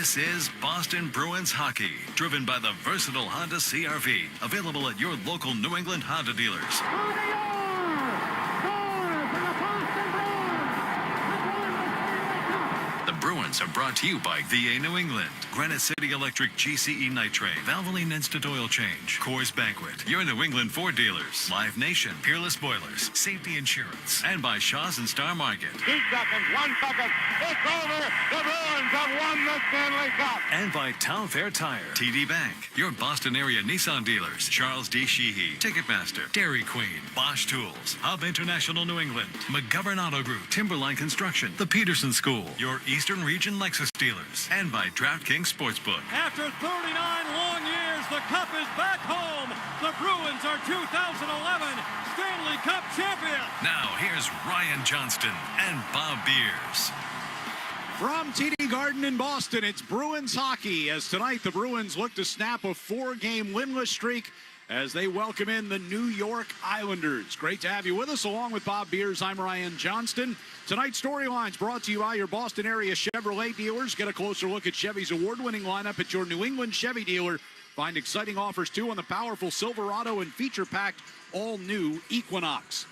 This is Boston Bruins hockey, driven by the versatile Honda CR-V, available at your local New England Honda dealers. The Bruins are brought to you by VA New England, Granite City Electric GCE Nitrate, Valvoline Instant Oil Change, Coors Banquet, your New England Ford dealers, Live Nation, Peerless Boilers, Safety Insurance, and by Shaw's and Star Market. 2 seconds, 1 second, it's over. The Bruins have won the Stanley Cup. And by Town Fair Tire, TD Bank, your Boston area Nissan dealers, Charles D. Sheehy, Ticketmaster, Dairy Queen, Bosch Tools, Hub International New England, McGovern Auto Group, Timberline Construction, the Peterson School, your Eastern Region Lexus dealers, and by DraftKings Sportsbook. After 39 long years, the Cup is back home. The Bruins are 2011 Stanley Cup champions. Now here's Ryan Johnston and Bob Beers. From TD Garden in Boston, it's Bruins hockey, as tonight the Bruins look to snap a 4-game winless streak as they welcome in the New York Islanders. Great to have you with us. Along with Bob Beers, I'm Ryan Johnston. Tonight's storylines brought to you by your Boston area Chevrolet dealers. Get a closer look at Chevy's award-winning lineup at your New England Chevy dealer. Find exciting offers, too, on the powerful Silverado and feature-packed all-new Equinox.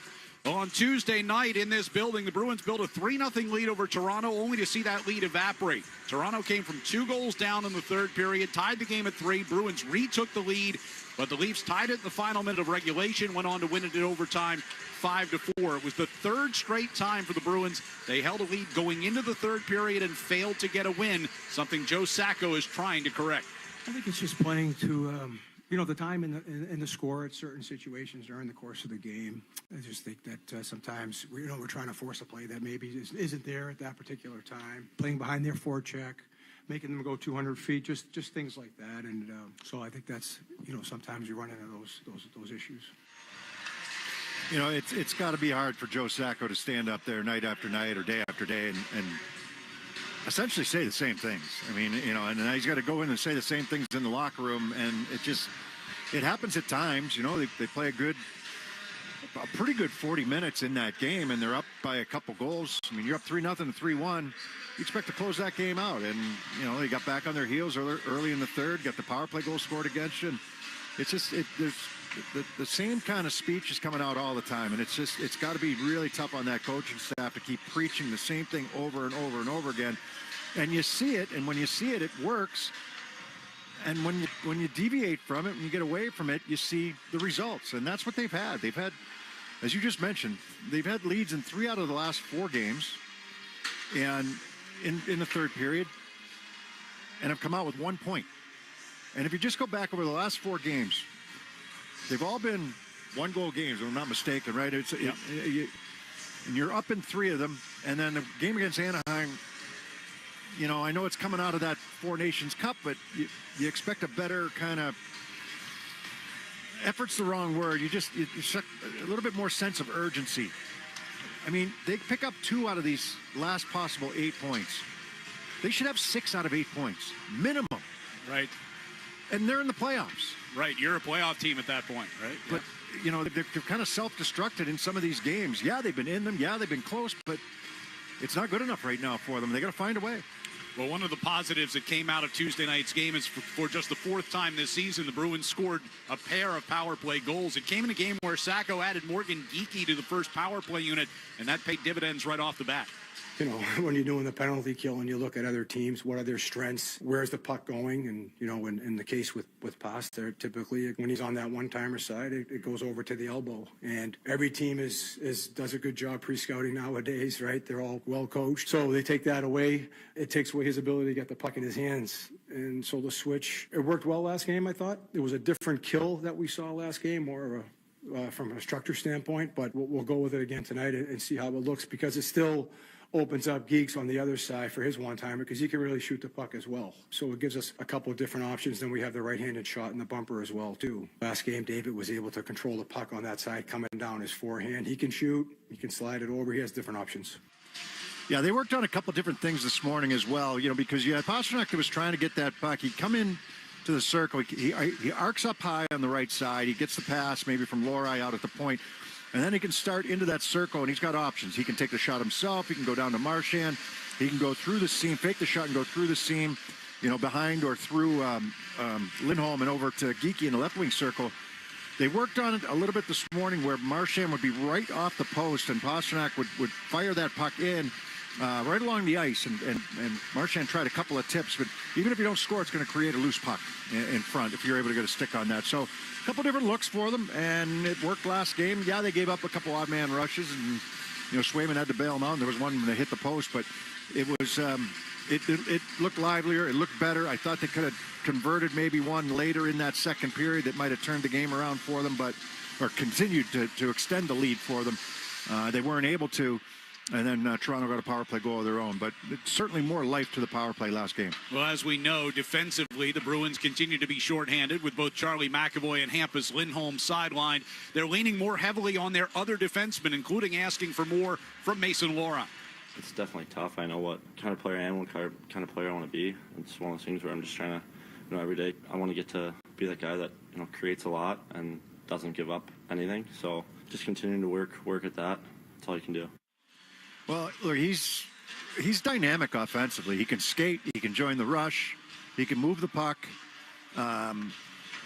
On Tuesday night in this building, the Bruins built a 3-0 lead over Toronto, only to see that lead evaporate. Toronto came from 2 goals down in the third period, tied the game at 3. Bruins retook the lead, but the Leafs tied it in the final minute of regulation, went on to win it in overtime 5-4. It was the third straight time for the Bruins. They held a lead going into the third period and failed to get a win, something Joe Sacco is trying to correct. I think it's just playing to, the time in the score at certain situations during the course of the game. I just think that sometimes we're trying to force a play that maybe isn't there at that particular time. Playing behind their forecheck, making them go 200 feet, just things like that. And so I think that's sometimes you run into those issues. It's got to be hard for Joe Sacco to stand up there night after night or day after day and essentially say the same things. I mean, and now he's got to go in and say the same things in the locker room, and it happens at times. They play a pretty good 40 minutes in that game, and they're up by a couple goals. I mean, you're up 3-0 to 3-1. You expect to close that game out, and they got back on their heels early in the third, got the power play goal scored against you. And it's just there's the same kind of speech is coming out all the time, and it's got to be really tough on that coaching staff to keep preaching the same thing over and over and over again. And you see it, and when you see it, it works. And when you deviate from it, when you get away from it, you see the results, and that's what they've had. They've had, as you just mentioned, they've had leads in 3 out of the last 4 games, and in the third period, and have come out with 1 point. And if you just go back over the last 4 games, they've all been 1-goal games, if I'm not mistaken, right? And you're up in 3 of them, and then the game against Anaheim, I know it's coming out of that Four Nations Cup, but you expect a better kind of, effort's the wrong word, you expect a little bit more sense of urgency. I mean, they pick up 2 out of these last possible 8 points. They should have 6 out of 8 points, minimum. Right. And they're in the playoffs. Right, you're a playoff team at that point, right? But, they're kind of self-destructed in some of these games. Yeah, they've been in them. Yeah, they've been close, but it's not good enough right now for them. They got to find a way. Well, one of the positives that came out of Tuesday night's game is for just the 4th time this season, the Bruins scored a pair of power play goals. It came in a game where Sacco added Morgan Geekie to the first power play unit, and that paid dividends right off the bat. When you're doing the penalty kill and you look at other teams, what are their strengths? Where's the puck going? And, in the case with Pasta, typically when he's on that one-timer side, it goes over to the elbow. And every team does a good job pre-scouting nowadays, right? They're all well coached. So they take that away. It takes away his ability to get the puck in his hands. And so the switch, it worked well last game, I thought. It was a different kill that we saw last game, more of from a structure standpoint. But we'll go with it again tonight and see how it looks, because it still opens up Geeks on the other side for his one-timer, because he can really shoot the puck as well. So it gives us a couple of different options. Then we have the right-handed shot in the bumper as well, too. Last game, David was able to control the puck on that side coming down his forehand. He can shoot. He can slide it over. He has different options. Yeah, they worked on a couple different things this morning as well, because you had Pastrnak that was trying to get that puck. He'd come in to the circle. He arcs up high on the right side. He gets the pass maybe from Lohrei out at the point. And then he can start into that circle, and he's got options. He can take the shot himself. He can go down to Marchand. He can go through the seam, fake the shot, and go through the seam. behind or through Lindholm and over to Geeky in the left wing circle. They worked on it a little bit this morning where Marchand would be right off the post and Pastrnak would fire that puck in right along the ice. And Marchand tried a couple of tips, but even if you don't score, it's going to create a loose puck in front if you're able to get a stick on that. So a couple different looks for them, and it worked last game. Yeah, they gave up a couple odd man rushes, and Swayman had to bail them out. And there was one when they hit the post, but it was it looked livelier. It looked better. I thought they could have converted maybe one later in that second period that might have turned the game around for them, or continued to extend the lead for them. They weren't able to. And then Toronto got a power play goal of their own. But it's certainly more life to the power play last game. Well, as we know, defensively, the Bruins continue to be shorthanded with both Charlie McAvoy and Hampus Lindholm sidelined. They're leaning more heavily on their other defensemen, including asking for more from Mason Laura. It's definitely tough. I know what kind of player I am, what kind of player I want to be. It's one of those things where I'm just trying to, every day I want to get to be that guy that, creates a lot and doesn't give up anything. So just continuing to work at that. That's all you can do. Well, look, he's dynamic offensively. He can skate. He can join the rush. He can move the puck.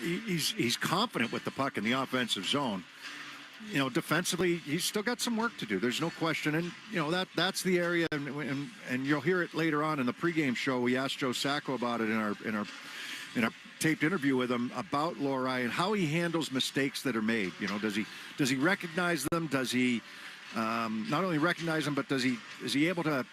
He's confident with the puck in the offensive zone. Defensively, he's still got some work to do. There's no question. And, that's the area. And you'll hear it later on in the pregame show. We asked Joe Sacco about it in our taped interview with him about Lohrei and how he handles mistakes that are made. Does he recognize them? Does he not only recognize them, but is he able to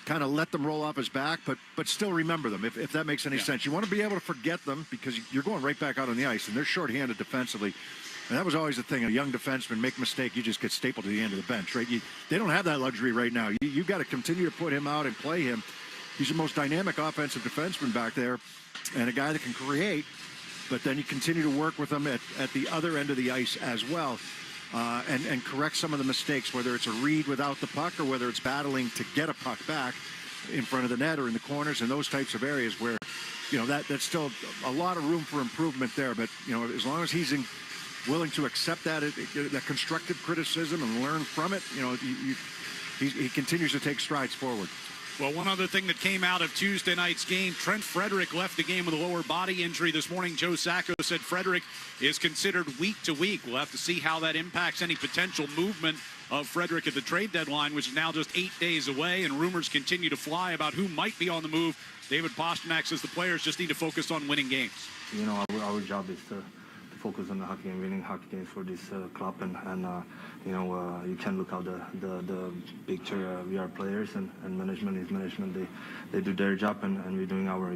kind of let them roll off his back, but still remember them, if that makes any sense. You want to be able to forget them because you're going right back out on the ice, and they're shorthanded defensively. And that was always the thing. A young defenseman, make a mistake, you just get stapled to the end of the bench, right? They don't have that luxury right now. You've got to continue to put him out and play him. He's the most dynamic offensive defenseman back there and a guy that can create, but then you continue to work with him at the other end of the ice as well. And correct some of the mistakes, whether it's a read without the puck or whether it's battling to get a puck back in front of the net or in the corners and those types of areas where, that's still a lot of room for improvement there. But, as long as he's willing to accept that constructive criticism and learn from it, he continues to take strides forward. Well, one other thing that came out of Tuesday night's game, Trent Frederic left the game with a lower body injury this morning. Joe Sacco said Frederic is considered week to week. We'll have to see how that impacts any potential movement of Frederic at the trade deadline, which is now just 8 days away, and rumors continue to fly about who might be on the move. David Pastrnak says the players just need to focus on winning games. Our job is to focus on the hockey game, winning hockey games for this club, and you can look out the picture. We are players, and management is management. They do their job, and we're doing our.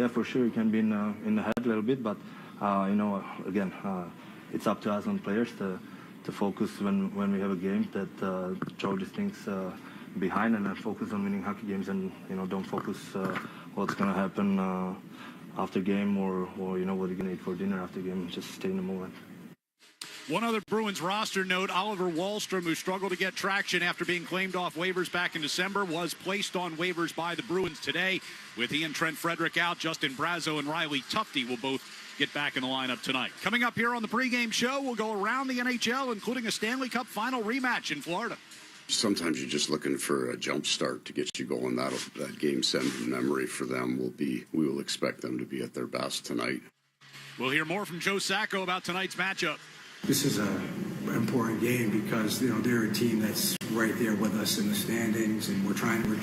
For sure, you can be in the head a little bit, but again, it's up to us on players to focus when we have a game that throw these things behind and then focus on winning hockey games, and don't focus what's going to happen after game or what you're going to eat for dinner after game. Just stay in the moment. One other Bruins roster note, Oliver Wahlstrom, who struggled to get traction after being claimed off waivers back in December, was placed on waivers by the Bruins today. With he and Trent Frederic out, Justin Brazeau and Riley Tufte will both get back in the lineup tonight. Coming up here on the pregame show, we'll go around the NHL, including a Stanley Cup final rematch in Florida. Sometimes you're just looking for a jump start to get you going. That game 7 memory for them we will expect them to be at their best tonight. We'll hear more from Joe Sacco about tonight's matchup. This is an important game because they're a team that's right there with us in the standings, and we're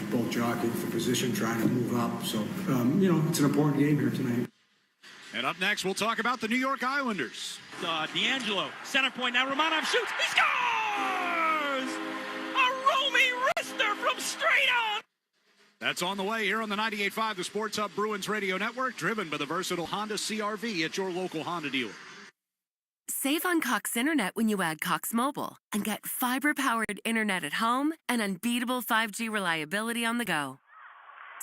both jockeying for position, trying to move up. So it's an important game here tonight. And up next, we'll talk about the New York Islanders. D'Angelo, center point now. Romanov shoots. He scores! A Romy wrister from straight on. That's on the way here on the 98.5, the Sports Hub Bruins Radio Network, driven by the versatile Honda CR-V at your local Honda dealer. Save on Cox Internet when you add Cox Mobile and get fiber-powered internet at home and unbeatable 5G reliability on the go.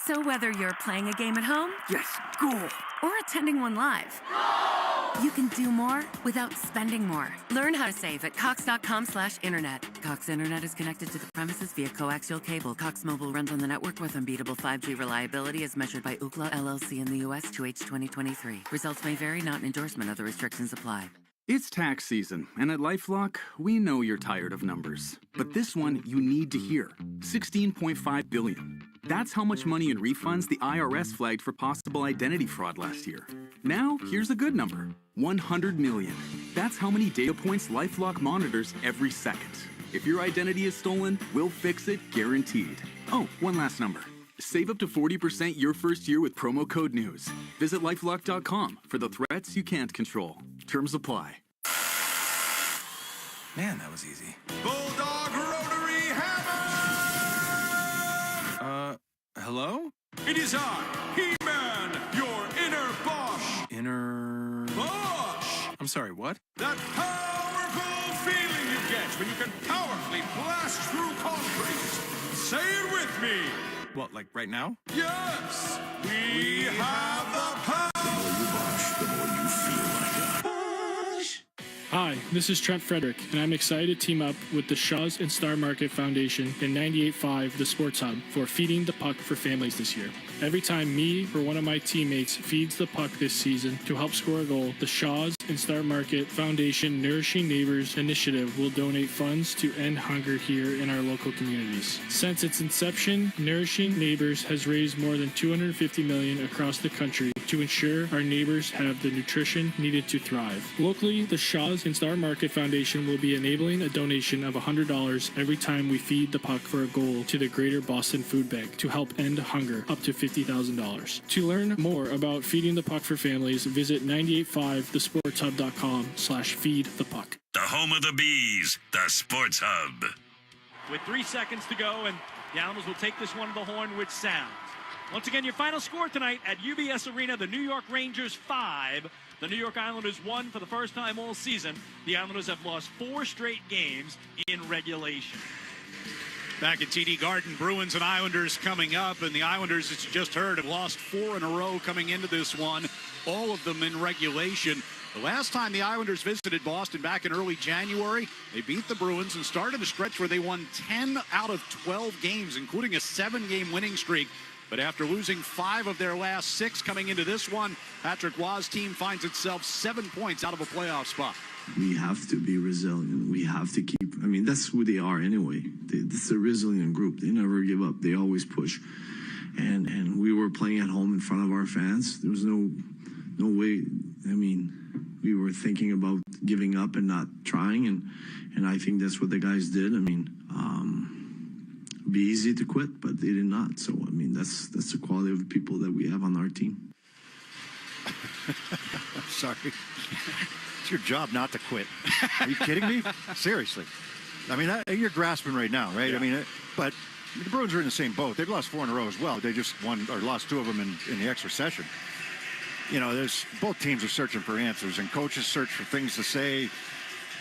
So whether you're playing a game at home, yes, cool, or attending one live, you can do more without spending more. Learn how to save at cox.com/internet. Cox Internet is connected to the premises via coaxial cable. Cox Mobile runs on the network with unbeatable 5G reliability as measured by Ookla LLC in the U.S. 2H 2023. Results may vary, not an endorsement. Other restrictions apply. It's tax season, and at LifeLock, we know you're tired of numbers. But this one you need to hear. $16.5 billion. That's how much money in refunds the IRS flagged for possible identity fraud last year. Now, here's a good number. 100 million. That's how many data points LifeLock monitors every second. If your identity is stolen, we'll fix it guaranteed. Oh, one last number. Save up to 40% your first year with promo code NEWS. Visit lifelock.com for the threats you can't control. Terms apply. Man, that was easy. Bulldog Rotary Hammer! Hello? It is I, He-Man, your inner Bosch. Inner... Bosch! I'm sorry, what? That powerful feeling you get when you can powerfully blast through concrete. Say it with me. What, like right now? Yes! We have the power! The more you Bosch, the more you feel like a Bosch. Hi, this is Trent Frederick, and I'm excited to team up with the Shaws and Star Market Foundation and 98.5 The Sports Hub for Feeding the Puck for Families this year. Every time me or one of my teammates feeds the puck this season to help score a goal, the Shaws and Star Market Foundation Nourishing Neighbors initiative will donate funds to end hunger here in our local communities. Since its inception, Nourishing Neighbors has raised more than $250 million across the country to ensure our neighbors have the nutrition needed to thrive. Locally, the Shaws and Star Market Foundation will be enabling a donation of $100 every time we feed the puck for a goal to the Greater Boston Food Bank to help end hunger, up to $50,000. To learn more about feeding the puck for families, visit 985thesportshub.com/feedthepuck. The home of the Bees, the Sports Hub. With 3 seconds to go, and the Islanders will take this one to the horn with sound. Once again, your final score tonight at UBS Arena, the New York Rangers 5. The New York Islanders won for the first time all season. The Islanders have lost 4 straight games in regulation. Back at TD Garden, Bruins and Islanders coming up, and the Islanders, as you just heard, have lost 4 in a row coming into this one, all of them in regulation. The last time the Islanders visited Boston back in early January, they beat the Bruins and started a stretch where they won 10 out of 12 games, including a 7-game winning streak. But after losing 5 of their last 6 coming into this one, Patrick Waugh's team finds itself 7 points out of a playoff spot. We have to be resilient. We have to keep, I mean, that's who they are anyway. It's a resilient group. They never give up. They always push. And we were playing at home in front of our fans. There was no way, I mean, we were thinking about giving up and not trying. And I think that's what the guys did. I mean, it'd be easy to quit, but they did not. So, I mean, that's the quality of the people that we have on our team. Sorry. It's your job not to quit. Are you kidding me? Seriously. I mean, you're grasping right now, right? Yeah. I mean, but the Bruins are in the same boat. They've lost 4 in a row as well. They just won or lost 2 of them in the extra session. You know, both teams are searching for answers, and coaches search for things to say.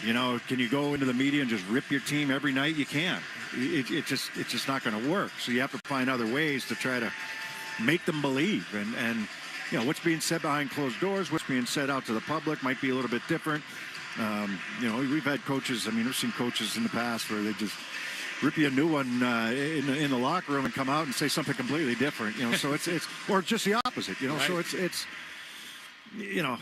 You know, can you go into the media and just rip your team every night? You can't. It's just not going to work. So you have to find other ways to try to make them believe. And you know, what's being said behind closed doors, what's being said out to the public might be a little bit different. You know, we've had coaches, I mean, I've seen coaches in the past where they just rip you a new one in the locker room and come out and say something completely different, you know, so it's or just the opposite, you know, right. So it's you know,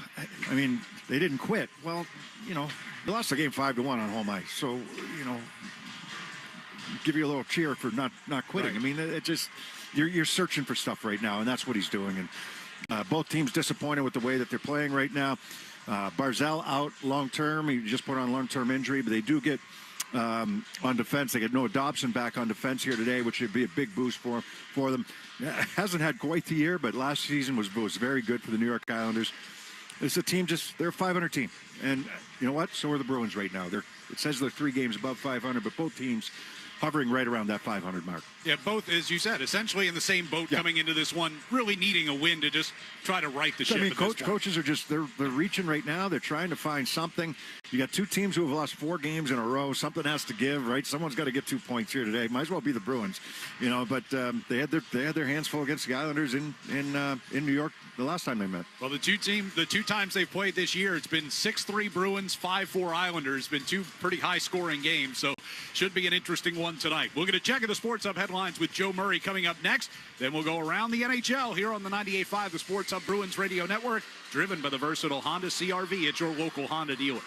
I mean, they didn't quit. Well, you know, they lost the game 5-1 on home ice, so, you know, give you a little cheer for not quitting. Right. I mean, it just, you're searching for stuff right now, and that's what he's doing. And both teams disappointed with the way that they're playing right now. Barzal out long-term. He just put on long-term injury, but they do get on defense. They get Noah Dobson back on defense here today, which would be a big boost for them. Hasn't had quite the year, but last season was very good for the New York Islanders. It's a team they're a 500 team. And you know what? So are the Bruins right now. It says they're 3 games above 500, but both teams hovering right around that 500 mark. Yeah, both, as you said, essentially in the same boat coming into this one, really needing a win to just try to right the ship. I mean, coaches are just, they're reaching right now. They're trying to find something. You got 2 teams who have lost 4 games in a row. Something has to give, right? Someone's got to get 2 points here today. Might as well be the Bruins, you know, but they had their hands full against the Islanders in New York the last time they met. Well, the two times they've played this year, it's been 6-3 Bruins, 5-4 Islanders. Been 2 pretty high-scoring games, so should be an interesting one tonight. We'll get a check of the Sports Hub headlines with Joe Murray coming up next. Then we'll go around the NHL here on the 98.5, the Sports Hub Bruins Radio Network, driven by the versatile Honda CR-V at your local Honda dealer.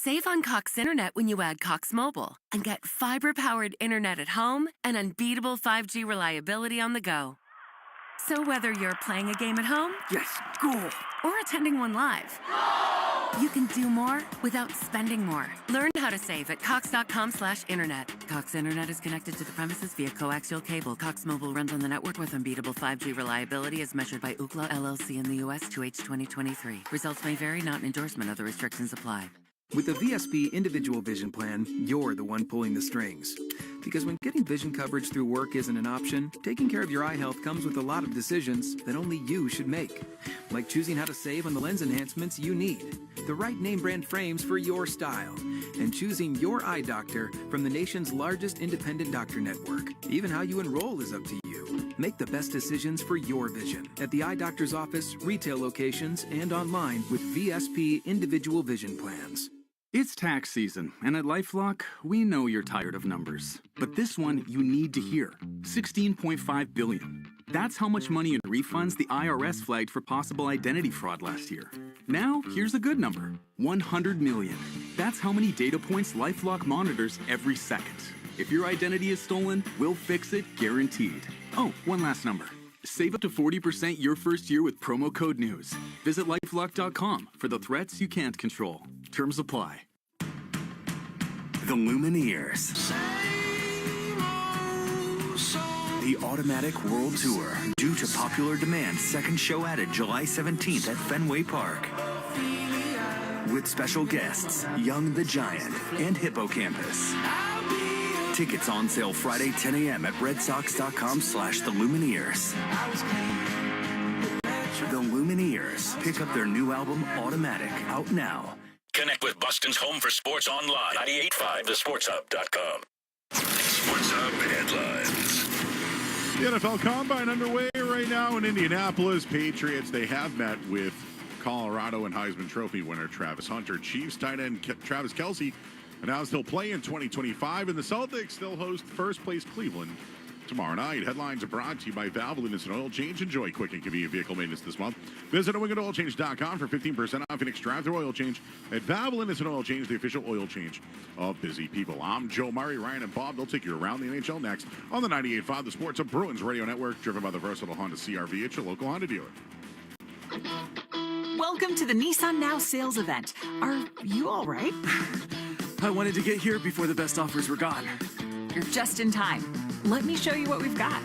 Save on Cox Internet when you add Cox Mobile and get fiber-powered internet at home and unbeatable 5G reliability on the go. So whether you're playing a game at home, yes, goal, or attending one live, you can do more without spending more. Learn how to save at cox.com/internet. Cox Internet is connected to the premises via coaxial cable. Cox Mobile runs on the network with unbeatable 5G reliability as measured by Ookla LLC in the U.S. 2H 2023. Results may vary, not an endorsement. Other restrictions apply. With the VSP Individual Vision Plan, you're the one pulling the strings. Because when getting vision coverage through work isn't an option, taking care of your eye health comes with a lot of decisions that only you should make. Like choosing how to save on the lens enhancements you need, the right name brand frames for your style, and choosing your eye doctor from the nation's largest independent doctor network. Even how you enroll is up to you. Make the best decisions for your vision at the eye doctor's office, retail locations, and online with VSP Individual Vision Plans. It's tax season, and at LifeLock, we know you're tired of numbers. But this one you need to hear. $16.5 billion. That's how much money in refunds the IRS flagged for possible identity fraud last year. Now, here's a good number. $100 million. That's how many data points LifeLock monitors every second. If your identity is stolen, we'll fix it guaranteed. Oh, one last number. Save up to 40% your first year with promo code NEWS. Visit LifeLock.com for the threats you can't control. Terms apply. The Lumineers. The Automatic World Tour. Due to popular demand, second show added July 17th at Fenway Park. With special guests, Young the Giant and Hippocampus. Tickets on sale Friday 10 a.m. at redsox.com/The Lumineers. The Lumineers. Pick up their new album, Automatic, out now. Connect with Boston's home for sports online. 98.5 thesportshub.com. Sports Hub headlines. The NFL Combine underway right now in Indianapolis. Patriots, they have met with Colorado and Heisman Trophy winner Travis Hunter. Chiefs tight end Travis Kelce announced he'll play in 2025, and the Celtics still host first-place Cleveland tomorrow night. Headlines are brought to you by Valvoline Instant Oil Change. Enjoy quick and convenient vehicle maintenance this month. Visit NewEnglandOilChange.com for 15% off an extra oil change at Valvoline Instant Oil Change, the official oil change of busy people. I'm Joe Murray, Ryan, and Bob. They'll take you around the NHL next on the 98.5 The Sports of Bruins Radio Network, driven by the versatile Honda CR-V at your local Honda dealer. Welcome to the Nissan Now sales event. Are you all right? I wanted to get here before the best offers were gone. You're just in time. Let me show you what we've got.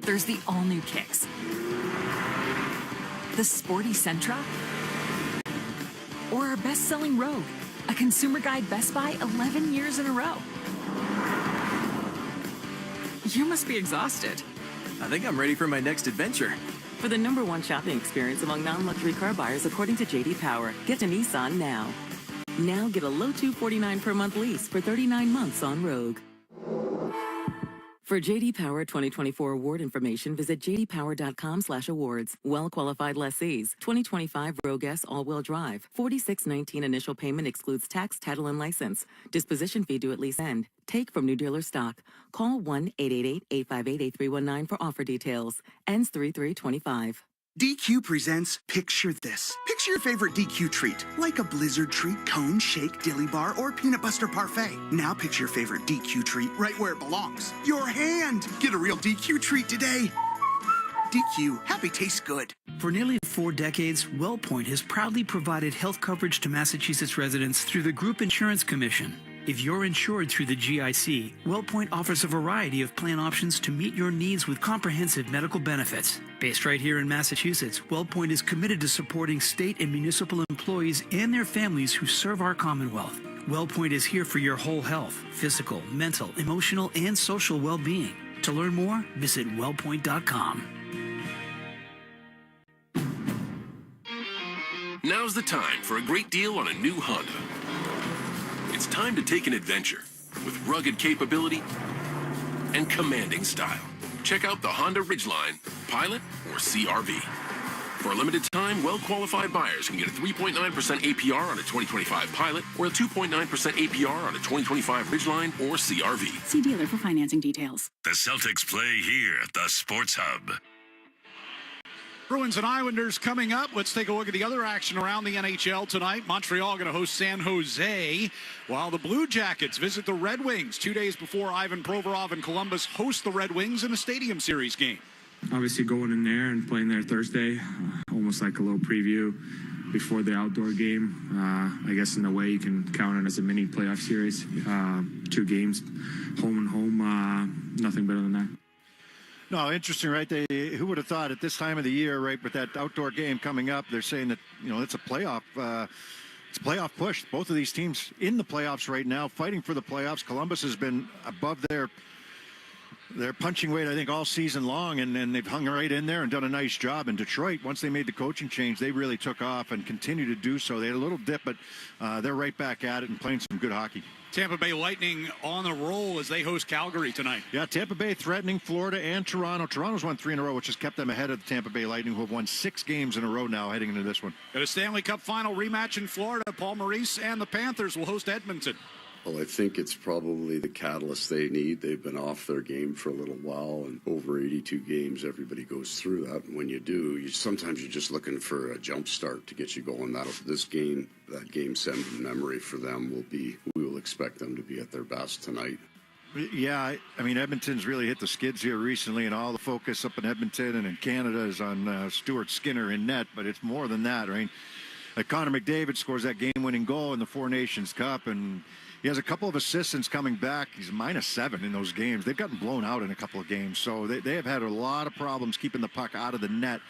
There's the all-new Kicks. The sporty Sentra. Or our best-selling Rogue, a Consumer Guide Best Buy 11 years in a row. You must be exhausted. I think I'm ready for my next adventure. For the #1 shopping experience among non-luxury car buyers, according to J.D. Power, get to Nissan now. Now get a low $249 per month lease for 39 months on Rogue. For J.D. Power 2024 award information, visit jdpower.com/awards. Well-qualified lessees. 2025 Rogue S all-wheel drive. $46.19 initial payment excludes tax, title, and license. Disposition fee due at lease end. Take from new dealer stock. Call 1-888-858-8319 for offer details. Ends 3/3/25. DQ presents Picture This. Picture your favorite DQ treat, like a Blizzard treat, cone, shake, dilly bar, or peanut butter parfait. Now picture your favorite DQ treat right where it belongs. Your hand. Get a real DQ treat today. DQ, happy tastes good. For nearly 4 decades, WellPoint has proudly provided health coverage to Massachusetts residents through the Group Insurance Commission. If you're insured through the GIC, WellPoint offers a variety of plan options to meet your needs with comprehensive medical benefits. Based right here in Massachusetts, WellPoint is committed to supporting state and municipal employees and their families who serve our Commonwealth. WellPoint is here for your whole health, physical, mental, emotional, and social well-being. To learn more, visit wellpoint.com. Now's the time for a great deal on a new Honda. It's time to take an adventure with rugged capability and commanding style. Check out the Honda Ridgeline, Pilot, or CR-V. For a limited time, well-qualified buyers can get a 3.9% APR on a 2025 Pilot or a 2.9% APR on a 2025 Ridgeline or CR-V. See dealer for financing details. The Celtics play here at the Sports Hub. Bruins and Islanders coming up. Let's take a look at the other action around the NHL tonight. Montreal going to host San Jose, while the Blue Jackets visit the Red Wings 2 days before Ivan Provorov and Columbus host the Red Wings in a Stadium Series game. Obviously going in there and playing there Thursday, almost like a little preview before the outdoor game. I guess in a way you can count it as a mini playoff series. 2 games, home and home, nothing better than that. No, interesting, right? Who would have thought at this time of the year, right, with that outdoor game coming up, they're saying that, it's a playoff push. Both of these teams in the playoffs right now, fighting for the playoffs. Columbus has been above their punching weight, I think, all season long, and they've hung right in there and done a nice job. And Detroit, once they made the coaching change, they really took off and continue to do so. They had a little dip, but they're right back at it and playing some good hockey. Tampa Bay Lightning on the roll as they host Calgary tonight. Yeah, Tampa Bay threatening Florida and Toronto. Toronto's won 3 in a row, which has kept them ahead of the Tampa Bay Lightning, who have won 6 games in a row now heading into this one. Got a Stanley Cup final rematch in Florida. Paul Maurice and the Panthers will host Edmonton. Well, I think it's probably the catalyst they need. They've been off their game for a little while, and over 82 games, everybody goes through that. And when you do, sometimes you're just looking for a jump start to get you going. This game, that game sent in memory for them we will expect them to be at their best tonight. Yeah, I mean, Edmonton's really hit the skids here recently, and all the focus up in Edmonton and in Canada is on Stuart Skinner in net, but it's more than that, right? Like Connor McDavid scores that game-winning goal in the Four Nations Cup, and he has a couple of assists since coming back. He's -7 in those games. They've gotten blown out in a couple of games, so they have had a lot of problems keeping the puck out of the net,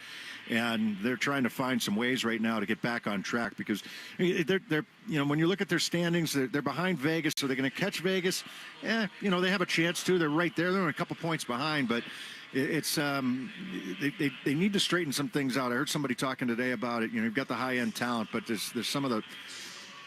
and they're trying to find some ways right now to get back on track because they're when you look at their standings, they're behind Vegas, so they're going to catch Vegas. They have a chance to. They're right there. They're only a couple points behind, but it's they need to straighten some things out. I heard somebody talking today about it. You've got the high-end talent, but there's some of the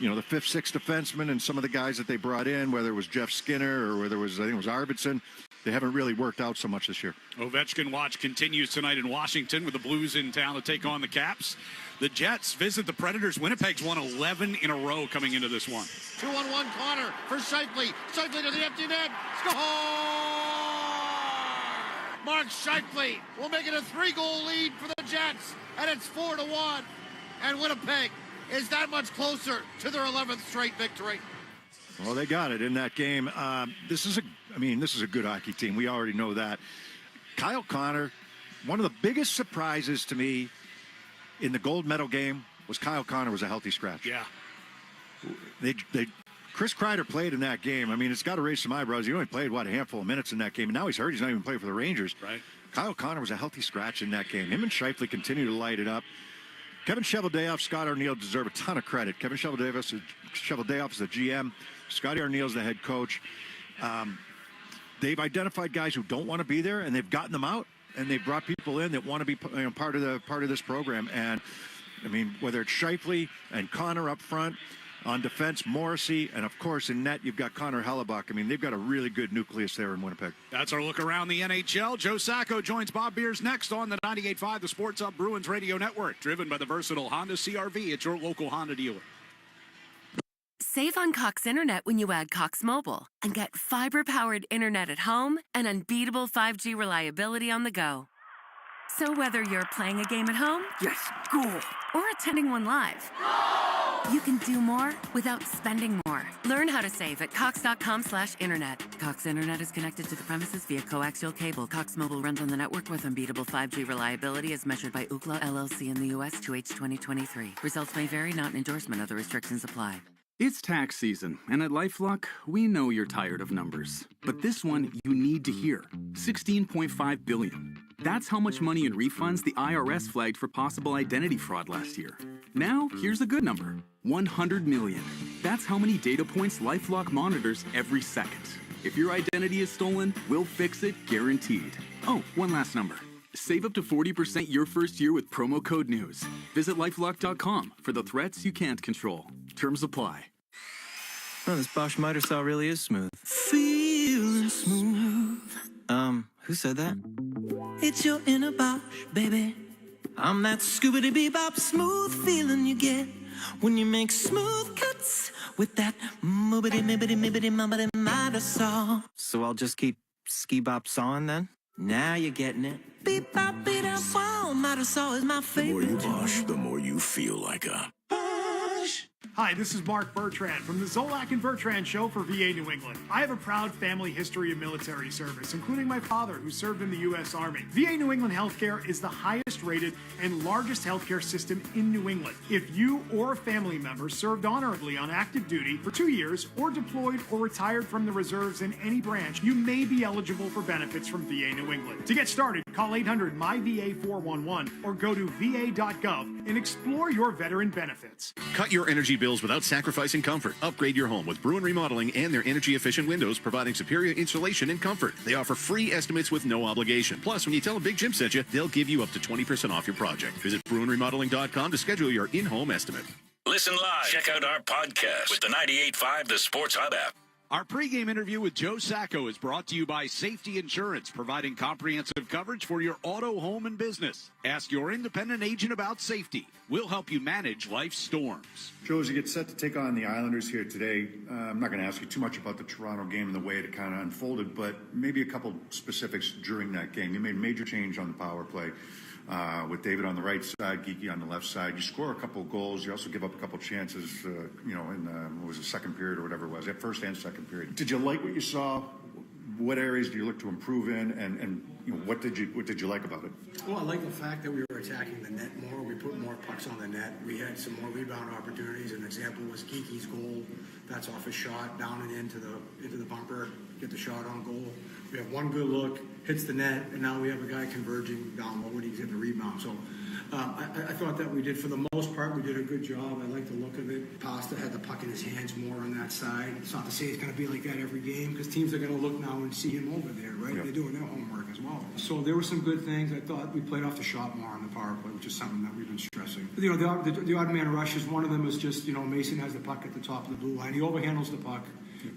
the 5th, 6th defenseman and some of the guys that they brought in, whether it was Jeff Skinner or whether I think it was Arvidsson, they haven't really worked out so much this year. Ovechkin watch continues tonight in Washington with the Blues in town to take on the Caps. The Jets visit the Predators. Winnipeg's won 11 in a row coming into this one. 2-on-1 corner for Scheifele. Scheifele to the empty net. Score! Mark Scheifele will make it a 3-goal lead for the Jets, and it's 4-1. And Winnipeg is that much closer to their 11th straight victory. Well, they got it in that game. This is a good hockey team. We already know that. Kyle Connor, one of the biggest surprises to me in the gold medal game was Kyle Connor was a healthy scratch. Yeah. Chris Kreider played in that game. I mean, it's got to raise some eyebrows. He only played, a handful of minutes in that game, and now he's hurt. He's not even playing for the Rangers. Right. Kyle Connor was a healthy scratch in that game. Him and Scheifele continue to light it up. Kevin Cheveldayoff, Scott Arniel deserve a ton of credit. Kevin Cheveldayoff is the GM. Scotty Arniel's the head coach. They've identified guys who don't want to be there, and they've gotten them out, and they've brought people in that want to be part of this program. And I mean, whether it's Scheifele and Connor up front, on defense, Morrissey, and of course in net, you've got Connor Hellebuck. I mean, they've got a really good nucleus there in Winnipeg. That's our look around the NHL. Joe Sacco joins Bob Beers next on the 98.5, the Sports Hub Bruins Radio Network, driven by the versatile Honda CR-V. It's your local Honda dealer. Save on Cox Internet when you add Cox Mobile and get fiber-powered internet at home and unbeatable 5G reliability on the go. So whether you're playing a game at home, yes, cool, or attending one live, you can do more without spending more. Learn how to save at cox.com/internet. Cox Internet is connected to the premises via coaxial cable. Cox Mobile runs on the network with unbeatable 5G reliability as measured by Ookla LLC in the U.S. 2H 2023. Results may vary, not an endorsement. Other restrictions apply. It's tax season, and at LifeLock, we know you're tired of numbers. But this one, you need to hear. $16.5 billion. That's how much money in refunds the IRS flagged for possible identity fraud last year. Now, here's a good number. $100 million. That's how many data points LifeLock monitors every second. If your identity is stolen, we'll fix it guaranteed. Oh, one last number. Save up to 40% your first year with promo code NEWS. Visit LifeLock.com for the threats you can't control. Terms apply. Oh, this Bosch miter saw really is smooth. Feeling smooth. Who said that? It's your inner Bosch, baby. I'm that scoobity-bebop smooth feeling you get when you make smooth cuts with that moobity-mibbity-mibbity-mubbity miter saw. So I'll just keep ski-bop sawing then? Now you're getting it. Beep, bop, beat up, wow, Marisol is my favorite. The more you wash, the more you feel like a... Hi, this is Mark Bertrand from the Zolak and Bertrand Show for VA New England. I have a proud family history of military service, including my father, who served in the U.S. Army. VA New England Healthcare is the highest rated and largest healthcare system in New England. If you or a family member served honorably on active duty for 2 years or deployed or retired from the reserves in any branch, you may be eligible for benefits from VA New England. To get started, call 800-MY-VA-411 or go to va.gov and explore your veteran benefits. Cut your energy bills without sacrificing comfort. Upgrade your home with Bruin Remodeling and their energy-efficient windows, providing superior insulation and comfort. They offer free estimates with no obligation. Plus, when you tell them Big Jim sent you, they'll give you up to 20% off your project. Visit BruinRemodeling.com to schedule your in-home estimate. Listen live. Check out our podcast with the 98.5 The Sports Hub app. Our pregame interview with Joe Sacco is brought to you by Safety Insurance, providing comprehensive coverage for your auto, home, and business. Ask your independent agent about safety. We'll help you manage life's storms. Joe, as you get set to take on the Islanders here today, I'm not going to ask you too much about the Toronto game and the way it kind of unfolded, but maybe a couple specifics during that game. You made a major change on the power play. With David on the right side, Geeky on the left side. You score a couple of goals. You also give up a couple of chances, in what was the second period or whatever it was, at first and second period. Did you like what you saw? What areas do you look to improve in, and what did you like about it? Well, I like the fact that we were attacking the net more. We put more pucks on the net. We had some more rebound opportunities. An example was Geeky's goal. That's off a shot down and into the bumper. Get the shot on goal. We have one good look, hits the net, and now we have a guy converging down low when he gets the rebound. So I thought that we did, for the most part, we did a good job. I like the look of it. Pasta had the puck in his hands more on that side. It's not to say it's going to be like that every game, because teams are going to look now and see him over there, right? Yep. They're doing their homework as well. So there were some good things. I thought we played off the shot more on the power play, which is something that we've been stressing. The odd man rushes, one of them is just, Mason has the puck at the top of the blue line. He overhandles the puck,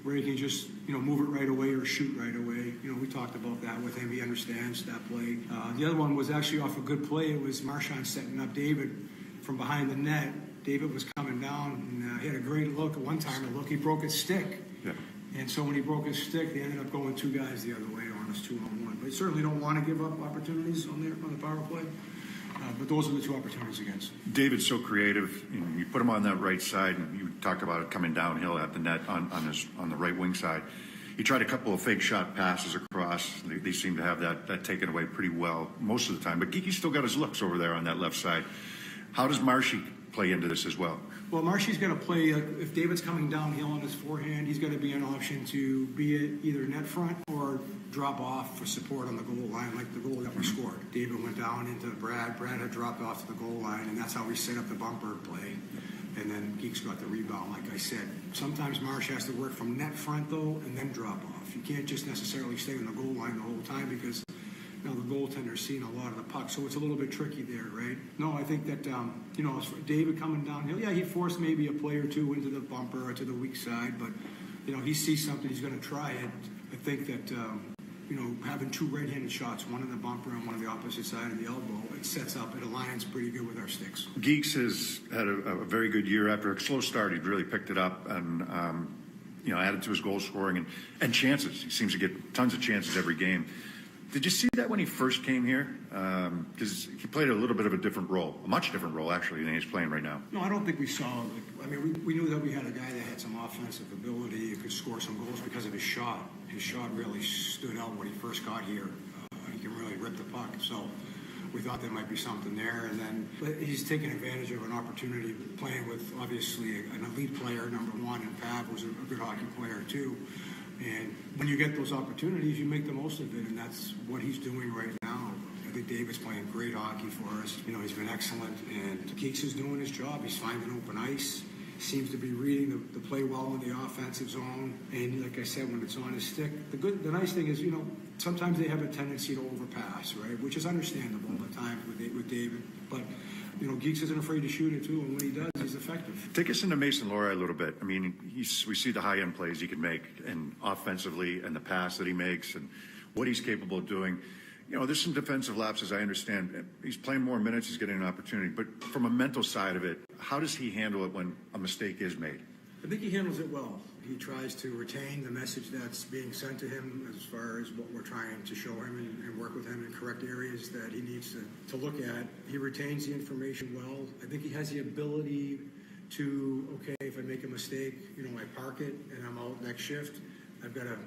where he can just, move it right away or shoot right away. We talked about that with him. He understands that play. The other one was actually off a good play. It was Marchand setting up David from behind the net. David was coming down, and he had a great look. At one time, he broke his stick. Yeah. And so when he broke his stick, they ended up going two guys the other way on us 2-on-1. But you certainly don't want to give up opportunities on the power play. But those are the two opportunities against. David's so creative. You put him on that right side, and you talked about it coming downhill at the net on the right wing side. He tried a couple of fake shot passes across. They seem to have that taken away pretty well most of the time. But Geeky's still got his looks over there on that left side. How does Marshy play into this as well? Well, Marshy's going to play, if David's coming downhill on his forehand, he's going to be an option to be it either net front or drop off for support on the goal line, like the goal that we scored. David went down into Brad. Brad had dropped off to the goal line, and that's how we set up the bumper play. And then Geeks got the rebound, like I said. Sometimes Marsh has to work from net front, though, and then drop off. You can't just necessarily stay on the goal line the whole time, because the goaltender's seen a lot of the puck, so it's a little bit tricky there, right? No, I think that, as for David coming downhill, he forced maybe a play or two into the bumper or to the weak side, but, he sees something, he's going to try it. I think that, having two right-handed shots, one in the bumper and one on the opposite side of the elbow, it aligns pretty good with our sticks. Geeks has had a very good year. After a slow start, he really picked it up and, added to his goal scoring and chances. He seems to get tons of chances every game. Did you see that when he first came here? Because he played a little bit of a different role, a much different role, actually, than he's playing right now. No, I don't think we saw. We knew that we had a guy that had some offensive ability, who could score some goals because of his shot. His shot really stood out when he first got here. He can really rip the puck. So we thought there might be something there. And then he's taken advantage of an opportunity playing with, obviously, an elite player, number one, and Pav was a good hockey player, too. And when you get those opportunities, you make the most of it, and that's what he's doing right now. I think David's playing great hockey for us. He's been excellent, and Geeks is doing his job. He's finding open ice. Seems to be reading the play well in the offensive zone. And like I said, when it's on his stick, the nice thing is, sometimes they have a tendency to overpass, right? Which is understandable at times with David. But Geeks isn't afraid to shoot it too, and when he does, he's effective. Take us into Mason Lohrei a little bit. We see the high-end plays he can make, and offensively, and the pass that he makes, and what he's capable of doing. There's some defensive lapses, I understand. He's playing more minutes, he's getting an opportunity. But from a mental side of it, how does he handle it when a mistake is made? I think he handles it well. He tries to retain the message that's being sent to him as far as what we're trying to show him and work with him in correct areas that he needs to look at. He retains the information well. I think he has the ability to, okay, if I make a mistake, I park it and I'm out next shift, I've got to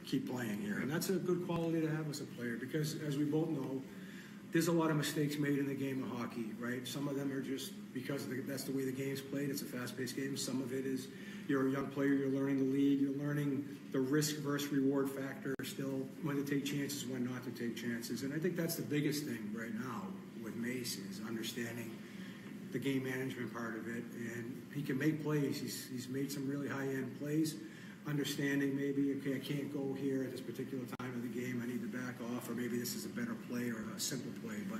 keep playing here. And that's a good quality to have as a player because, as we both know, there's a lot of mistakes made in the game of hockey, right? Some of them are just because that's the way the game's played. It's a fast-paced game. Some of it is you're a young player, you're learning the league, you're learning the risk versus reward factor still, when to take chances, when not to take chances. And I think that's the biggest thing right now with Mace is understanding the game management part of it. And he can make plays. He's made some really high-end plays. Understanding maybe, okay, I can't go here at this particular time of the game. I need to back off, or maybe this is a better play or a simple play. But,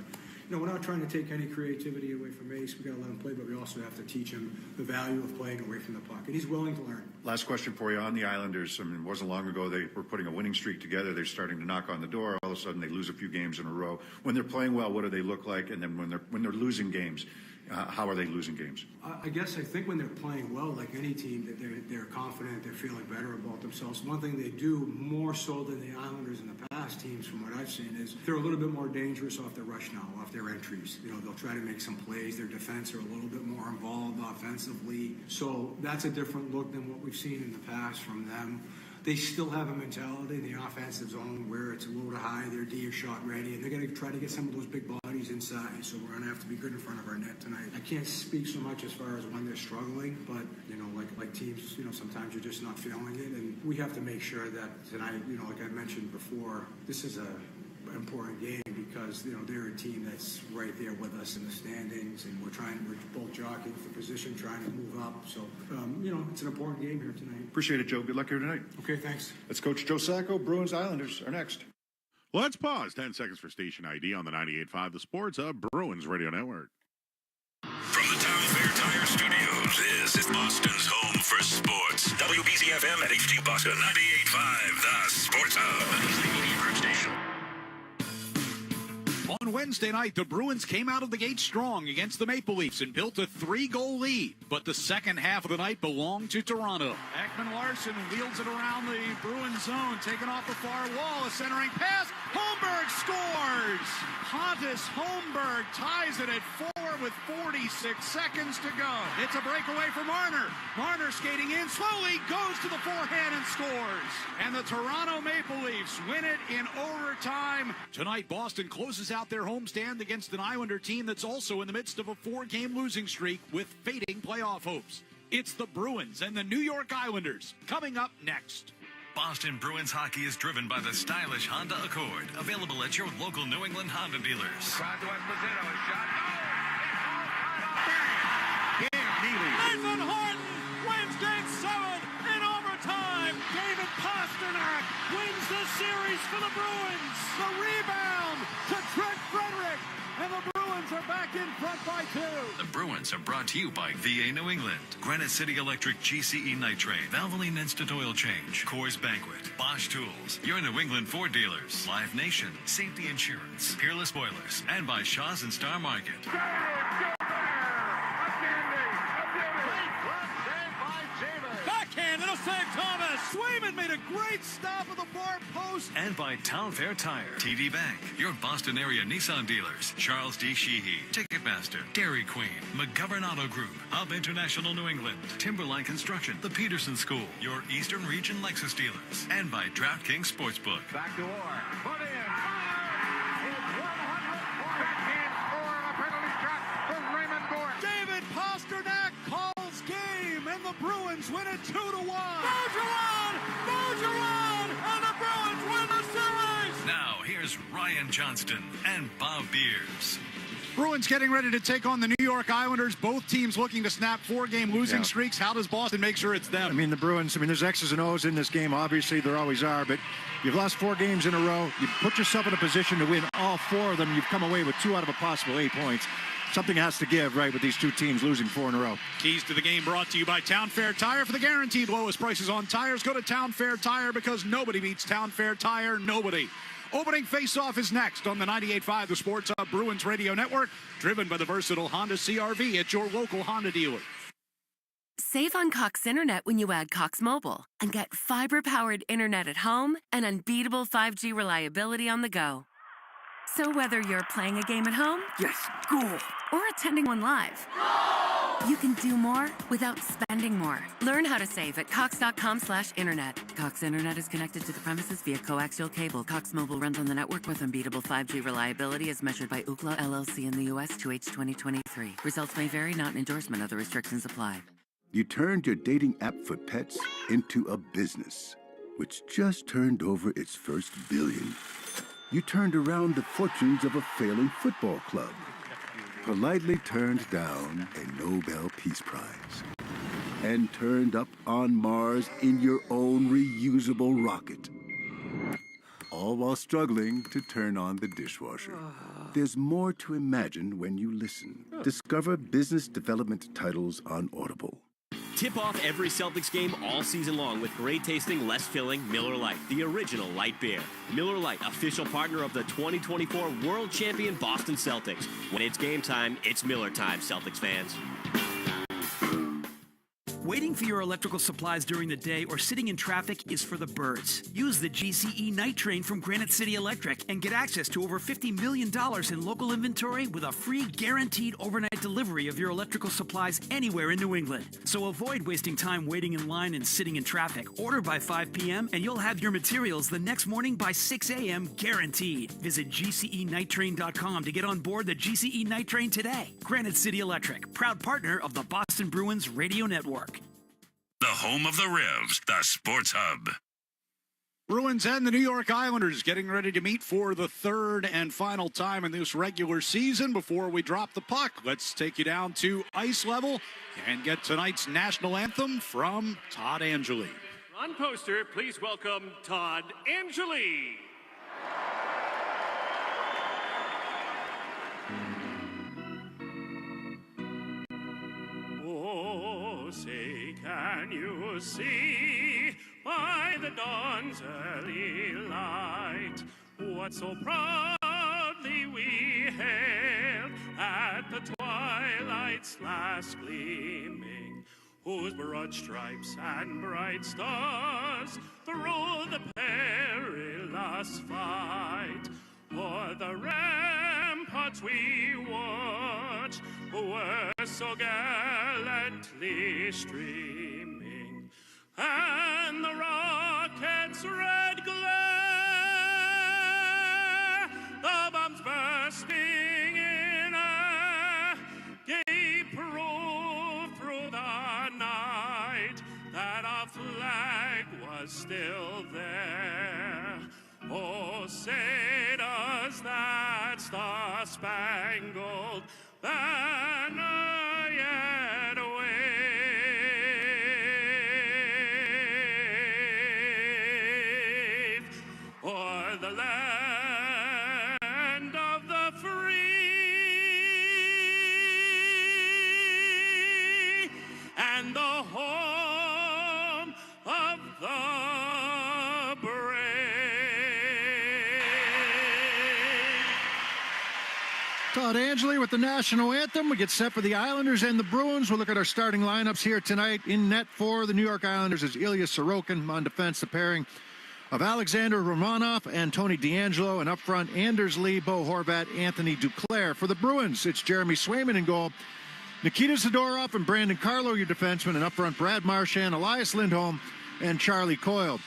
we're not trying to take any creativity away from Ace. We got to let him play, but we also have to teach him the value of playing away from the puck. And he's willing to learn. Last question for you on the Islanders. I mean, it wasn't long ago they were putting a winning streak together. They're starting to knock on the door. All of a sudden they lose a few games in a row. When they're playing well, what do they look like? And then when they're losing games, how are they losing games? I think when they're playing well, like any team, that they're confident, they're feeling better about themselves. One thing they do more so than the Islanders in the past teams, from what I've seen, is they're a little bit more dangerous off their rush now, off their entries. They'll try to make some plays. Their defense are a little bit more involved offensively. So that's a different look than what we've seen in the past from them. They still have a mentality in the offensive zone where it's a low to high, their D is shot ready, and they're going to try to get some of those big bodies inside. So we're going to have to be good in front of our net tonight. I can't speak so much as far as when they're struggling, but like teams, sometimes you're just not feeling it, and we have to make sure that tonight, like I mentioned before, this is an important game because they're a team that's right there with us in the standings, and we're both jockeying for position, trying to move up. So it's an important game here tonight. Appreciate it, Joe. Good luck here tonight. Okay, thanks. That's Coach Joe Sacco. Bruins Islanders are next. Let's pause 10 seconds for station ID on the 98.5 The Sports Bruins Radio Network. From the Town Fair Tire Studios, this is Boston's home for sports. WBZ-FM at HD Boston, 98.5 The Sports Hub. The media group station. On Wednesday night, the Bruins came out of the gate strong against the Maple Leafs and built a 3-goal lead. But the second half of the night belonged to Toronto. Ekman-Larsson wheels it around the Bruins zone, taken off the far wall, a centering pass. Holmberg scores! Pontus Holmberg ties it at 4 with 46 seconds to go. It's a breakaway for Marner. Marner skating in, slowly goes to the forehand and scores. And the Toronto Maple Leafs win it in overtime. Tonight, Boston closes out their homestand against an Islander team that's also in the midst of a 4-game losing streak with fading playoff hopes. It's the Bruins and the New York Islanders coming up next. Boston Bruins hockey is driven by the stylish Honda Accord, available at your local New England Honda dealers. Nathan Horton wins Game 7 in overtime. David Pasternak wins the series for the Bruins. The rebound to Trent Frederick, and the Bruins are back in front by 2. The Bruins are brought to you by VA New England, Granite City Electric GCE Nitrate, Valvoline Instant Oil Change, Coors Banquet, Bosch Tools, your New England Ford dealers, Live Nation, Safety Insurance, Peerless Boilers, and by Shaw's and Star Market. Backhand, it'll save Thomas. Swayman made a great stop at the far post. And by Town Fair Tire, TD Bank, your Boston area Nissan dealers, Charles D. Sheehy, Ticketmaster, Dairy Queen, McGovern Auto Group, Hub International New England, Timberline Construction, the Peterson School, your Eastern Region Lexus dealers, and by DraftKings Sportsbook. Back to Orr. Put in. His 100th backhand score on a penalty shot for Raymond Bourque. David Pasternak calls game, and the Bruins win it 2-1. Bergeron, and the Bruins win the series. Now, here's Ryan Johnston and Bob Beers. Bruins getting ready to take on the New York Islanders. Both teams looking to snap 4-game losing streaks. How does Boston make sure it's them? I mean, the Bruins, there's X's and O's in this game. Obviously, there always are. But you've lost 4 games in a row. You put yourself in a position to win all 4 of them. You've come away with 2 out of a possible 8 points. Something has to give, right, with these 2 teams losing 4 in a row. Keys to the game brought to you by Town Fair Tire. For the guaranteed lowest prices on tires, go to Town Fair Tire, because nobody beats Town Fair Tire. Nobody. Opening face-off is next on the 98.5 The Sports Hub Bruins Radio Network, driven by the versatile Honda CR-V at your local Honda dealer. Save on Cox Internet when you add Cox Mobile and get fiber-powered internet at home and unbeatable 5G reliability on the go. So whether you're playing a game at home, Yes, goal. or attending one live, you can do more without spending more. Learn how to save at cox.com/internet. Cox Internet is connected to the premises via coaxial cable. Cox Mobile runs on the network with unbeatable 5G reliability as measured by Ookla LLC in the U.S. 2H 2023. Results may vary, not an endorsement. Other restrictions apply. You turned your dating app for pets into a business, which just turned over its first billion. You turned around the fortunes of a failing football club, politely turned down a Nobel Peace Prize, and turned up on Mars in your own reusable rocket. All while struggling to turn on the dishwasher. There's more to imagine when you listen. Discover business development titles on Audible. Tip off every Celtics game all season long with great tasting, less filling Miller Lite, the original light beer. Miller Lite, official partner of the 2024 World Champion Boston Celtics. When it's game time, it's Miller time, Celtics fans. Waiting for your electrical supplies during the day or sitting in traffic is for the birds. Use the GCE Night Train from Granite City Electric and get access to over $50 million in local inventory with a free guaranteed overnight delivery of your electrical supplies anywhere in New England. So avoid wasting time waiting in line and sitting in traffic. Order by 5 p.m. and you'll have your materials the next morning by 6 a.m. guaranteed. Visit GCEnighttrain.com to get on board the GCE Night Train today. Granite City Electric, proud partner of the Boston Bruins Radio Network. The home of the Revs, the Sports Hub. Bruins and the New York Islanders getting ready to meet for the third and final time in this regular season. Before we drop the puck, let's take you down to ice level and get tonight's national anthem from Todd Angeli. On poster, please welcome Todd Angeli. Oh, say, can you see by the dawn's early light what so proudly we hailed at the twilight's last gleaming, whose broad stripes and bright stars through the perilous fight o'er the ramparts we watched were so gallantly streaming, and the rocket's red glare, the bombs bursting in air, gave proof through the night that our flag was still there. Oh, say does that star-spangled banner yet wave o'er the land of the free and the home of the brave. Todd Angeli with the national anthem. We get set for the Islanders and the Bruins. We'll look at our starting lineups here tonight. In net for the New York Islanders is Ilya Sorokin. On defense, the pairing of Alexander Romanov and Tony DeAngelo. And up front, Anders Lee, Bo Horvat, Anthony Duclair. For the Bruins, it's Jeremy Swayman in goal. Nikita Zadorov and Brandon Carlo, your defensemen. And up front, Brad Marchand, Elias Lindholm, and Charlie Coyle.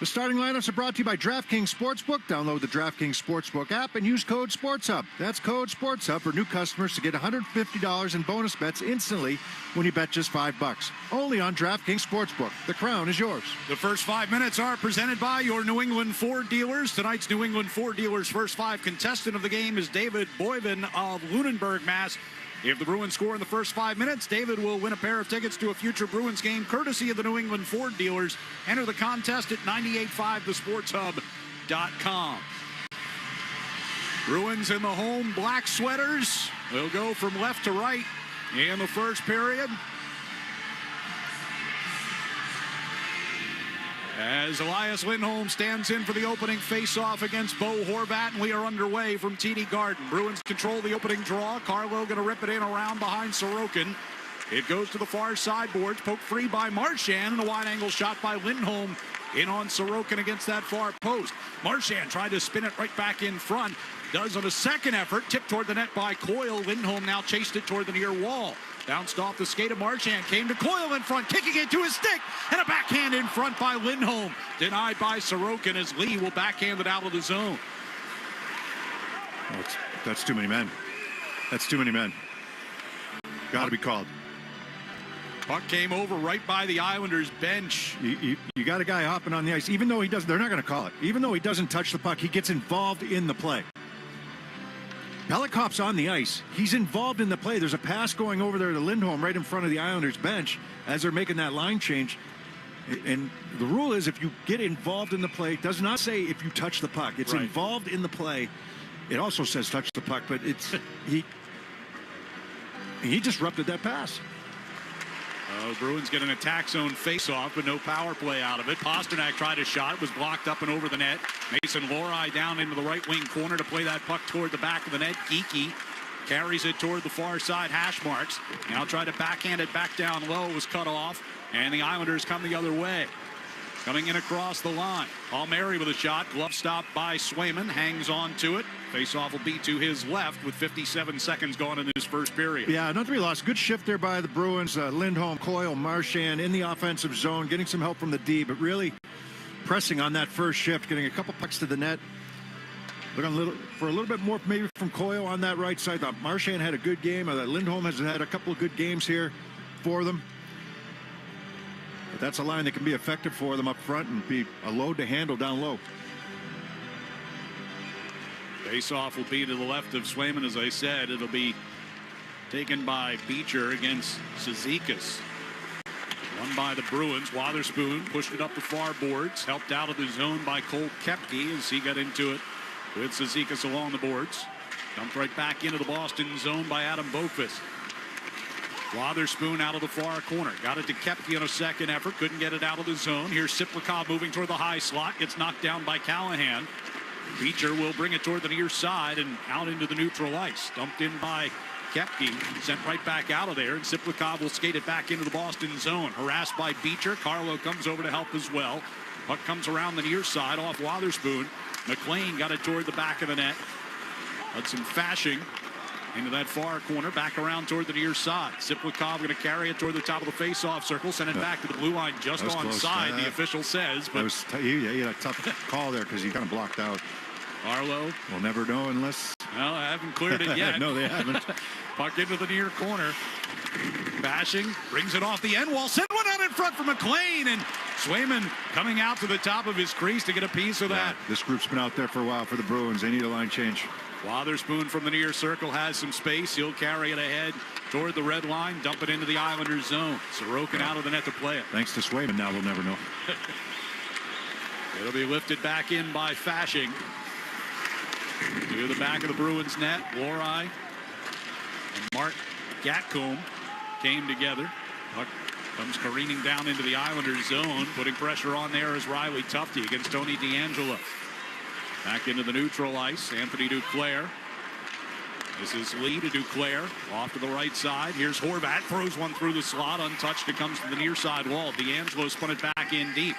The starting lineups are brought to you by DraftKings Sportsbook. Download the DraftKings Sportsbook app and use code SportsHub. That's code SportsHub for new customers to get $150 in bonus bets instantly when you bet just $5. Only on DraftKings Sportsbook. The crown is yours. The first 5 minutes are presented by your New England Ford dealers. Tonight's New England Ford dealers' first five contestant of the game is David Boyven of Lunenburg, Mass. If the Bruins score in the first 5 minutes, David will win a pair of tickets to a future Bruins game courtesy of the New England Ford dealers. Enter the contest at 985thesportshub.com. Bruins in the home black sweaters. They'll go from left to right in the first period. As Elias Lindholm stands in for the opening face-off against Bo Horvat, and we are underway from TD Garden. Bruins control the opening draw. Carlo going to rip it in around behind Sorokin. It goes to the far sideboards, poked free by Marchand, and a wide-angle shot by Lindholm in on Sorokin against that far post. Marchand tried to spin it right back in front. Does on a second effort, tipped toward the net by Coyle. Lindholm now chased it toward the near wall. Bounced off the skate of Marchand, came to Coyle in front, kicking it to his stick, and a backhand in front by Lindholm. Denied by Sorokin as Lee will backhand it out of the zone. Oh, that's too many men. That's too many men. Got to be called. Puck came over right by the Islanders bench. You got a guy hopping on the ice, even though he doesn't. They're not going to call it. Even though he doesn't touch the puck, he gets involved in the play. Pellicoff's on the ice. He's involved in the play. There's a pass going over there to Lindholm right in front of the Islanders bench as they're making that line change. And the rule is if you get involved in the play, it does not say if you touch the puck. It's right. Involved in the play. It also says touch the puck, but it's he disrupted that pass. Bruins get an attack zone face-off, but no power play out of it. Pasternak tried a shot, was blocked up and over the net. Mason Lohrei down into the right wing corner to play that puck toward the back of the net. Geekie carries it toward the far side hash marks. Now tried to backhand it back down low, was cut off, and the Islanders come the other way. Coming in across the line. Palmieri with a shot. Glove stop by Swayman. Hangs on to it. Faceoff will be to his left with 57 seconds gone in this first period. Yeah, not to be lost. Good shift there by the Bruins. Lindholm, Coyle, Marchand in the offensive zone, getting some help from the D, but really pressing on that first shift, getting a couple pucks to the net. Looking for a little bit more maybe from Coyle on that right side. Marchand had a good game. Lindholm has had a couple of good games here for them. But that's a line that can be effective for them up front and be a load to handle down low. Face-off will be to the left of Swayman, as I said. It'll be taken by Beecher against Cizikas. Won by the Bruins. Wotherspoon pushed it up the far boards. Helped out of the zone by Cole Koepke as he got into it with Cizikas along the boards. Dumped right back into the Boston zone by Adam Boqvist. Wotherspoon out of the far corner. Got it to Koepke on a second effort. Couldn't get it out of the zone. Here's Siplikov moving toward the high slot. Gets knocked down by Callahan. Beecher will bring it toward the near side and out into the neutral ice. Dumped in by Koepke. Sent right back out of there. And Siplikov will skate it back into the Boston zone. Harassed by Beecher. Carlo comes over to help as well. Puck comes around the near side off Wotherspoon. McLean got it toward the back of the net. Had some fashing into that far corner, back around toward the near side. Siplikov going to carry it toward the top of the face-off circle, send it back to the blue line just onside, the official says. But you had a tough call there because he kind of blocked out. Arlo. We'll never know unless... Well, I haven't cleared it yet. No, they haven't. Puck into the near corner. Bashing, brings it off the end wall, sent one out in front for McLean, and Swayman coming out to the top of his crease to get a piece of that. This group's been out there for a while for the Bruins. They need a line change. Wotherspoon from the near circle has some space. He'll carry it ahead toward the red line, dump it into the Islanders zone. Sorokin out of the net to play it. Thanks to Swayman, now we'll never know. It'll be lifted back in by Fashing. To the back of the Bruins net. Lohrei and Mark Gatcomb came together. Puck comes careening down into the Islanders zone. Putting pressure on there is Riley Tufte against Tony DeAngelo. Back into the neutral ice, Anthony Duclair. This is Lee to Duclair, off to the right side. Here's Horvat, throws one through the slot, untouched. It comes to the near side wall. DeAngelo spun it back in deep.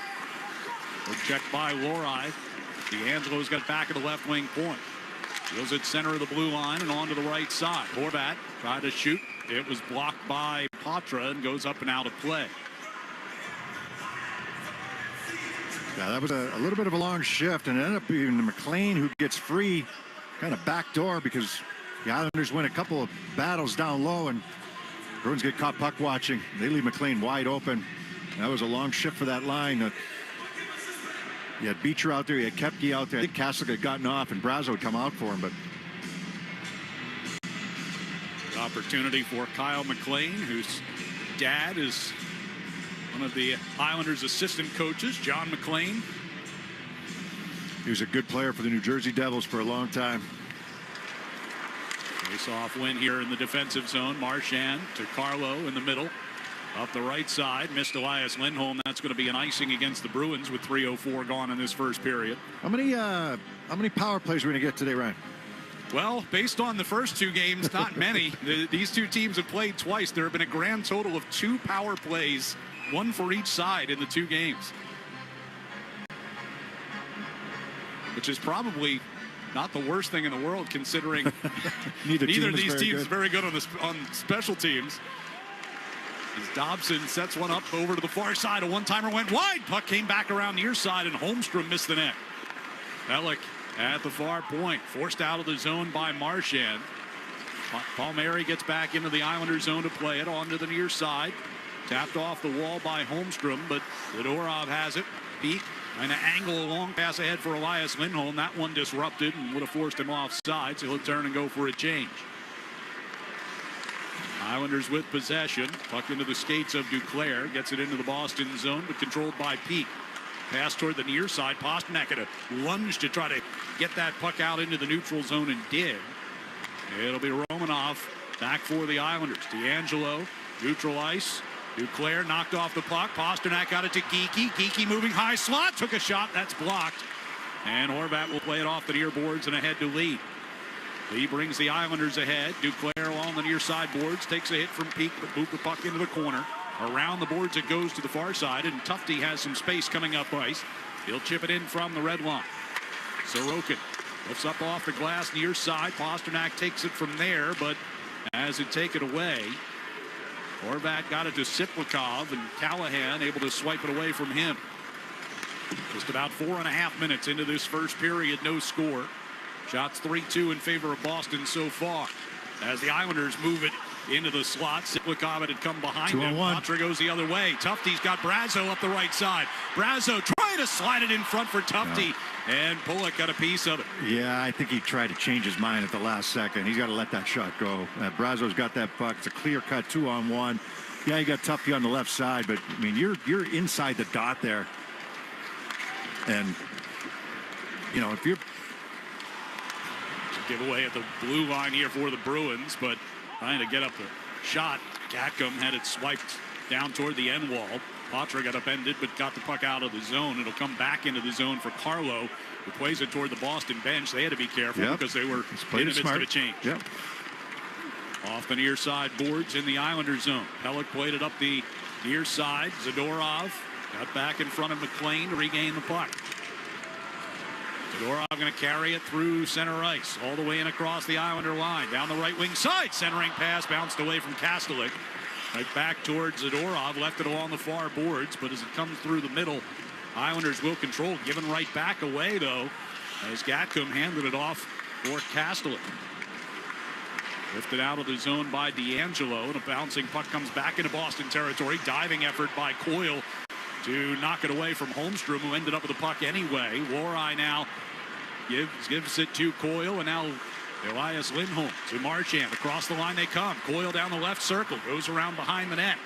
Good check by Lohrei. DeAngelo's got back at the left wing point. Deals it center of the blue line and on to the right side. Horvat tried to shoot. It was blocked by Patra and goes up and out of play. Yeah, that was a little bit of a long shift, and it ended up being McLean who gets free, kind of backdoor, because the Islanders win a couple of battles down low, and Bruins get caught puck watching. They leave McLean wide open. That was a long shift for that line. You had Beecher out there, you had Koepke out there. I think Castle had gotten off, and Brazo would come out for him, but Good opportunity for Kyle McLean, whose dad is one of the Islanders' assistant coaches, John McLean. He was a good player for the New Jersey Devils for a long time. Face-off win here in the defensive zone. Marchand to Carlo in the middle. Up the right side, missed Elias Lindholm. That's going to be an icing against the Bruins with 3:04 gone in this first period. How many power plays are we going to get today, Ryan? Well, based on the first two games, not many. These two teams have played twice. There have been a grand total of 2 power plays, one for each side in the 2 games. Which is probably not the worst thing in the world, considering neither of these teams is very good on special teams. As Dobson sets one up over to the far side. A one-timer went wide. Puck came back around near side, and Holmstrom missed the net. Pelech at the far point, forced out of the zone by Marchand. Palmieri gets back into the Islander zone to play it onto the near side. Tapped off the wall by Holmstrom, but Zadorov has it. Peak trying to angle a long pass ahead for Elias Lindholm. That one disrupted and would have forced him offside, so he'll turn and go for a change. Islanders with possession. Puck into the skates of Duclair. Gets it into the Boston zone, but controlled by Peak. Pass toward the near side. Pasternak at a lunge to try to get that puck out into the neutral zone, and did. It'll be Romanov back for the Islanders. D'Angelo, neutral ice. Duclair knocked off the puck. Pasternak got it to Geekie. Geekie moving high slot. Took a shot. That's blocked. And Horvat will play it off the near boards and ahead to Lee. Lee brings the Islanders ahead. Duclair along the near side boards. Takes a hit from Peak, but moved the puck into the corner. Around the boards it goes to the far side, and Tufte has some space coming up ice. He'll chip it in from the red line. Sorokin lifts up off the glass near side. Pasternak takes it from there, but as it taken away, Horvat got it to Siplikov, and Callahan able to swipe it away from him. Just about 4.5 minutes into this first period, no score. Shots 3-2 in favor of Boston so far. As the Islanders move it into the slot, Siplikov had come behind him. Patra goes the other way. Tufte's got Brazo up the right side. Brazo trying to slide it in front for Tufte, and Pulock got a piece of it. Yeah, I think he tried to change his mind at the last second. He's got to let that shot go. Brazo's got that puck. It's a clear-cut 2-on-1. Yeah, you got Tufte on the left side, but I mean, you're inside the dot there, and you know if you're giveaway at the blue line here for the Bruins, but trying to get up the shot. Gatcomb had it swiped down toward the end wall. Patra got upended, but got the puck out of the zone. It'll come back into the zone for Carlo, who plays it toward the Boston bench. They had to be careful because they were in the midst of a change. Yep. Off the near side boards in the Islander zone. Pelech played it up the near side. Zadorov got back in front of McLean to regain the puck. Zadorov going to carry it through center ice, all the way in across the Islander line. Down the right wing side, centering pass bounced away from Kastelik. Right back towards Zadorov, left it along the far boards, but as it comes through the middle, Islanders will control. Given right back away, though, as Gatcomb handed it off for Kastelik. Lifted out of the zone by D'Angelo, and a bouncing puck comes back into Boston territory. Diving effort by Coyle to knock it away from Holmstrom, who ended up with the puck anyway. Lohrei now gives it to Coyle, and now Elias Lindholm to Marchand. Across the line they come. Coyle down the left circle, goes around behind the net.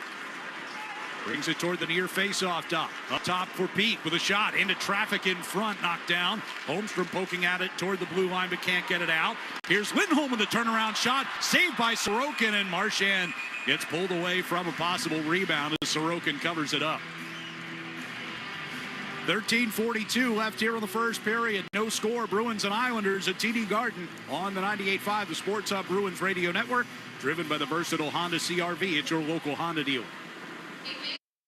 Brings it toward the near face-off dot. Up top for Pete with a shot into traffic in front, knocked down. Holmstrom poking at it toward the blue line, but can't get it out. Here's Lindholm with a turnaround shot, saved by Sorokin, and Marchand gets pulled away from a possible rebound as Sorokin covers it up. 13:42 left here in the first period. No score. Bruins and Islanders at TD Garden on the 98.5, the Sports Hub Bruins Radio Network, driven by the versatile Honda CR-V at your local Honda dealer.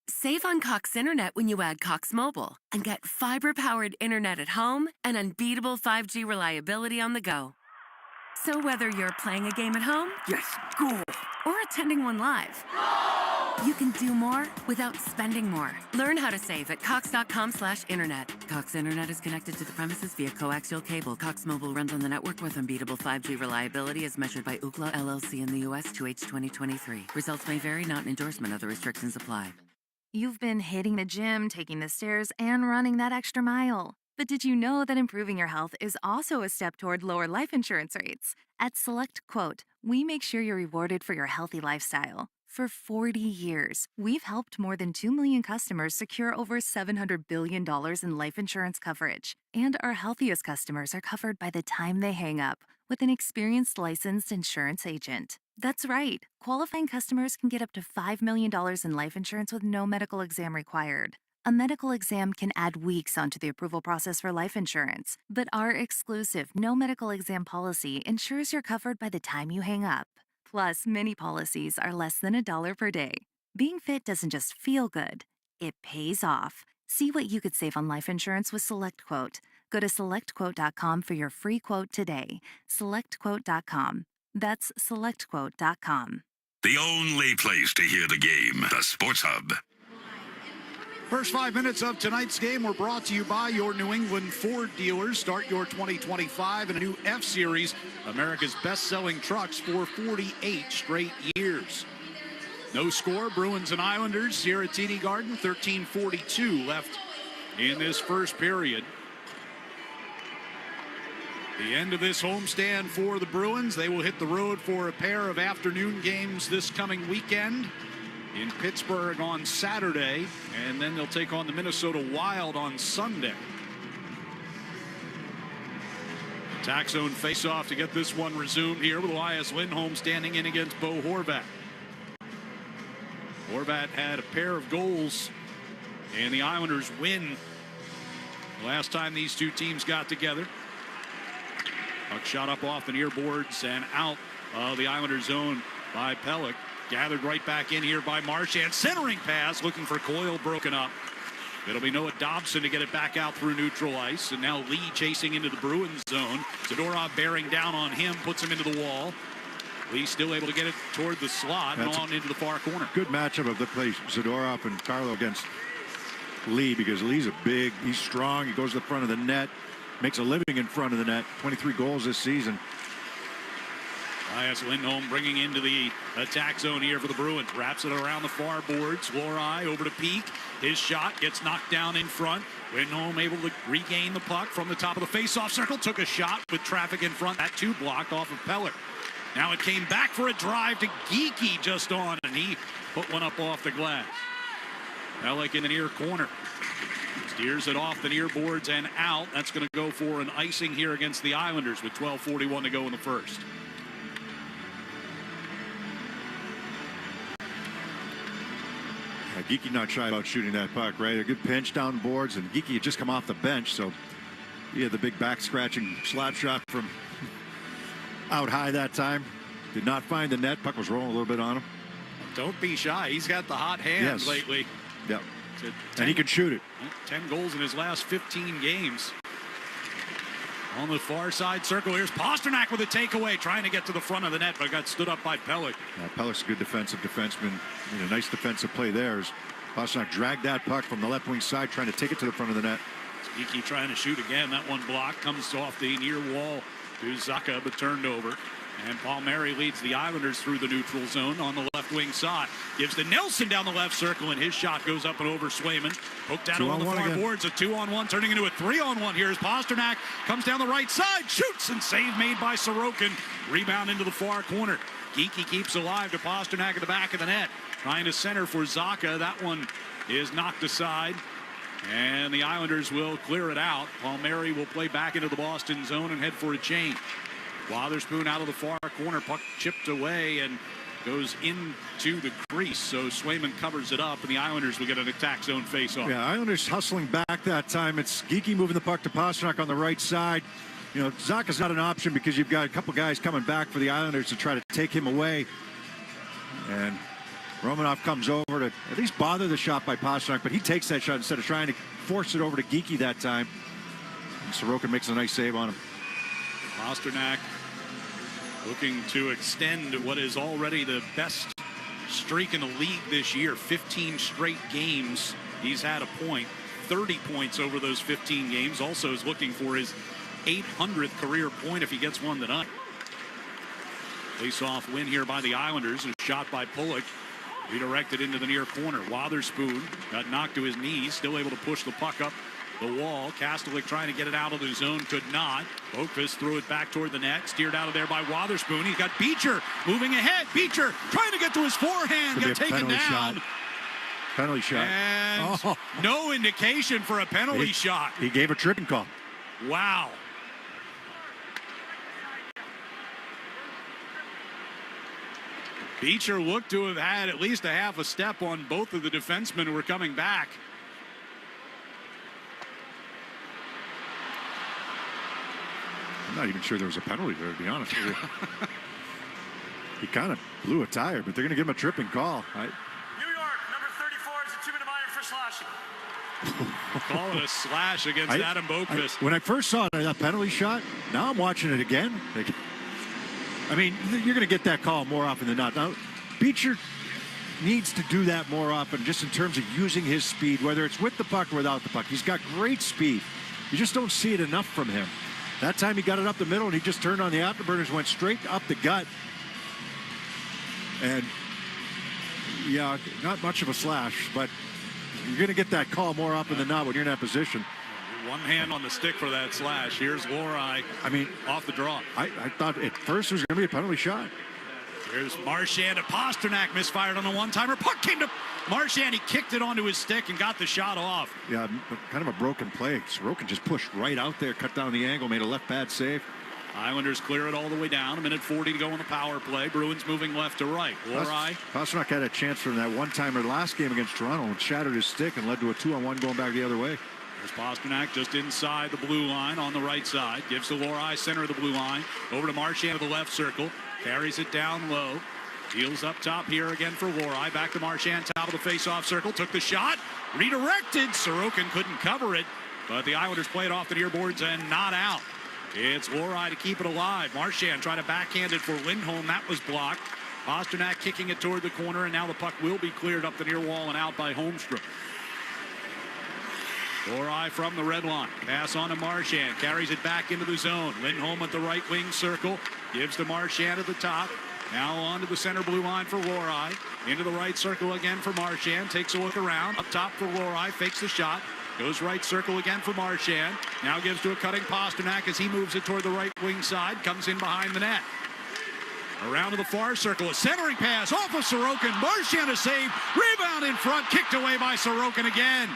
Save on Cox Internet when you add Cox Mobile and get fiber-powered internet at home and unbeatable 5G reliability on the go. So whether you're playing a game at home, yes, cool, or attending one live, you can do more without spending more. Learn how to save at cox.com/internet. Cox Internet is connected to the premises via coaxial cable. Cox Mobile runs on the network with unbeatable 5G reliability as measured by Ookla LLC in the U.S. 2H 2023. Results may vary, not an endorsement. Other restrictions apply. You've been hitting the gym, taking the stairs, and running that extra mile. But did you know that improving your health is also a step toward lower life insurance rates? At Select Quote, we make sure you're rewarded for your healthy lifestyle. For 40 years, we've helped more than 2 million customers secure over $700 billion in life insurance coverage. And our healthiest customers are covered by the time they hang up with an experienced licensed insurance agent. That's right. Qualifying customers can get up to $5 million in life insurance with no medical exam required. A medical exam can add weeks onto the approval process for life insurance, but our exclusive no medical exam policy ensures you're covered by the time you hang up. Plus, many policies are less than $1 per day. Being fit doesn't just feel good, it pays off. See what you could save on life insurance with SelectQuote. Go to SelectQuote.com for your free quote today. SelectQuote.com. That's SelectQuote.com. The only place to hear the game, the Sports Hub. First 5 minutes of tonight's game were brought to you by your New England Ford dealers. Start your 2025 in a new F-Series, America's best-selling trucks for 48 straight years. No score, Bruins and Islanders here at TD Garden. 13:42 left in this first period. The end of this homestand for the Bruins. They will hit the road for a pair of afternoon games this coming weekend in Pittsburgh on Saturday, and then they'll take on the Minnesota Wild on Sunday. Attack zone face-off to get this one resumed here with Elias Lindholm standing in against Bo Horvat. Horvat had a pair of goals, and the Islanders win last time these two teams got together. Puck shot up off the near boards and out of the Islanders zone by Pelech. Gathered right back in here by Marchand. Centering pass, looking for Coyle, broken up. It'll be Noah Dobson to get it back out through neutral ice. And now Lee chasing into the Bruins zone. Zadorov bearing down on him, puts him into the wall. Lee still able to get it toward the slot and on into the far corner. Good matchup of the play, Zadorov and Carlo against Lee, because Lee's he's strong, he goes to the front of the net, makes a living in front of the net. 23 goals this season. Elias Lindholm bringing into the attack zone here for the Bruins. Wraps it around the far boards. Lohrei over to Peak. His shot gets knocked down in front. Lindholm able to regain the puck from the top of the face-off circle. Took a shot with traffic in front. That too blocked off of Pelech. Now it came back for a drive to Geekie just on, and he put one up off the glass. Pelech in the near corner. Steers it off the near boards and out. That's going to go for an icing here against the Islanders with 12:41 to go in the first. Geekie not shy about shooting that puck, right? A good pinch down boards, and Geekie had just come off the bench, so he had the big back-scratching slap shot from out high that time. Did not find the net. Puck was rolling a little bit on him. Don't be shy. He's got the hot hands lately. Yep. And he can shoot it. 10 goals in his last 15 games. On the far side circle, here's Pasternak with a takeaway, trying to get to the front of the net, but got stood up by Pelech. Pelech's a good defensive defenseman. Nice defensive play there. Pasternak dragged that puck from the left wing side, trying to take it to the front of the net. Geekie trying to shoot again. That one blocked, comes off the near wall to Sacco, but turned over. And Palmieri leads the Islanders through the neutral zone on the left wing side. Gives to Nelson down the left circle, and his shot goes up and over Swayman. Poked out on the far boards. A 2-on-1 turning into a 3-on-1 here as Pasternak comes down the right side, shoots, and save made by Sorokin. Rebound into the far corner. Geekie keeps alive to Pasternak at the back of the net. Trying to center for Zacha. That one is knocked aside. And the Islanders will clear it out. Palmieri will play back into the Boston zone and head for a change. Wotherspoon out of the far corner, puck chipped away and goes into the crease. So Swayman covers it up, and the Islanders will get an attack zone face-off. Yeah, Islanders hustling back that time. It's Geekie moving the puck to Pasternak on the right side. Zacha's not an option because you've got a couple guys coming back for the Islanders to try to take him away. And Romanov comes over to at least bother the shot by Pasternak, but he takes that shot instead of trying to force it over to Geekie that time. And Sorokin makes a nice save on him. Pasternak looking to extend what is already the best streak in the league this year. 15 straight games he's had a point. 30 points over those 15 games. Also is looking for his 800th career point if he gets one tonight. Face-off win here by the Islanders. A shot by Pelech. Redirected into the near corner. Wotherspoon got knocked to his knees. Still able to push the puck up the wall. Kastelik trying to get it out of the zone. Could not. Boqvist threw it back toward the net. Steered out of there by Wotherspoon. He's got Beecher moving ahead. Beecher trying to get to his forehand. Got taken down. Shot. Penalty shot. And no indication for a penalty shot. He gave a tripping call. Wow. Beecher looked to have had at least a half a step on both of the defensemen who were coming back. I'm not even sure there was a penalty there, to be honest with you. He kind of blew a tire, but they're going to give him a tripping call. New York, number 34 is a 2-minute minor for slashing. Call it a slash against Adam Boqvist. When I first saw that penalty shot, now I'm watching it again. I mean, you're going to get that call more often than not. Now, Beecher needs to do that more often, just in terms of using his speed, whether it's with the puck or without the puck. He's got great speed. You just don't see it enough from him. That time he got it up the middle, and he just turned on the afterburners, went straight up the gut. And, yeah, not much of a slash, but you're going to get that call more often than not when you're in that position. One hand on the stick for that slash. Here's Lohrei. I mean, off the draw. I thought at first it was going to be a penalty shot. Here's Marchand to Pasternak, misfired on a one-timer. Puck came to Marchand. He kicked it onto his stick and got the shot off. Yeah, kind of a broken play. Sorokin just pushed right out there, cut down the angle, made a left pad save. Islanders clear it all the way down. 1:40 to go on the power play. Bruins moving left to right. Lohrei. Pasternak had a chance from that one-timer last game against Toronto and shattered his stick and led to a 2-on-1 going back the other way. There's Pasternak just inside the blue line on the right side. Gives to Lohrei, center of the blue line. Over to Marchand to the left circle. Carries it down low. Deals up top here again for Lohrei. Back to Marchand, top of the face-off circle. Took the shot. Redirected. Sorokin couldn't cover it. But the Islanders play it off the near boards and not out. It's Lohrei to keep it alive. Marchand trying to backhand it for Lindholm. That was blocked. Pasternak kicking it toward the corner, and now the puck will be cleared up the near wall and out by Holmstrom. Lohrei from the red line. Pass on to Marchand. Carries it back into the zone. Lindholm at the right wing circle. Gives to Marchand at the top. Now on to the center blue line for Lohrei. Into the right circle again for Marchand. Takes a look around. Up top for Lohrei. Fakes the shot. Goes right circle again for Marchand. Now gives to a cutting Pasternak as he moves it toward the right wing side. Comes in behind the net. Around to the far circle. A centering pass off of Sorokin. Marchand a save. Rebound in front. Kicked away by Sorokin again.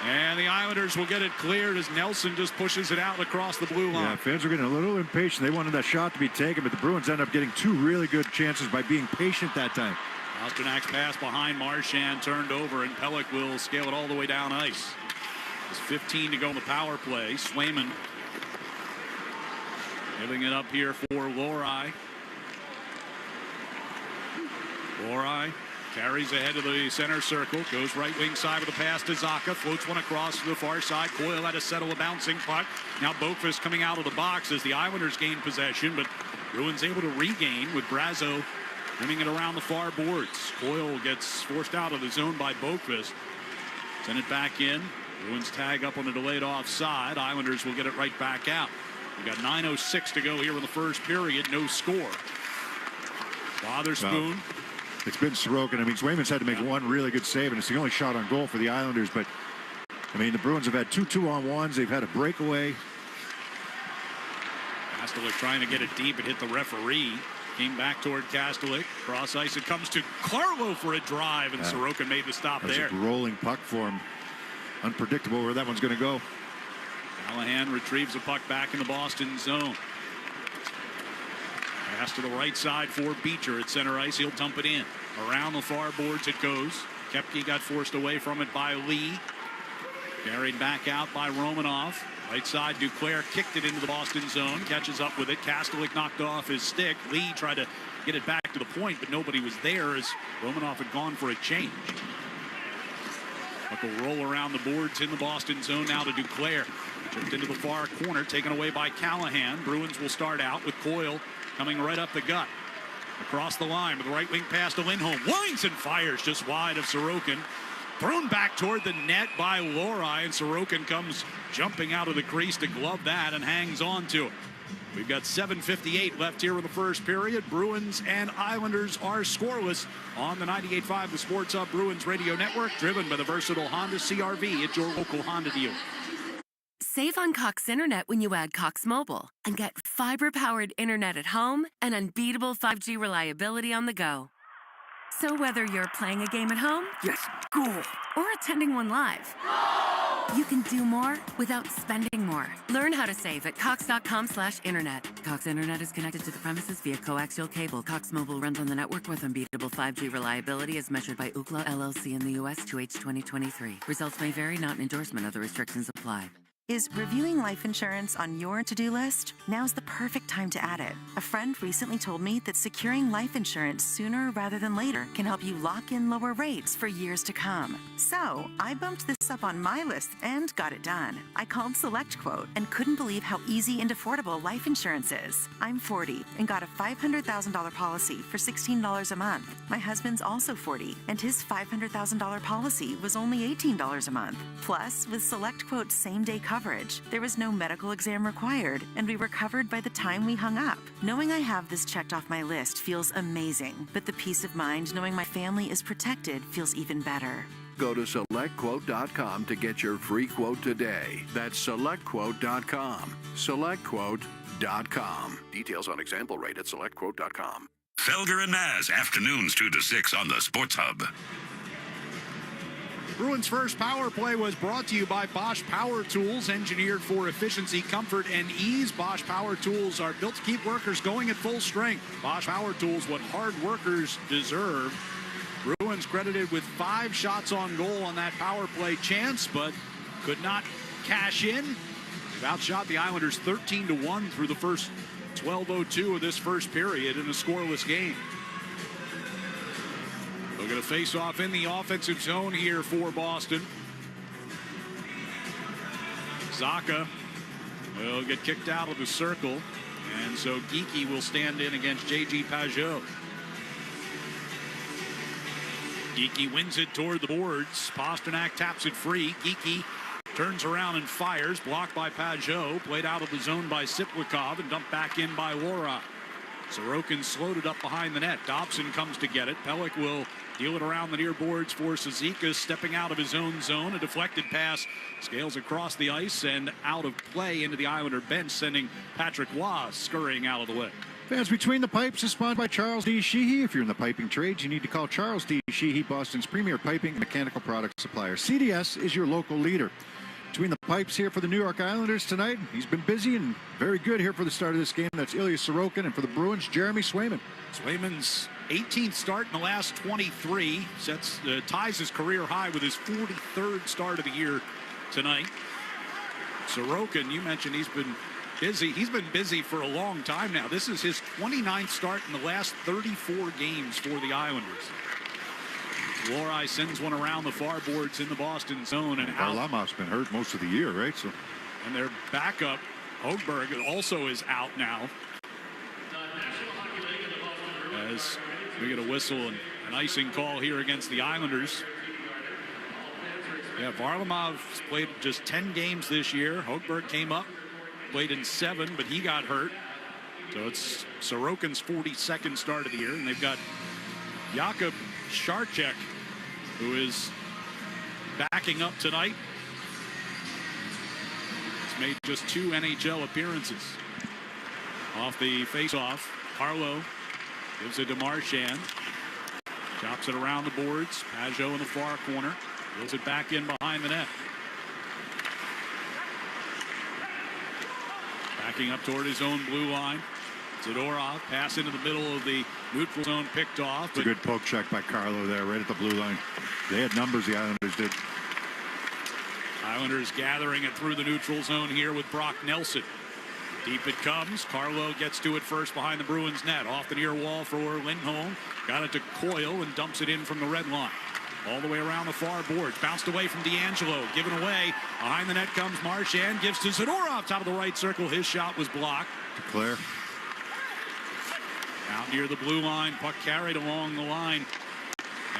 And the Islanders will get it cleared as Nelson just pushes it out across the blue line. Yeah, fans are getting a little impatient. They wanted that shot to be taken, but the Bruins end up getting two really good chances by being patient that time. Pasternak's pass behind Marchand turned over, and Pelech will scale it all the way down ice. There's 15 to go in the power play. Swayman giving it up here for Lohrei. Lohrei carries ahead of the center circle. Goes right wing side with a pass to Zacha. Floats one across to the far side. Coyle had to settle a bouncing puck. Now Boqvist coming out of the box as the Islanders gain possession, but Bruins able to regain with Brazeau bringing it around the far boards. Coyle gets forced out of the zone by Boqvist. Send it back in. Bruins tag up on the delayed offside. Islanders will get it right back out. We got 9:06 to go here in the first period. No score. Wotherspoon. No. It's been Sorokin. I mean, Swayman's had to make one really good save, and it's the only shot on goal for the Islanders. But, I mean, the Bruins have had two 2-on-1s. They've had a breakaway. Kastelik trying to get it deep and hit the referee. Came back toward Kastelik. Cross ice. It comes to Carlo for a drive, and Sorokin made the stop there. That's a rolling puck for him. Unpredictable where that one's going to go. Callahan retrieves the puck back in the Boston zone. Pass to the right side for Beecher at center ice. He'll dump it in. Around the far boards it goes. Kepke got forced away from it by Lee. Carried back out by Romanov. Right side, Duclair kicked it into the Boston zone. Catches up with it. Kastelik knocked off his stick. Lee tried to get it back to the point, but nobody was there as Romanov had gone for a change. Puck will roll around the boards in the Boston zone now to Duclair. Chipped into the far corner, taken away by Callahan. Bruins will start out with Coyle coming right up the gut. Across the line with the right wing pass to Lindholm. Winds and fires just wide of Sorokin. Thrown back toward the net by Lohrei, and Sorokin comes jumping out of the crease to glove that and hangs on to it. We've got 7:58 left here in the first period. Bruins and Islanders are scoreless on the 98.5 The Sports Hub Bruins Radio Network, driven by the versatile Honda CR-V at your local Honda dealer. Save on Cox Internet when you add Cox Mobile and get fiber-powered internet at home and unbeatable 5G reliability on the go. So whether you're playing a game at home, yes, cool, or attending one live, you can do more without spending more. Learn how to save at cox.com/internet. Cox Internet is connected to the premises via coaxial cable. Cox Mobile runs on the network with unbeatable 5G reliability as measured by Ookla LLC in the U.S. 2H 2023. Results may vary, not an endorsement. Other restrictions apply. Is reviewing life insurance on your to-do list? Now's the perfect time to add it. A friend recently told me that securing life insurance sooner rather than later can help you lock in lower rates for years to come. So, I bumped this up on my list and got it done. I called SelectQuote and couldn't believe how easy and affordable life insurance is. I'm 40 and got a $500,000 policy for $16 a month. My husband's also 40 and his $500,000 policy was only $18 a month. Plus, with SelectQuote's same-day coverage, there was no medical exam required, and we were covered by the time we hung up. Knowing I have this checked off my list feels amazing, but the peace of mind knowing my family is protected feels even better. Go to SelectQuote.com to get your free quote today. That's SelectQuote.com. SelectQuote.com. Details on example rate at SelectQuote.com. Felger and Maz, afternoons 2 to 6 on the Sports Hub. Bruins' first power play was brought to you by Bosch Power Tools, engineered for efficiency, comfort, and ease. Bosch Power Tools are built to keep workers going at full strength. Bosch Power Tools, what hard workers deserve. Bruins credited with 5 shots on goal on that power play chance, but could not cash in. They've outshot the Islanders 13-1 through the first 12:02 of this first period in a scoreless game. We're going to face off in the offensive zone here for Boston. Sacco will get kicked out of the circle, and so Geekie will stand in against J.G. Pajot. Geekie wins it toward the boards. Pasternak taps it free. Geekie turns around and fires, blocked by Pajot, played out of the zone by Siplikov, and dumped back in by Wora. Sorokin slowed it up behind the net. Dobson comes to get it. Pelech will deal it around the near boards for Cizikas, stepping out of his own zone. A deflected pass scales across the ice and out of play into the Islander bench, sending Patrick Waugh scurrying out of the way. Fans Between the Pipes is sponsored by Charles D. Sheehy. If you're in the piping trades, you need to call Charles D. Sheehy, Boston's premier piping and mechanical product supplier. CDS is your local leader. Between the Pipes here for the New York Islanders tonight. He's been busy and very good here for the start of this game. That's Ilya Sorokin, and for the Bruins, Jeremy Swayman. Swayman's 18th start in the last 23. Ties his career high with his 43rd start of the year tonight. Sorokin, you mentioned he's been busy. He's been busy for a long time now. This is his 29th start in the last 34 games for the Islanders. Lorai sends one around the far boards in the Boston zone and out. Varlamov's been hurt most of the year, right? So, and their backup, Hogberg, also is out now. As we get a whistle and an icing call here against the Islanders. Yeah, Varlamov's played just 10 games this year. Hogberg came up, played in 7, but he got hurt. So it's Sorokin's 42nd start of the year, and they've got Jakub Sharchek, who is backing up tonight. He's made just 2 NHL appearances. Off the faceoff, Carlo gives it to Marchand. Chops it around the boards. Pajot in the far corner. Wheels it back in behind the net. Backing up toward his own blue line. Zadorov pass into the middle of the neutral zone, picked off. It's a good poke check by Carlo there, right at the blue line. They had numbers, the Islanders did. Islanders gathering it through the neutral zone here with Brock Nelson. Deep it comes. Carlo gets to it first behind the Bruins net. Off the near wall for Lindholm. Got it to Coyle and dumps it in from the red line. All the way around the far boards. Bounced away from D'Angelo. Given away. Behind the net comes Marchand. Gives to Zadorov. Top of the right circle. His shot was blocked. Claire. Out near the blue line. Puck carried along the line.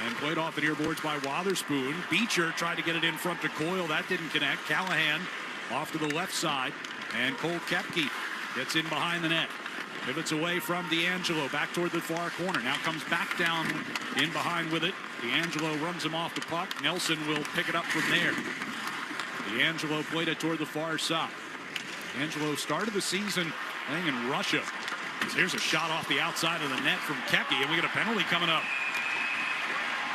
And played off the near boards by Wotherspoon. Beecher tried to get it in front to Coyle. That didn't connect. Callahan off to the left side. And Cole Koepke gets in behind the net. Pivots away from D'Angelo. Back toward the far corner. Now comes back down in behind with it. D'Angelo runs him off the puck. Nelson will pick it up from there. D'Angelo played it toward the far side. D'Angelo started the season playing in Russia. Here's a shot off the outside of the net from Koepke, and we get a penalty coming up.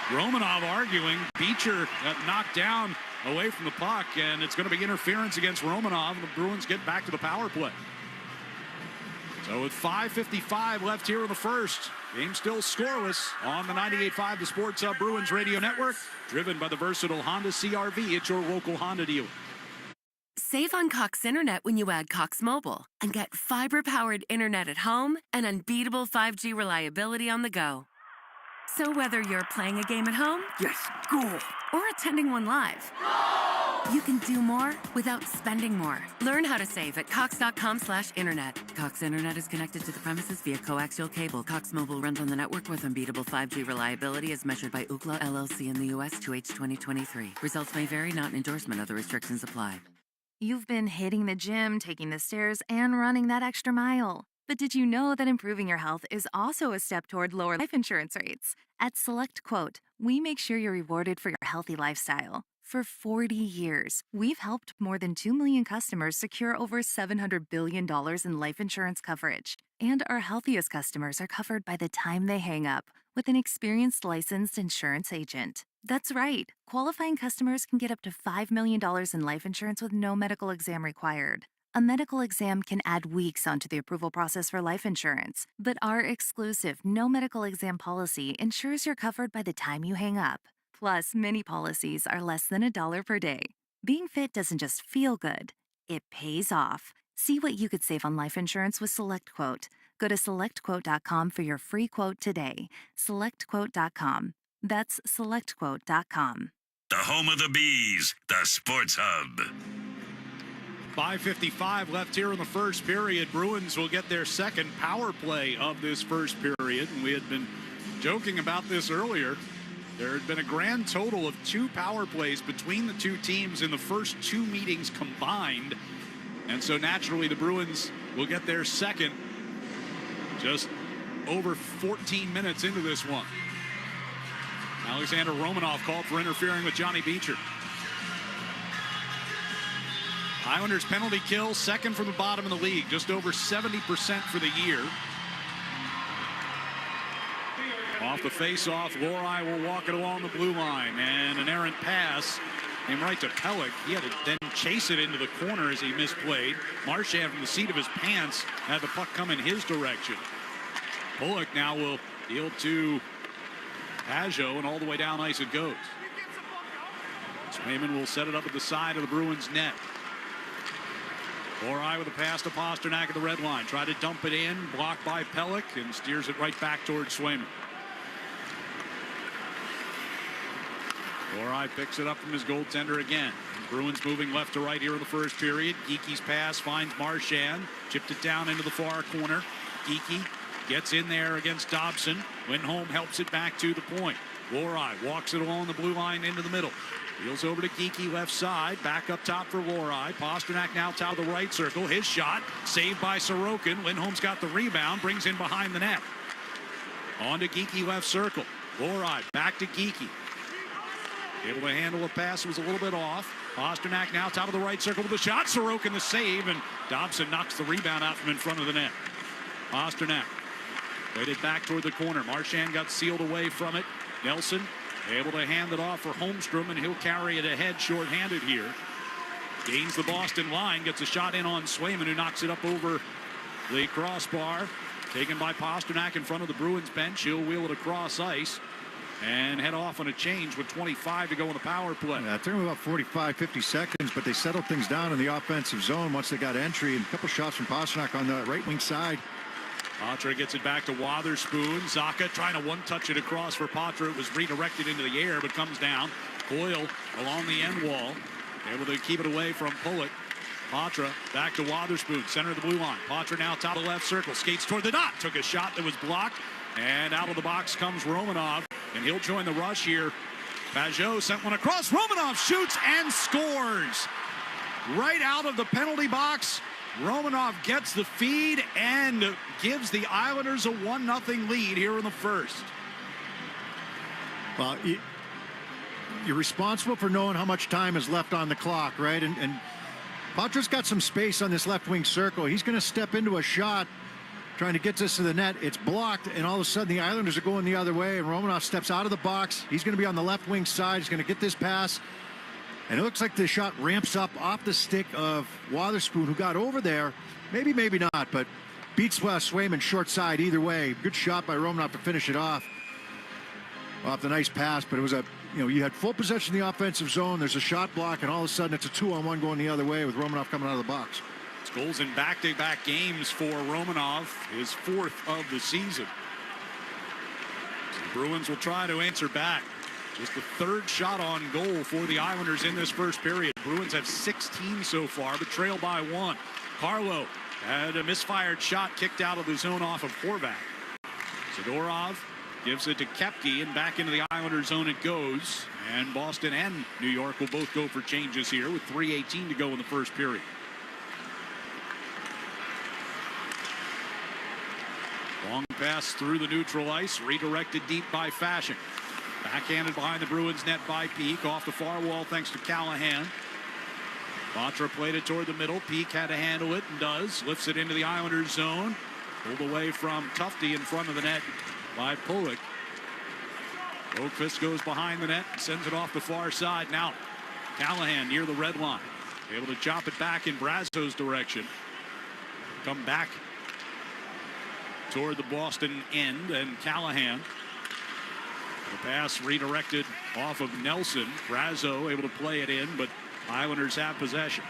Romanov arguing. Beecher got knocked down away from the puck, and it's going to be interference against Romanov, and the Bruins get back to the power play. So with 5:55 left here in the first, game still scoreless on the 98.5 The Sports Hub Bruins Radio Network, driven by the versatile Honda CR-V. It's your local Honda dealer. Save on Cox Internet when you add Cox Mobile and get fiber-powered internet at home and unbeatable 5G reliability on the go. So whether you're playing a game at home, Yes, goal. or attending one live, you can do more without spending more. Learn how to save at cox.com/internet. Cox Internet is connected to the premises via coaxial cable. Cox Mobile runs on the network with unbeatable 5G reliability as measured by Ookla LLC in the U.S. 2H 2023. Results may vary, not an endorsement. Other restrictions apply. You've been hitting the gym, taking the stairs, and running that extra mile. But did you know that improving your health is also a step toward lower life insurance rates? At SelectQuote, we make sure you're rewarded for your healthy lifestyle. For 40 years, we've helped more than 2 million customers secure over $700 billion in life insurance coverage. And our healthiest customers are covered by the time they hang up with an experienced licensed insurance agent. That's right. Qualifying customers can get up to $5 million in life insurance with no medical exam required. A medical exam can add weeks onto the approval process for life insurance, but our exclusive no medical exam policy ensures you're covered by the time you hang up. Plus, many policies are less than $1 per day. Being fit doesn't just feel good, it pays off. See what you could save on life insurance with SelectQuote. Go to SelectQuote.com for your free quote today. SelectQuote.com. That's SelectQuote.com. The home of the Bees, the Sports Hub. 5:55 left here in the first period. Bruins will get their second power play of this first period. And we had been joking about this earlier. There had been a grand total of 2 power plays between the two teams in the first 2 meetings combined. And so naturally the Bruins will get their second just over 14 minutes into this one. Alexander Romanov called for interfering with Johnny Beecher. Islanders penalty kill, second from the bottom of the league, just over 70% for the year. Off the face-off, Lohrei will walk it along the blue line, and an errant pass came right to Pelech. He had to then chase it into the corner as he misplayed. Marchand from the seat of his pants had the puck come in his direction. Pelech now will deal to Pajot, and all the way down ice it goes. Swayman will set it up at the side of the Bruins net. Lohrei with a pass to Pasternak at the red line. Try to dump it in, blocked by Pelech, and steers it right back towards Swayman. Lohrei picks it up from his goaltender again. Bruins moving left to right here in the first period. Geeky's pass finds Marchand. Chipped it down into the far corner. Geeky gets in there against Dobson. Lindholm helps it back to the point. Lohrei walks it along the blue line into the middle. Wheels over to Geeky left side. Back up top for Lohrei. Pasternak now top of the right circle. His shot saved by Sorokin. Lindholm's got the rebound. Brings in behind the net. On to Geeky left circle. Lohrei back to Geeky. Able to handle a pass. It was a little bit off. Pasternak now top of the right circle with a shot. Sorokin the save, and Dobson knocks the rebound out from in front of the net. Pasternak played it back toward the corner. Marchand got sealed away from it. Nelson able to hand it off for Holmstrom, and he'll carry it ahead shorthanded here. Gains the Boston line. Gets a shot in on Swayman, who knocks it up over the crossbar. Taken by Pasternak in front of the Bruins bench. He'll wheel it across ice and head off on a change with 25 to go in the power play. Yeah, it took them about 45, 50 seconds, but they settled things down in the offensive zone once they got entry, and a couple shots from Pasternak on the right wing side. Patra gets it back to Wotherspoon. Zacha trying to one-touch it across for Patra. It was redirected into the air, but comes down. Coyle along the end wall, able to keep it away from Pelech. Patra back to Wotherspoon, center of the blue line. Patra now top of the left circle, skates toward the dot. Took a shot that was blocked, and out of the box comes Romanov, and he'll join the rush here. Pajot sent one across. Romanov shoots and scores. Right out of the penalty box, Romanov gets the feed and gives the Islanders a 1-0 lead here in the first. Well, you're responsible for knowing how much time is left on the clock, right? And Patra's got some space on this left wing circle. He's going to step into a shot trying to get this to the net. It's blocked, and all of a sudden the Islanders are going the other way, and Romanov steps out of the box. He's going to be on the left wing side. He's going to get this pass, and it looks like the shot ramps up off the stick of Wotherspoon, who got over there. Maybe, maybe not, but beats Swayman short side either way. Good shot by Romanov to finish it off the nice pass, but it was a you had full possession of the offensive zone. There's a shot block, and all of a sudden it's a 2-on-1 going the other way with Romanov coming out of the box. It's goals in back-to-back games for Romanov, his 4th of the season. The Bruins will try to answer back. Just the 3rd shot on goal for the Islanders in this first period. Bruins have 16 so far, but trail by 1. Carlo had a misfired shot kicked out of the zone off of Horvat. Zadorov gives it to Kepke, and back into the Islanders zone it goes. And Boston and New York will both go for changes here with 3:18 to go in the first period. Long pass through the neutral ice, redirected deep by Fasching. Backhanded behind the Bruins net by Peak, off the far wall thanks to Callahan. Batra played it toward the middle. Peak had to handle it and does. Lifts it into the Islanders zone. Pulled away from Tufte in front of the net by Pulick. Oakfist goes behind the net and sends it off the far side. Now Callahan near the red line. Able to chop it back in Brazo's direction. Come back toward the Boston end, and Callahan. The pass redirected off of Nelson. Brazo able to play it in, but Islanders have possession.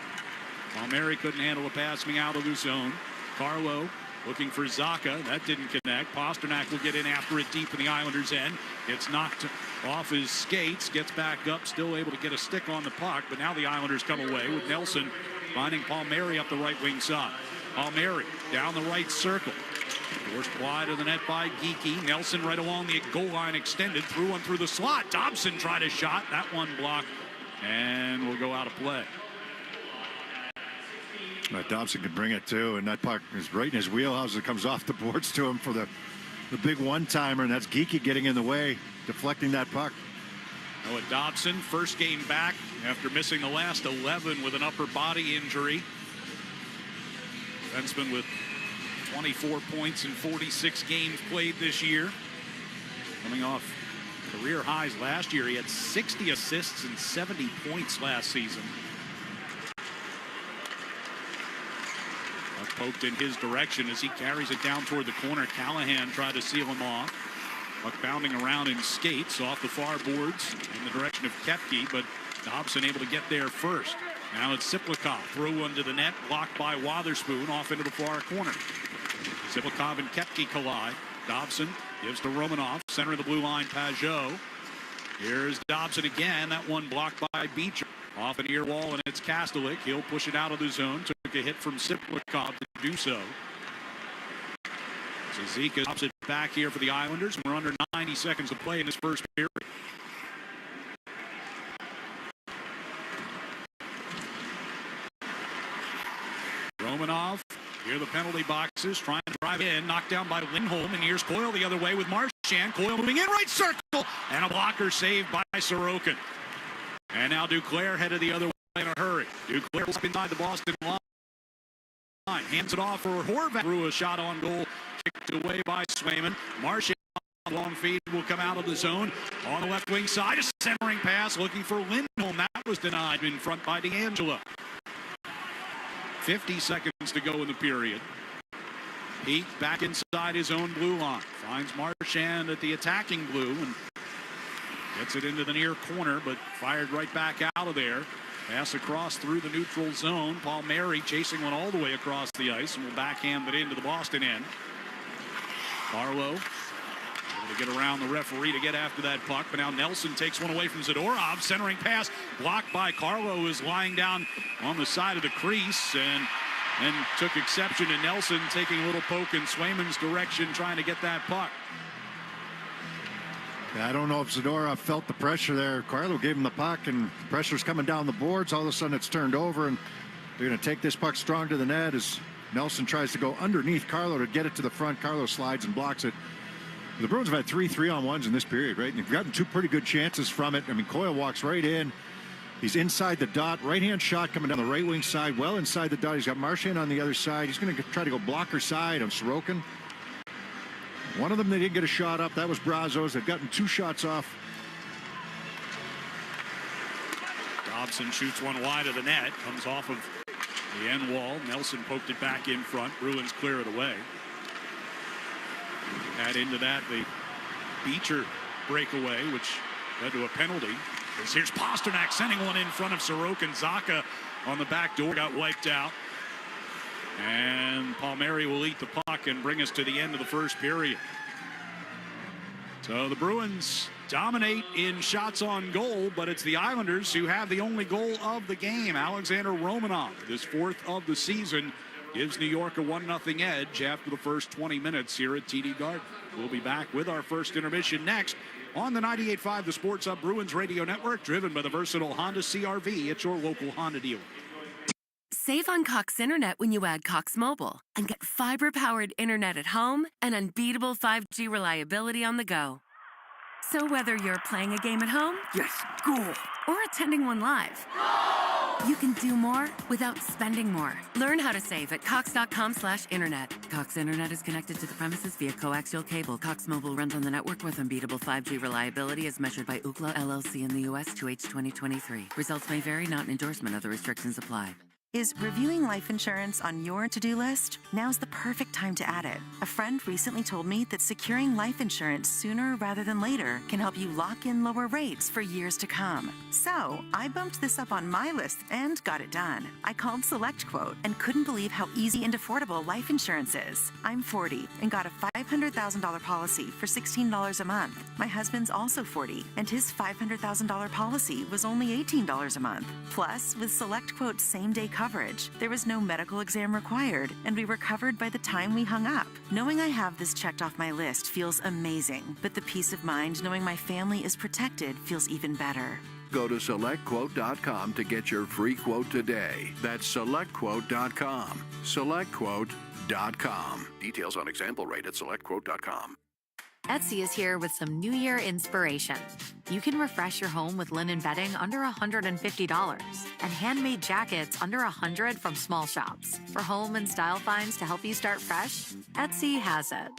Palmieri couldn't handle a pass coming out of the zone. Carlo looking for Zacha. That didn't connect. Pasternak will get in after it deep in the Islanders' end. Gets knocked off his skates. Gets back up. Still able to get a stick on the puck. But now the Islanders come away with Nelson finding Palmieri up the right wing side. Palmieri down the right circle. Forced wide of the net by Geekie. Nelson right along the goal line extended. Threw one through the slot. Dobson tried a shot. That one blocked and will go out of play. Dobson can bring it too, and that puck is right in his wheelhouse. It comes off the boards to him for the big one-timer, and that's Geekie getting in the way, deflecting that puck. Noah Dobson, first game back after missing the last 11 with an upper body injury. Defenseman with 24 points in 46 games played this year. Coming off career highs last year. He had 60 assists and 70 points last season. Poked in his direction as he carries it down toward the corner. Callahan tried to seal him off. Puck bounding around in skates off the far boards in the direction of Kepke, but Dobson able to get there first. Now it's Siplikov. Throw one to the net, blocked by Wotherspoon off into the far corner. Siplikov and Kepke collide. Dobson gives to Romanov, center of the blue line, Pajot. Here's Dobson again. That one blocked by Beecher. Off an ear wall, and it's Kastelik. He'll push it out of the zone. Took a hit from Siplikov to do so. Zika drops it back here for the Islanders. We're under 90 seconds to play in this first period. Romanov near the penalty boxes, trying to drive in, knocked down by Lindholm, and here's Coyle the other way with Marchand. Coyle moving in, right circle, and a blocker saved by Sorokin. And now Duclair headed the other way in a hurry. Duclair up inside the Boston line. Hands it off for Horvat. Threw a shot on goal. Kicked away by Swayman. Marchand long feed will come out of the zone. On the left wing side, a centering pass looking for Lindholm. That was denied in front by DeAngelo. 50 seconds to go in the period. Peak back inside his own blue line. Finds Marchand at the attacking blue and gets it into the near corner, but fired right back out of there. Pass across through the neutral zone. Palmieri chasing one all the way across the ice and will backhand it into the Boston end. Barlow able to get around the referee to get after that puck, but now Nelson takes one away from Zadorov. Centering pass blocked by Carlo, who is lying down on the side of the crease, and took exception to Nelson taking a little poke in Swayman's direction, trying to get that puck. I don't know if Zadorov felt the pressure there. Carlo gave him the puck, and the pressure's coming down the boards. All of a sudden, it's turned over, and they're going to take this puck strong to the net as Nelson tries to go underneath Carlo to get it to the front. Carlo slides and blocks it. The Bruins have had 3 3-on-1s in this period, right? And you've gotten 2 pretty good chances from it. I mean, Coyle walks right in. He's inside the dot. Right-hand shot coming down the right wing side, well inside the dot. He's got Marchand on the other side. He's going to try to go blocker side on Sorokin. One of them, they didn't get a shot up. That was Brazo's. They've gotten 2 shots off. Dobson shoots one wide of the net. Comes off of the end wall. Nelson poked it back in front. Bruins clear it away. Add into that the Beecher breakaway, which led to a penalty. Here's Pasternak sending one in front of Sorokin. Zaka on the back door got wiped out. And Palmieri will eat the puck and bring us to the end of the first period. So the Bruins dominate in shots on goal, but it's the Islanders who have the only goal of the game. Alexander Romanov, this fourth of the season, gives New York a 1-0 edge after the first 20 minutes here at TD Garden. We'll be back with our first intermission next on the 98.5 The Sports Hub Bruins Radio Network, driven by the versatile Honda CR-V at your local Honda dealer. Save on Cox Internet when you add Cox Mobile and get fiber-powered internet at home and unbeatable 5G reliability on the go. So whether you're playing a game at home, Yes, goal. or attending one live, you can do more without spending more. Learn how to save at cox.com/internet. Cox Internet is connected to the premises via coaxial cable. Cox Mobile runs on the network with unbeatable 5G reliability as measured by Ookla LLC in the U.S. 2H 2023. Results may vary, not an endorsement. Other restrictions apply. Is reviewing life insurance on your to-do list? Now's the perfect time to add it. A friend recently told me that securing life insurance sooner rather than later can help you lock in lower rates for years to come. So I bumped this up on my list and got it done. I called SelectQuote and couldn't believe how easy and affordable life insurance is. I'm 40 and got a $500,000 policy for $16 a month. My husband's also 40 and his $500,000 policy was only $18 a month. Plus, with SelectQuote's same-day coverage, there was no medical exam required, and we were covered by the time we hung up. Knowing I have this checked off my list feels amazing, but the peace of mind knowing my family is protected feels even better. Go to SelectQuote.com to get your free quote today. That's SelectQuote.com. SelectQuote.com. Details on example rate at SelectQuote.com. Etsy is here with some New Year inspiration. You can refresh your home with linen bedding under $150 and handmade jackets under $100 from small shops. For home and style finds to help you start fresh, Etsy has it.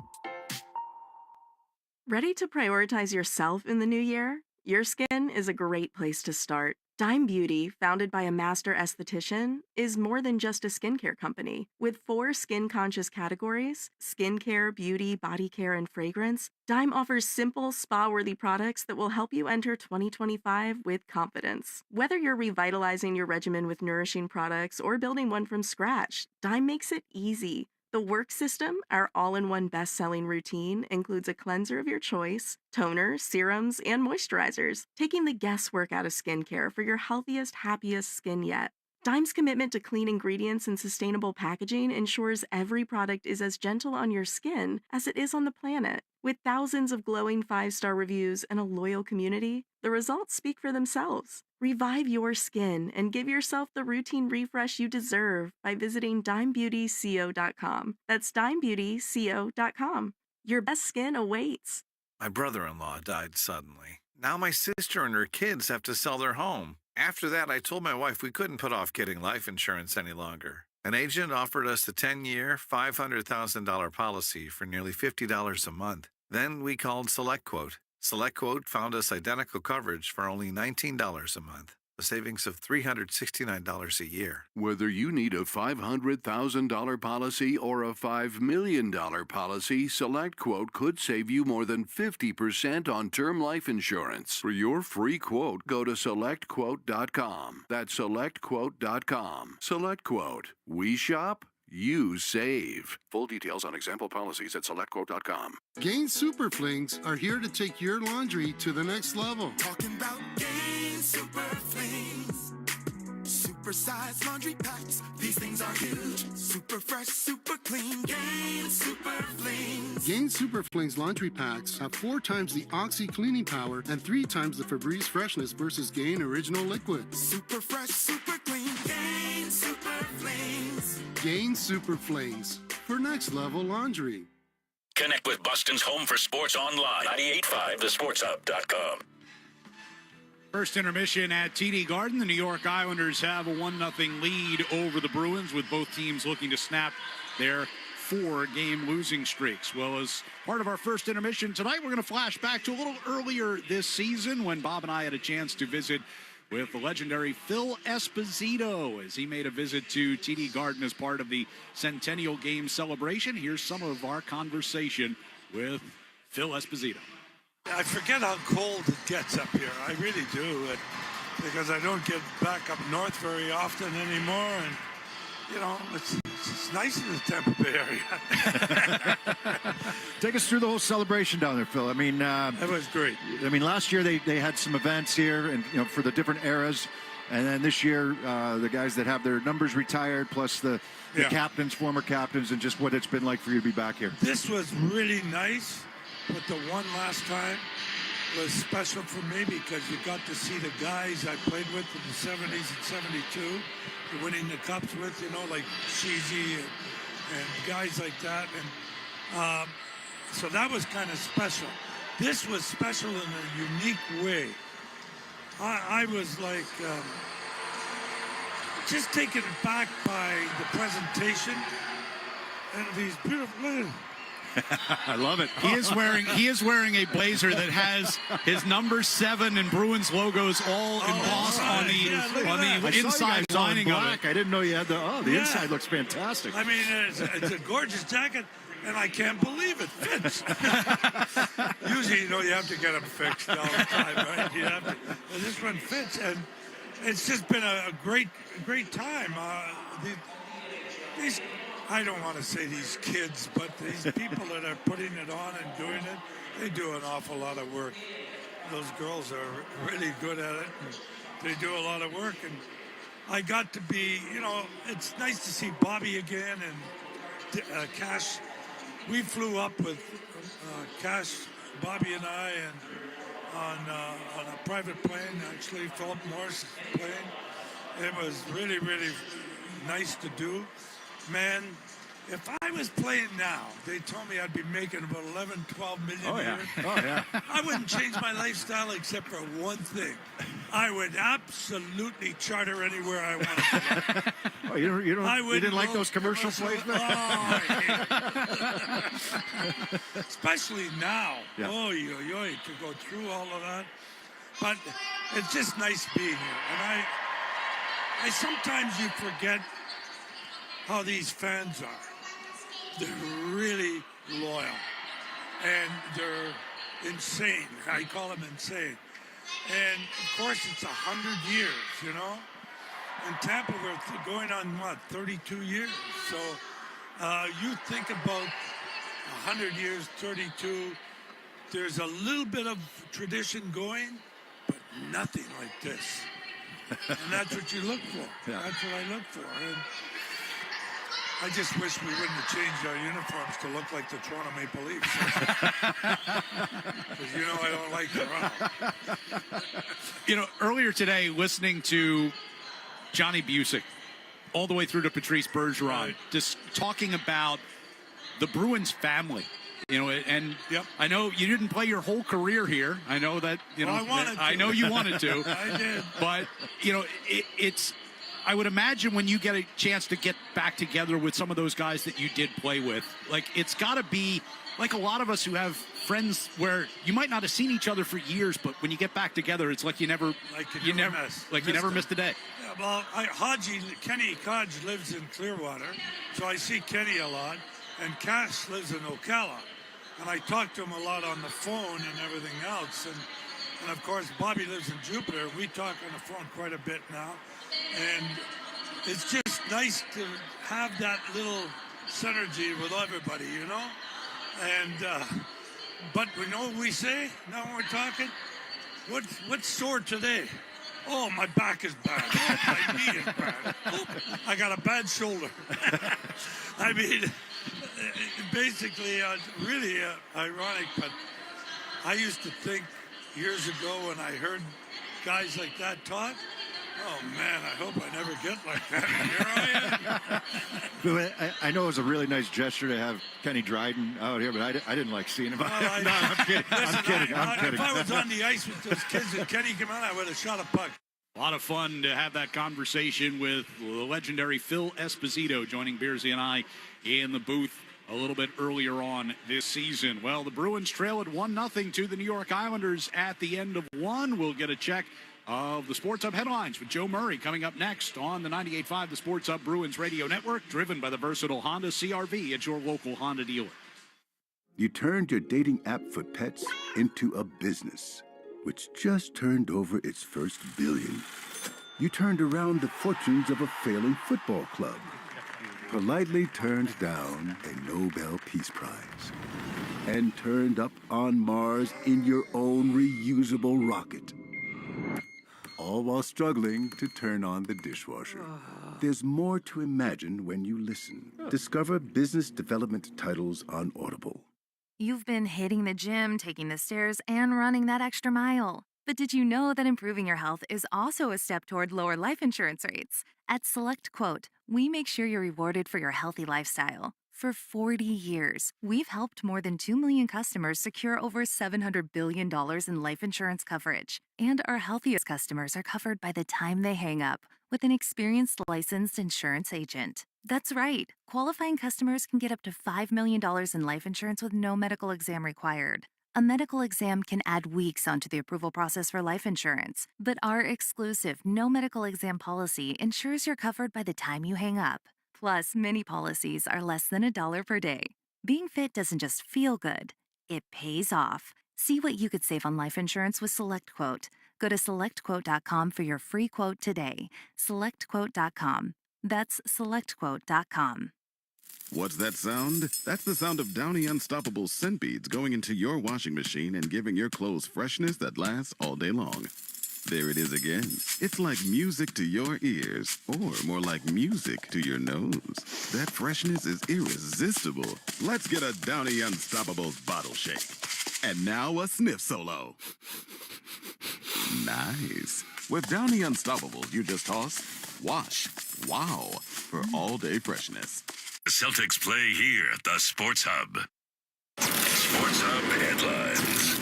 Ready to prioritize yourself in the new year? Your skin is a great place to start. Dime Beauty, founded by a master esthetician, is more than just a skincare company. With 4 skin-conscious categories, skincare, beauty, body care, and fragrance, Dime offers simple, spa-worthy products that will help you enter 2025 with confidence. Whether you're revitalizing your regimen with nourishing products or building one from scratch, Dime makes it easy. The Work System, our all-in-one best-selling routine, includes a cleanser of your choice, toners, serums, and moisturizers, taking the guesswork out of skincare for your healthiest, happiest skin yet. Dime's commitment to clean ingredients and sustainable packaging ensures every product is as gentle on your skin as it is on the planet. With thousands of glowing 5-star reviews and a loyal community, the results speak for themselves. Revive your skin and give yourself the routine refresh you deserve by visiting dimebeautyco.com. That's dimebeautyco.com. Your best skin awaits. My brother-in-law died suddenly. Now my sister and her kids have to sell their home. After that, I told my wife we couldn't put off getting life insurance any longer. An agent offered us a 10-year, $500,000 policy for nearly $50 a month. Then we called SelectQuote. SelectQuote found us identical coverage for only $19 a month, a savings of $369 a year. Whether you need a $500,000 policy or a $5 million policy, SelectQuote could save you more than 50% on term life insurance. For your free quote, go to SelectQuote.com. That's SelectQuote.com. SelectQuote. We shop, you save. Full details on example policies at SelectQuote.com. Gain Super Flings are here to take your laundry to the next level. Talking about Gain Super Flings. Super-sized laundry packs. These things are huge. Super fresh, super clean. Gain Super Flings. Gain Super Flings laundry packs have 4 times the Oxy cleaning power and 3 times the Febreze freshness versus Gain Original Liquid. Super fresh, super clean. Gain Super Flings. Gain Super Flings for next level laundry. Connect with Boston's home for sports online. 98.5 thesportshub.com. First intermission at TD Garden. The New York Islanders have a 1-0 lead over the Bruins, with both teams looking to snap their 4-game losing streaks. Well, as part of our first intermission tonight, we're going to flash back to a little earlier this season when Bob and I had a chance to visit with the legendary Phil Esposito as he made a visit to TD Garden as part of the Centennial Game celebration. Here's some of our conversation with Phil Esposito. I forget how cold it gets up here. I really do. Because I don't get back up north very often anymore. And, you know, it's nice in the Tampa Bay area. Take us through the whole celebration down there, Phil. I mean, it was great. I mean, last year they had some events here, and you know, for the different eras, and then this year the guys that have their numbers retired, plus the captains, former captains, and just what it's been like for you to be back here. This was really nice, but the one last time was special for me because you got to see the guys I played with in the 70s and 72, winning the cups with, you know, like Cheesy and guys like that. And so that was kind of special. This was special in a unique way. I was like just taken back by the presentation and these beautiful... I love it. He is wearing a blazer that has his number 7 and Bruins logos all embossed on the inside lining of it. I didn't know you had the inside looks fantastic. I mean, it's a gorgeous jacket, and I can't believe it fits. Usually, you know, you have to get them fixed all the time, right? You have to. Well, this one fits, and it's just been a great time. These. I don't want to say these kids, but these people that are putting it on and doing it, they do an awful lot of work. Those girls are really good at it. And they do a lot of work. And I got to be, you know, it's nice to see Bobby again and Cash. We flew up with Cash, Bobby and I, and on a private plane, actually, Philip Morris plane. It was really, really nice to do. Man, if I was playing now, they told me I'd be making about 11, 12 million a year. Oh, yeah. I wouldn't change my lifestyle except for one thing. I would absolutely charter anywhere I wanted to go. Oh, you didn't like those commercial placements? Oh, especially now. Yeah. To go through all of that. But it's just nice being here. And I sometimes you forget how these fans are. They're really loyal. And they're insane. I call them insane. And, of course, it's 100 years, you know? In Tampa, we're going on, 32 years? So you think about 100 years, 32, there's a little bit of tradition going, but nothing like this. And that's what you look for. Yeah. That's what I look for. And I just wish we wouldn't have changed our uniforms to look like the Toronto Maple Leafs. Because you know I don't like Toronto. You know, earlier today, listening to Johnny Busick, all the way through to Patrice Bergeron, just talking about the Bruins family. You know, and I know you didn't play your whole career here. I know that, you know, I know you wanted to. I did. But, you know, it's... I would imagine when you get a chance to get back together with some of those guys that you did play with, like, it's got to be like a lot of us who have friends where you might not have seen each other for years, but when you get back together, it's like you never missed a day. Yeah, well, Kenny Hodge lives in Clearwater, so I see Kenny a lot, and Cass lives in Ocala, and I talk to him a lot on the phone and everything else, and of course Bobby lives in Jupiter. We talk on the phone quite a bit now. And it's just nice to have that little synergy with everybody, you know? And, but we know what we say now when we're talking. What's sore today? Oh, my back is bad. Oh, my knee is bad. Oh, I got a bad shoulder. I mean, basically, really ironic, but I used to think years ago when I heard guys like that talk, oh, man, I hope I never get like that. Here I am. I know it was a really nice gesture to have Kenny Dryden out here, but I didn't like seeing him. No, I'm kidding. I'm kidding. If I was on the ice with those kids and Kenny came out, I would have shot a puck. A lot of fun to have that conversation with the legendary Phil Esposito joining Beersy and I in the booth a little bit earlier on this season. Well, the Bruins trail at 1-0 to the New York Islanders at the end of one. We'll get a check of the Sports Hub headlines with Joe Murray coming up next on the 98.5 The Sports Hub Bruins Radio Network, driven by the versatile Honda CR-V at your local Honda dealer. You turned your dating app for pets into a business, which just turned over its first billion. You turned around the fortunes of a failing football club, politely turned down a Nobel Peace Prize, and turned up on Mars in your own reusable rocket. All while struggling to turn on the dishwasher. There's more to imagine when you listen. Discover business development titles on Audible. You've been hitting the gym, taking the stairs, and running that extra mile. But did you know that improving your health is also a step toward lower life insurance rates? At SelectQuote, we make sure you're rewarded for your healthy lifestyle. For 40 years, we've helped more than 2 million customers secure over $700 billion in life insurance coverage. And our healthiest customers are covered by the time they hang up with an experienced licensed insurance agent. That's right. Qualifying customers can get up to $5 million in life insurance with no medical exam required. A medical exam can add weeks onto the approval process for life insurance, but our exclusive no medical exam policy ensures you're covered by the time you hang up. Plus, many policies are less than $1 per day. Being fit doesn't just feel good, it pays off. See what you could save on life insurance with SelectQuote. Go to SelectQuote.com for your free quote today. SelectQuote.com. That's SelectQuote.com. What's that sound? That's the sound of Downy Unstoppable scent beads going into your washing machine and giving your clothes freshness that lasts all day long. There it is again. It's like music to your ears, or more like music to your nose. That freshness is irresistible. Let's get a Downy Unstoppables bottle shake. And now a sniff solo. Nice. With Downy Unstoppables, you just toss, wash, wow, for all-day freshness. The Celtics play here at the Sports Hub. Sports Hub headlines.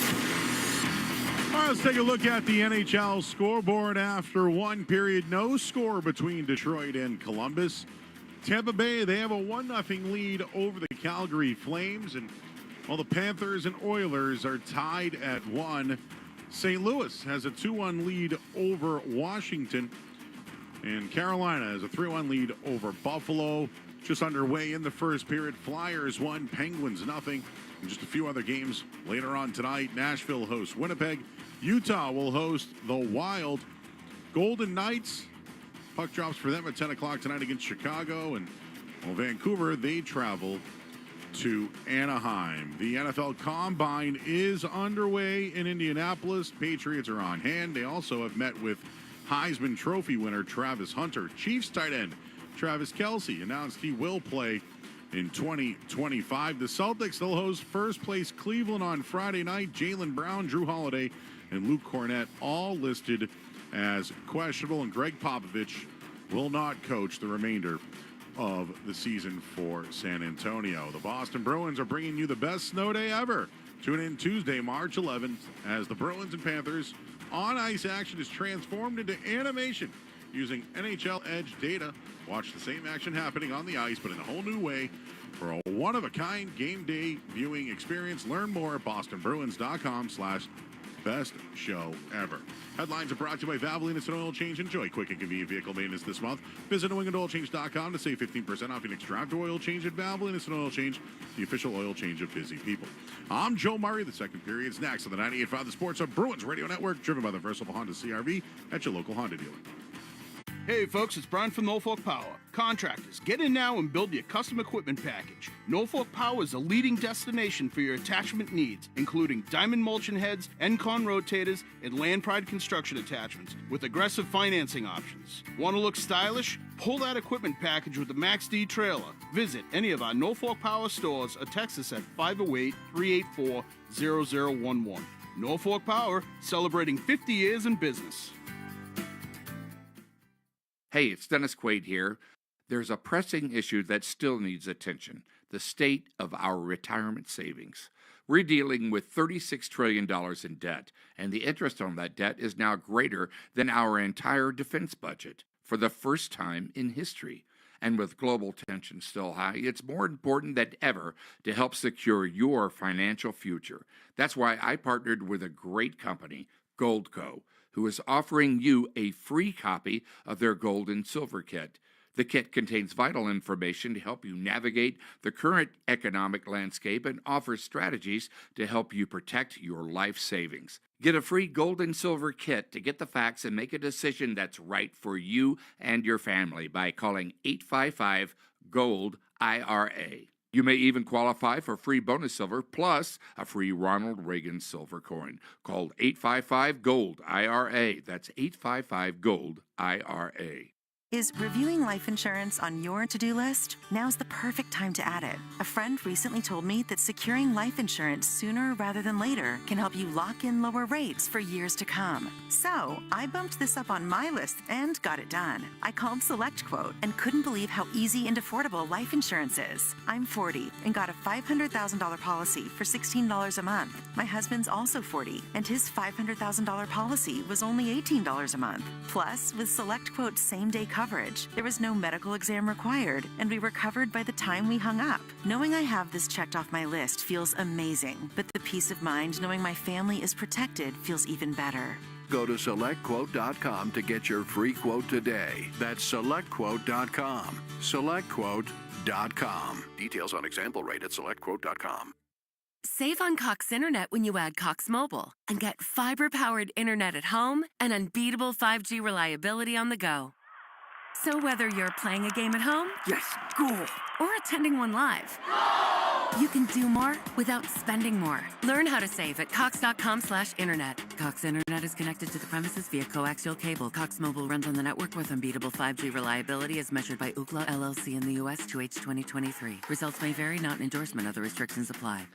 All right, let's take a look at the NHL scoreboard after one period. No score between Detroit and Columbus. Tampa Bay, they have a 1-0 lead over the Calgary Flames. And while the Panthers and Oilers are tied at 1, St. Louis has a 2-1 lead over Washington. And Carolina has a 3-1 lead over Buffalo. Just underway in the first period. Flyers 1, Penguins 0. And just a few other games later on tonight. Nashville hosts Winnipeg. Utah will host the Wild. Golden Knights, puck drops for them at 10 o'clock tonight against Chicago. And Vancouver, they travel to Anaheim. The NFL Combine is underway in Indianapolis. Patriots are on hand. They also have met with Heisman Trophy winner Travis Hunter. Chiefs tight end Travis Kelce announced he will play in 2025. The Celtics, they'll host first-place Cleveland on Friday night. Jaylen Brown, Drew Holiday, and Luke Cornett all listed as questionable, and Greg Popovich will not coach the remainder of the season for San Antonio. The Boston Bruins are bringing you the best snow day ever. Tune in Tuesday, March 11th, as the Bruins and Panthers on-ice action is transformed into animation using NHL Edge data. Watch the same action happening on the ice, but in a whole new way for a one-of-a-kind game day viewing experience. Learn more at bostonbruins.com/best show ever. Headlines are brought to you by Valvoline Instant Oil Change. Enjoy quick and convenient vehicle maintenance this month. Visit NewEnglandOilChange.com to save 15% off your next drive to oil change at Valvoline Instant Oil Change, the official oil change of busy people. I'm Joe Murray. The second period's next on the 98.5 The Sports Hub Bruins Radio Network, driven by the versatile Honda CR-V at your local Honda dealer. Hey folks, it's Brian from Norfolk Power. Contractors, get in now and build your custom equipment package. Norfolk Power is a leading destination for your attachment needs, including diamond mulching heads, Encon rotators, and Land Pride construction attachments with aggressive financing options. Want to look stylish? Pull that equipment package with the Max D trailer. Visit any of our Norfolk Power stores or text us at 508-384-0011. Norfolk Power, celebrating 50 years in business. Hey, it's Dennis Quaid here. There's a pressing issue that still needs attention, the state of our retirement savings. We're dealing with $36 trillion in debt, and the interest on that debt is now greater than our entire defense budget for the first time in history. And with global tension still high, it's more important than ever to help secure your financial future. That's why I partnered with a great company, Goldco, who is offering you a free copy of their gold and silver kit. The kit contains vital information to help you navigate the current economic landscape and offers strategies to help you protect your life savings. Get a free gold and silver kit to get the facts and make a decision that's right for you and your family by calling 855-GOLD-IRA. You may even qualify for free bonus silver plus a free Ronald Reagan silver coin. Call 855-GOLD-IRA. That's 855-GOLD-IRA. Is reviewing life insurance on your to-do list? Now's the perfect time to add it. A friend recently told me that securing life insurance sooner rather than later can help you lock in lower rates for years to come. So I bumped this up on my list and got it done. I called SelectQuote and couldn't believe how easy and affordable life insurance is. I'm 40 and got a $500,000 policy for $16 a month. My husband's also 40 and his $500,000 policy was only $18 a month. Plus, with SelectQuote's same-day coverage, there was no medical exam required, and we were covered by the time we hung up. Knowing I have this checked off my list feels amazing, but the peace of mind knowing my family is protected feels even better. Go to SelectQuote.com to get your free quote today. That's SelectQuote.com. SelectQuote.com. Details on example rate at SelectQuote.com. Save on Cox Internet when you add Cox Mobile and get fiber-powered internet at home and unbeatable 5G reliability on the go. So whether you're playing a game at home, yes, cool, or attending one live, you can do more without spending more. Learn how to save at cox.com/internet. Cox Internet is connected to the premises via coaxial cable. Cox Mobile runs on the network with unbeatable 5G reliability as measured by Ookla LLC in the U.S. 2H 2023. Results may vary, not an endorsement. Other restrictions apply.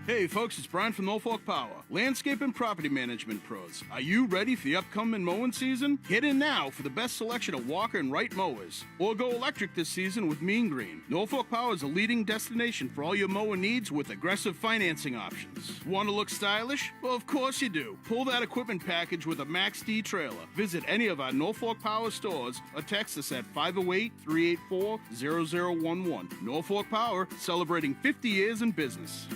Hey folks, it's Brian from Norfolk Power, landscape and property management pros. Are you ready for the upcoming mowing season? Get in now for the best selection of Walker and Wright mowers. Or go electric this season with Mean Green. Norfolk Power is a leading destination for all your mower needs with aggressive financing options. Want to look stylish? Well, of course you do. Pull that equipment package with a Max D trailer. Visit any of our Norfolk Power stores or text us at 508-384-0011. Norfolk Power, celebrating 50 years in business.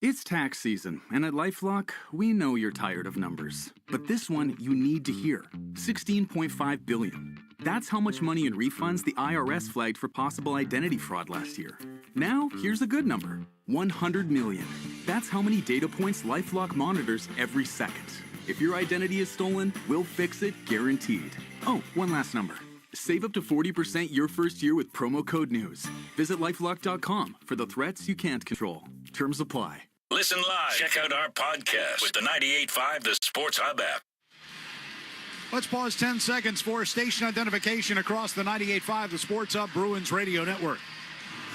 It's tax season, and at LifeLock, we know you're tired of numbers. But this one you need to hear. $16.5 billion. That's how much money in refunds the IRS flagged for possible identity fraud last year. Now, here's a good number. $100 million. That's how many data points LifeLock monitors every second. If your identity is stolen, we'll fix it guaranteed. Oh, one last number. Save up to 40% your first year with promo code NEWS. Visit LifeLock.com for the threats you can't control. Terms apply. Listen live. Check out our podcast with the 98.5 The Sports Hub app. Let's pause 10 seconds for station identification across the 98.5 The Sports Hub Bruins Radio Network.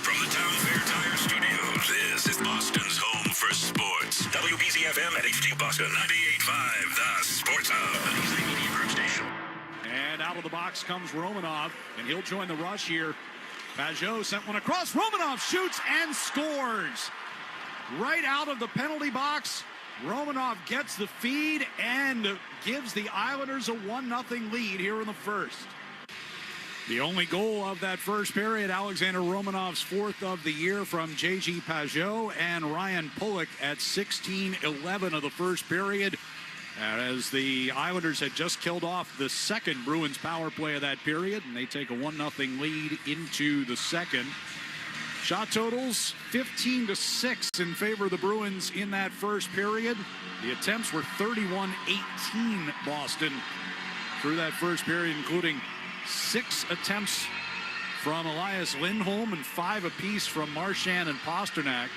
From the Town Fair Tire Studios, this is Boston's home for sports. WBCFM at HT Boston, 98.5 The Sports Hub. Easy Media Group Station. And out of the box comes Romanov, and he'll join the rush here. Pajot sent one across. Romanov shoots and scores. Right out of the penalty box, Romanov gets the feed and gives the Islanders a 1-0 lead here in the first. The only goal of that first period, Alexander Romanov's fourth of the year from J.G. Pajot and Ryan Pulock at 16-11 of the first period. As the Islanders had just killed off the second Bruins power play of that period, and they take a 1-0 lead into the second. Shot totals 15-6 in favor of the Bruins in that first period. The attempts were 31-18 Boston through that first period, including 6 attempts from Elias Lindholm and 5 apiece from Marchand and Pasternak.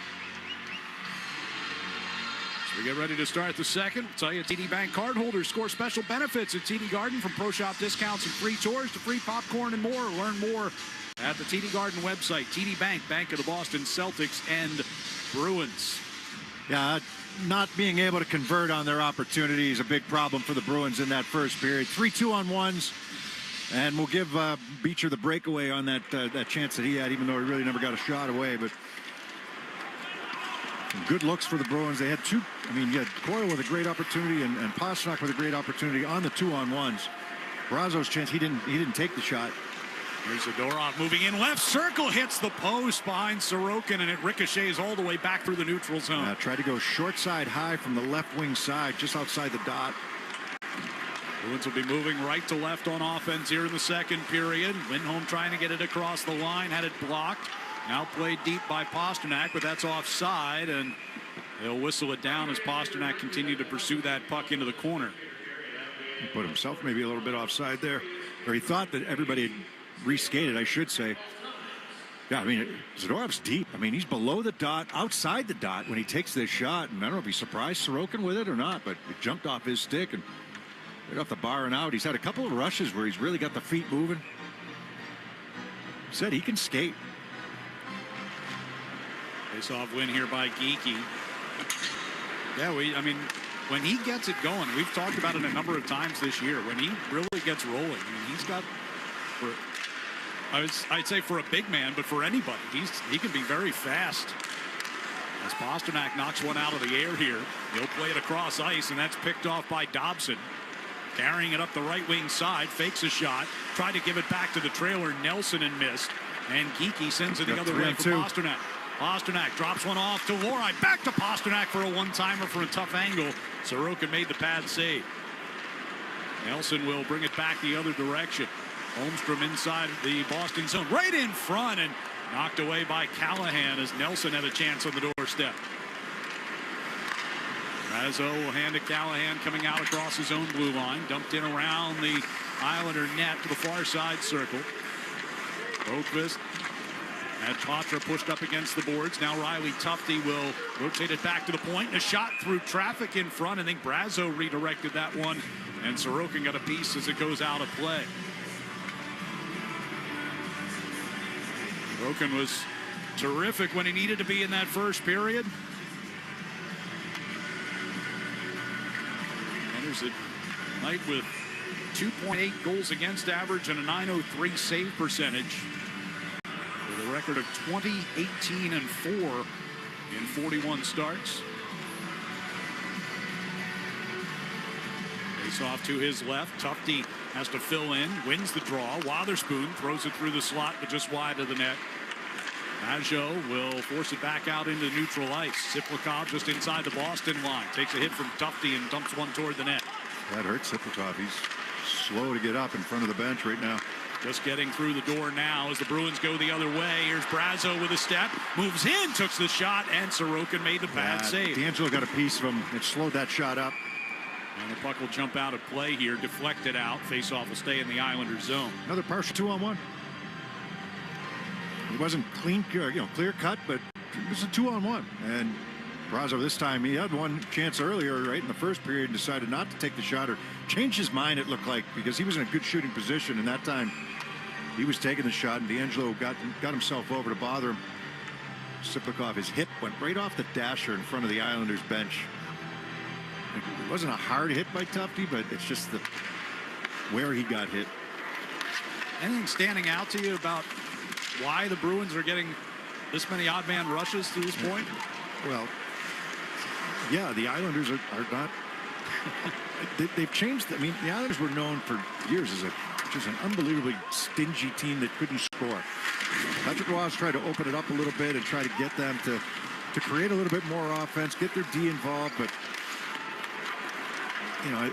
So we get ready to start the second. I'll tell you, TD Bank cardholders score special benefits at TD Garden, from pro shop discounts and free tours to free popcorn and more. Learn more at the TD Garden website. TD Bank, Bank of the Boston Celtics and Bruins. Yeah, not being able to convert on their opportunity is a big problem for the Bruins in that first period. 3 2-on-1s, and we'll give Beecher the breakaway on that chance that he had, even though he really never got a shot away. But good looks for the Bruins. They had two. I mean, you had Coyle with a great opportunity and Pasternak with a great opportunity on the 2-on-1s. Brazo's chance, he didn't take the shot. Here's Zadorov moving in left circle, hits the post behind Sorokin, and it ricochets all the way back through the neutral zone. Tried to go short side high from the left wing side, just outside the dot. Bruins will be moving right to left on offense here in the second period. Lindholm trying to get it across the line, had it blocked. Now played deep by Pasternak, but that's offside, and they'll whistle it down as Pasternak continued to pursue that puck into the corner. He put himself maybe a little bit offside there, or he thought that everybody had reskated, I should say. Yeah, I mean, Zadorov's deep. I mean, he's below the dot, outside the dot when he takes this shot, and I don't know if he surprised Sorokin with it or not, but it jumped off his stick and right off the bar and out. He's had a couple of rushes where he's really got the feet moving. Said he can skate. Face-off win here by Geekie. Yeah, I mean, when he gets it going, we've talked about it a number of times this year. When he really gets rolling, I mean, he's got, I'd say for a big man, but for anybody, he can be very fast. As Pasternak knocks one out of the air here, he'll play it across ice, and that's picked off by Dobson. Carrying it up the right wing side, fakes a shot, tried to give it back to the trailer, Nelson, and missed. And Geekie sends it the other way for Pasternak. Pasternak drops one off to Loride. Back to Pasternak for a one-timer for a tough angle. Sorokin made the pad save. Nelson will bring it back the other direction. Holmstrom inside the Boston zone, right in front, and knocked away by Callahan as Nelson had a chance on the doorstep. Razzo will hand it Callahan coming out across his own blue line. Dumped in around the Islander net to the far side circle. Rokvist had Patra pushed up against the boards. Now Riley Tufte will rotate it back to the point. And a shot through traffic in front. I think Brazo redirected that one. And Sorokin got a piece as it goes out of play. Sorokin was terrific when he needed to be in that first period. Enters the night with 2.8 goals against average and a .903 save percentage. With a record of 20-18-4 in 41 starts. Face off to his left. Tufte has to fill in, wins the draw. Wotherspoon throws it through the slot, but just wide of the net. Maggio will force it back out into neutral ice. Siplikov just inside the Boston line. Takes a hit from Tufte and dumps one toward the net. That hurts Siplikov. He's slow to get up in front of the bench right now. Just getting through the door now as the Bruins go the other way. Here's Brazo with a step. Moves in, took the shot, and Sorokin made the bad save. D'Angelo got a piece of him. It slowed that shot up. And the puck will jump out of play here. Deflected out. Faceoff will stay in the Islanders zone. Another partial 2-on-1. It wasn't clean, clear cut, but it was a 2-on-1. And Brazo this time, he had one chance earlier right in the first period and decided not to take the shot or change his mind, it looked like, because he was in a good shooting position. And that time he was taking the shot, and D'Angelo got himself over to bother him. Siplikov, his hip went right off the dasher in front of the Islanders bench. It wasn't a hard hit by Tufte, but it's just where he got hit. Anything standing out to you about why the Bruins are getting this many odd man rushes to this point? Well, yeah, the Islanders are not. They've changed. I mean, the Islanders were known for years as just an unbelievably stingy team that couldn't score. Patrick Roy's tried to open it up a little bit and try to get them to create a little bit more offense, get their D involved, but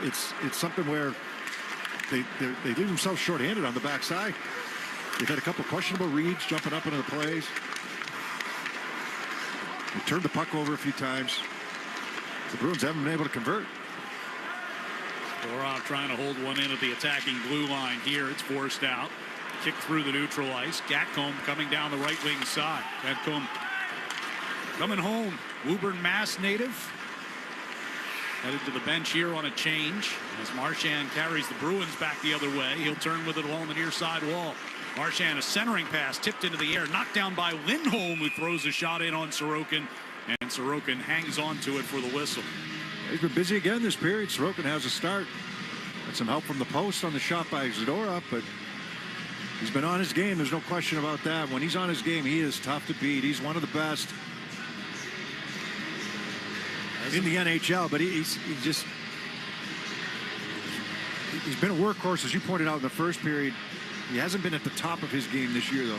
it's something where they leave themselves shorthanded on the backside. They've had a couple of questionable reads jumping up into the plays. They turned the puck over a few times. The Bruins haven't been able to convert. Dorov trying to hold one in at the attacking blue line here. It's forced out. Kick through the neutral ice. Gatcomb coming down the right wing side. Gatcomb coming home. Woburn, Mass native. Headed to the bench here on a change as Marchand carries the Bruins back the other way. He'll turn with it along the near side wall. Marchand, a centering pass tipped into the air, knocked down by Lindholm, who throws a shot in on Sorokin, and Sorokin hangs on to it for the whistle. He's been busy again this period. Sorokin has a start. Got some help from the post on the shot by Zadorov, but he's been on his game. There's no question about that. When he's on his game, he is tough to beat. He's one of the best in the NHL, but he's been a workhorse, as you pointed out in the first period. He hasn't been at the top of his game this year, though.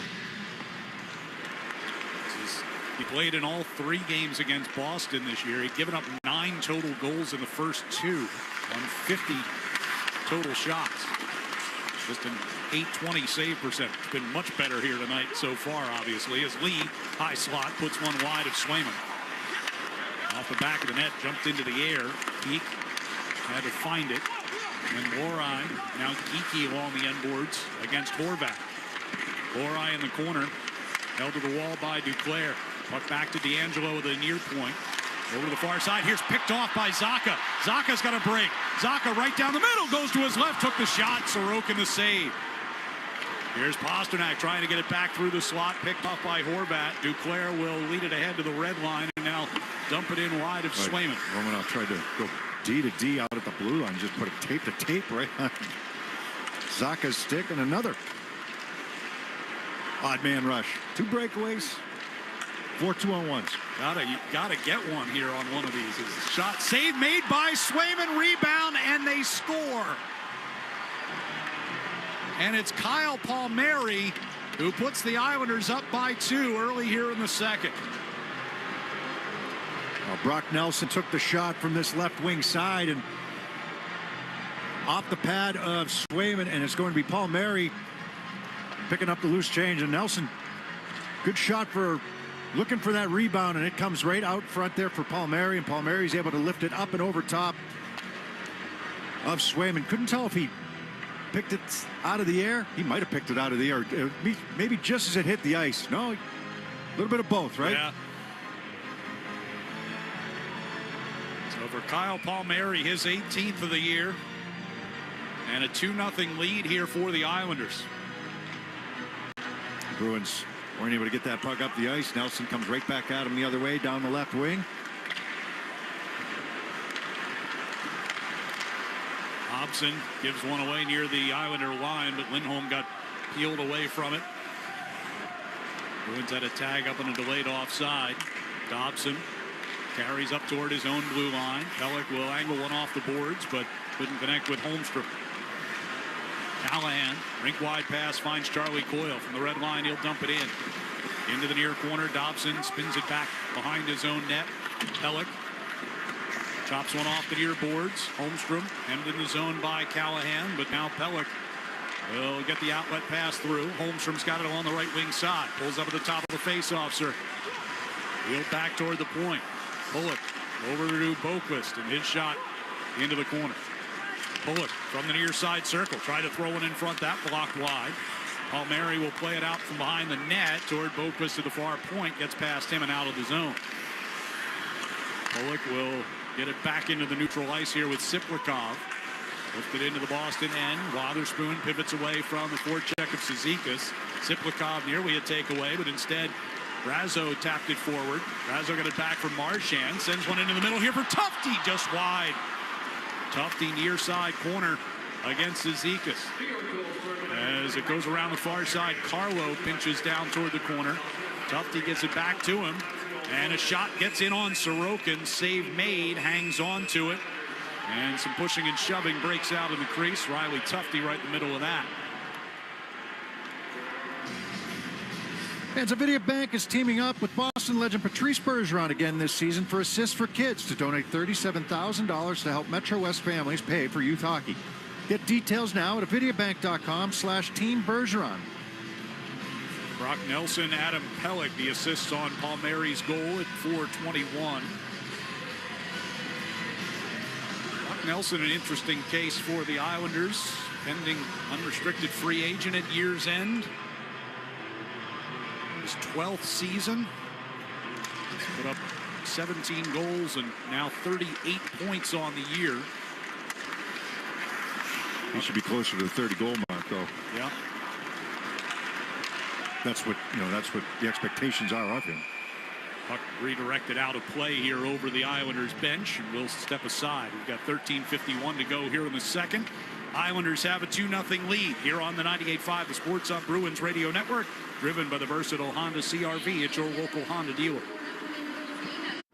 He played in all 3 games against Boston this year. He'd given up 9 total goals in the first 2 on 50 total shots. Just an .820 save percentage. Been much better here tonight so far, obviously, as Lee, high slot, puts one wide of Swayman. Off the back of the net, jumped into the air. Peak had to find it. And Lorai, now Geeky along the end boards against Horvat. Lorai in the corner, held to the wall by Duclair. Puck back to D'Angelo with a near point. Over to the far side. Here's picked off by Zacha. Zacha's got a break. Zacha right down the middle. Goes to his left. Took the shot. Sorokin the save. Here's Pasternak trying to get it back through the slot. Picked off by Horvat. Duclair will lead it ahead to the red line. And now dump it in wide of Swayman. Romanov tried to go D to D out at the blue line. Just put a tape to tape right on Zacha's stick. And another odd man rush. 2 breakaways. 4 2-on-1s. Gotta get one here on one of these. Shot save made by Swayman, rebound, and they score. And it's Kyle Palmieri who puts the Islanders up by 2 early here in the second. Well, Brock Nelson took the shot from this left wing side and off the pad of Swayman, and it's going to be Palmieri picking up the loose change. And Nelson, good shot for looking for that rebound, and it comes right out front there for Palmieri, and Palmieri's able to lift it up and over top of Swayman. Couldn't tell if he picked it out of the air. He might have picked it out of the air, maybe just as it hit the ice. No, a little bit of both, right? Yeah. So for Kyle Palmieri, his 18th of the year, and a 2-0 lead here for the Islanders. Bruins weren't able to get that puck up the ice. Nelson comes right back at him the other way down the left wing. Hobson gives one away near the Islander line, but Lindholm got peeled away from it. Bruins had a tag up on a delayed offside. Dobson carries up toward his own blue line. Pelech will angle one off the boards, but couldn't connect with Holmstrom. Callahan, rink wide pass, finds Charlie Coyle from the red line. He'll dump it in. Into the near corner. Dobson spins it back behind his own net. Pelech chops one off the near boards. Holmstrom hemmed in the zone by Callahan, but now Pelech will get the outlet pass through. Holmstrom's got it along the right wing side. Pulls up at the top of the faceoff circle. Wheeled back toward the point. Bullock over to Boquist, and his shot into the corner. Bullock from the near side circle. Try to throw one in front. That blocked wide. Palmieri will play it out from behind the net toward Boquist to the far point. Gets past him and out of the zone. Bullock will get it back into the neutral ice here with Siplikov. Lifted into the Boston end. Wotherspoon pivots away from the forecheck of Cizikas. Siplikov nearly a takeaway, but instead Brazo tapped it forward. Brazo got it back from Marchand. Sends one into the middle here for Tufte, just wide. Tufte near side corner against Cizikas. As it goes around the far side, Carlo pinches down toward the corner. Tufte gets it back to him. And a shot gets in on Sorokin. Save made, hangs on to it. And some pushing and shoving breaks out in the crease. Riley Tufte right in the middle of that. And Zavidia Bank is teaming up with Boston legend Patrice Bergeron again this season for Assists for Kids to donate $37,000 to help Metro West families pay for youth hockey. Get details now at avidiabank.com/Team Bergeron. Brock Nelson, Adam Pelech, the assists on Palmieri's goal at 4:21. Brock Nelson, an interesting case for the Islanders, pending unrestricted free agent at year's end. His 12th season. He's put up 17 goals and now 38 points on the year. He should be closer to the 30 goal mark, though. Yeah. That's what the expectations are of him. Puck redirected out of play here over the Islanders bench, and we'll step aside. We've got 13:51 to go here in the second. Islanders have a 2-0 lead here on the 98.5, the Sports Up Bruins Radio Network, driven by the versatile Honda CR-V at your local Honda dealer.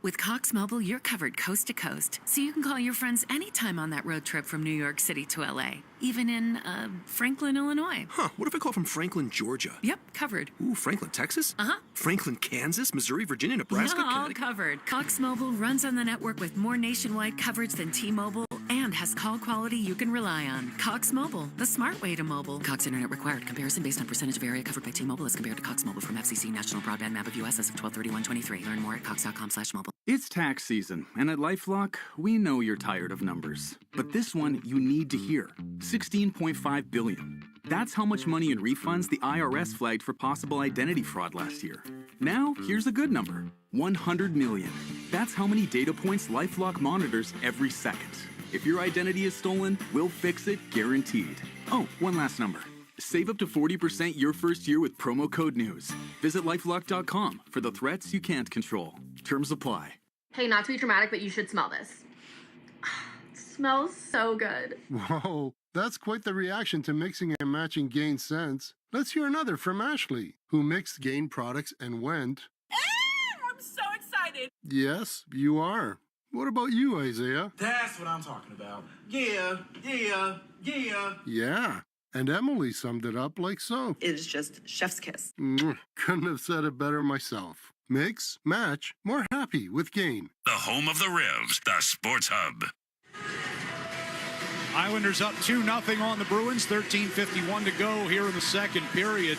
With Cox Mobile, you're covered coast to coast, so you can call your friends anytime on that road trip from New York City to LA, even in Franklin, Illinois. Huh, what if I call from Franklin, Georgia? Yep, covered. Ooh, Franklin, Texas? Uh-huh. Franklin, Kansas, Missouri, Virginia, Nebraska, all Connecticut. covered. Cox Mobile runs on the network with more nationwide coverage than T-Mobile and has call quality you can rely on. Cox Mobile, the smart way to mobile. Cox Internet required. Comparison based on percentage of area covered by T-Mobile as compared to Cox Mobile from FCC National Broadband Map of U.S. as of 12/31/23. Learn more at cox.com/mobile. It's tax season, and at LifeLock, we know you're tired of numbers. But this one you need to hear. $16.5 billion. That's how much money in refunds the IRS flagged for possible identity fraud last year. Now, here's a good number. 100 million. That's how many data points LifeLock monitors every second. If your identity is stolen, we'll fix it guaranteed. Oh, one last number. Save up to 40% your first year with promo code NEWS. Visit LifeLock.com for the threats you can't control. Terms apply. Hey, not to be dramatic, but you should smell this. It smells so good. Whoa, that's quite the reaction to mixing and matching Gain scents. Let's hear another from Ashley, who mixed Gain products and went... I'm so excited. Yes, you are. What about you, Isaiah? That's what I'm talking about. Yeah. Yeah. And Emily summed it up like so. It is just chef's kiss. Couldn't have said it better myself. Mix, match, more happy with Gain. The home of the Revs, the Sports Hub. Islanders up 2-0 on the Bruins. 13:51 to go here in the second period.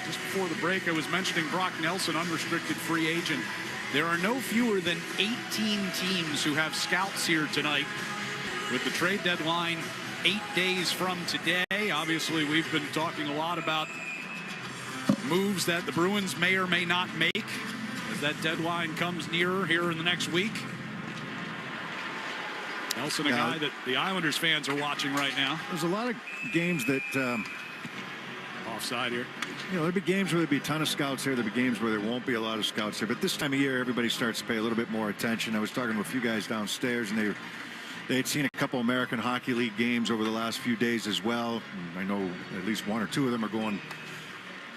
Just before the break, I was mentioning Brock Nelson, unrestricted free agent. There are no fewer than 18 teams who have scouts here tonight. With the trade deadline 8 days from today, obviously we've been talking a lot about moves that the Bruins may or may not make as that deadline comes nearer here in the next week. Nelson, a guy that the Islanders fans are watching right now. There's a lot of games that... offside here. You know, there'll be games where there'll be a ton of scouts here. There'll be games where there won't be a lot of scouts here. But this time of year, everybody starts to pay a little bit more attention. I was talking to a few guys downstairs, and they had seen a couple American Hockey League games over the last few days as well. And I know at least one or two of them are going,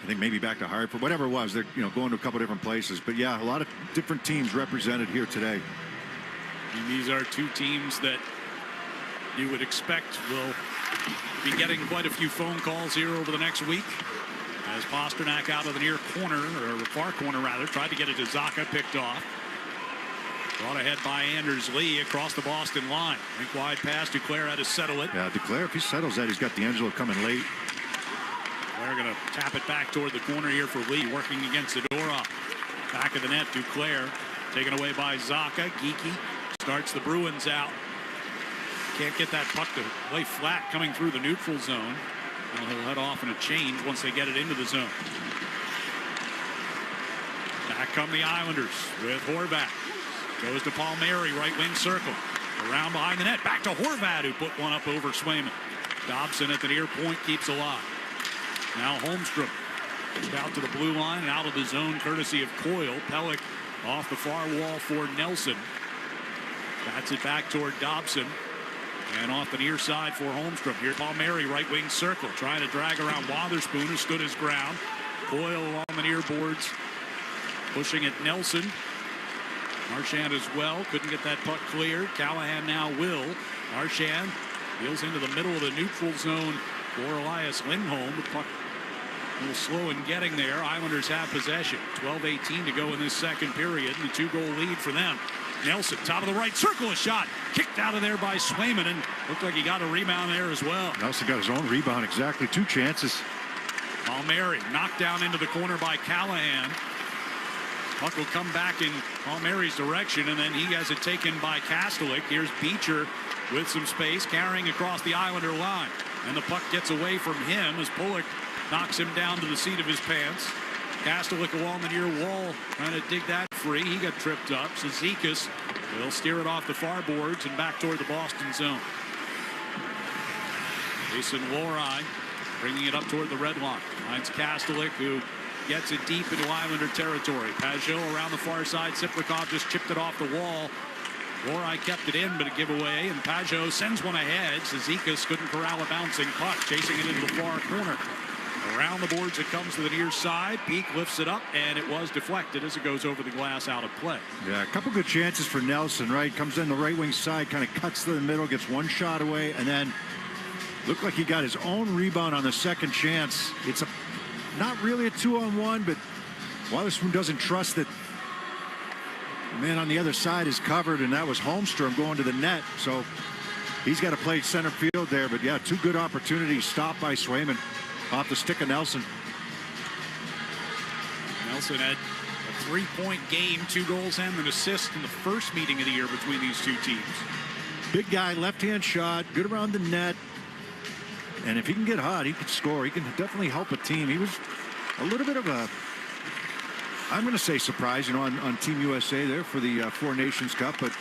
I think maybe back to Hartford, whatever it was. They're going to a couple different places. But yeah, a lot of different teams represented here today. And these are two teams that you would expect will be getting quite a few phone calls here over the next week. As Pasternak out of the near corner, or the far corner rather, tried to get it to Sacco, picked off. Brought ahead by Anders Lee across the Boston line. Rink wide pass, Duclair had to settle it. Yeah, Duclair, if he settles that, he's got D'Angelo coming late. They're going to tap it back toward the corner here for Lee, working against Zadorov. Back of the net, Duclair taken away by Sacco. Geeky starts the Bruins out. Can't get that puck to lay flat coming through the neutral zone. Well, he'll head off in a change once they get it into the zone. Back come the Islanders with Horvat. Goes to Palmieri, right wing circle. Around behind the net, back to Horvat, who put one up over Swayman. Dobson at the near point keeps alive. Now Holmstrom out to the blue line and out of the zone courtesy of Coyle. Pellick off the far wall for Nelson. Bats it back toward Dobson. And off the near side for Holmstrom. Here Palmieri, right wing circle, trying to drag around Wotherspoon, who stood his ground. Coyle along the near boards, pushing at Nelson. Marchand as well, couldn't get that puck cleared. Callahan now will. Marchand deals into the middle of the neutral zone for Elias Lindholm. The puck a little slow in getting there. Islanders have possession. 12:18 to go in this second period, and the 2-goal lead for them. Nelson, top of the right circle, a shot. Kicked out of there by Swayman, and looked like he got a rebound there as well. Nelson got his own rebound, exactly 2 chances. Palmieri knocked down into the corner by Callahan. Puck will come back in Palmieri's direction, and then he has it taken by Kastelik. Here's Beecher with some space, carrying across the Islander line. And the puck gets away from him as Pulick knocks him down to the seat of his pants. Kastelik along the near wall, trying to dig that free. He got tripped up. Zizekas will steer it off the far boards and back toward the Boston zone. Jason Lohrei bringing it up toward the red line. Finds Kastelik, who gets it deep into Islander territory. Pajot around the far side. Siplikov just chipped it off the wall. Lohrei kept it in, but a giveaway, and Pajot sends one ahead. Zizekas couldn't corral a bouncing puck, chasing it into the far corner. Around the boards it comes to the near side. Peak lifts it up, and it was deflected as it goes over the glass out of play. Yeah, a couple good chances for Nelson, right? Comes in the right wing side, kind of cuts to the middle, gets one shot away, and then looked like he got his own rebound on the second chance. It's not really a 2-on-1, but Wotherspoon doesn't trust that the man on the other side is covered, and that was Holmstrom going to the net. So he's got to play center field there. But yeah, two good opportunities stopped by Swayman off the stick of Nelson. Nelson had a 3-point game, 2 goals and an assist in the first meeting of the year between these two teams. Big guy, left-hand shot, good around the net. And if he can get hot, he can score. He can definitely help a team. He was a little bit of a, I'm going to say surprise, on Team USA there for the Four Nations Cup, but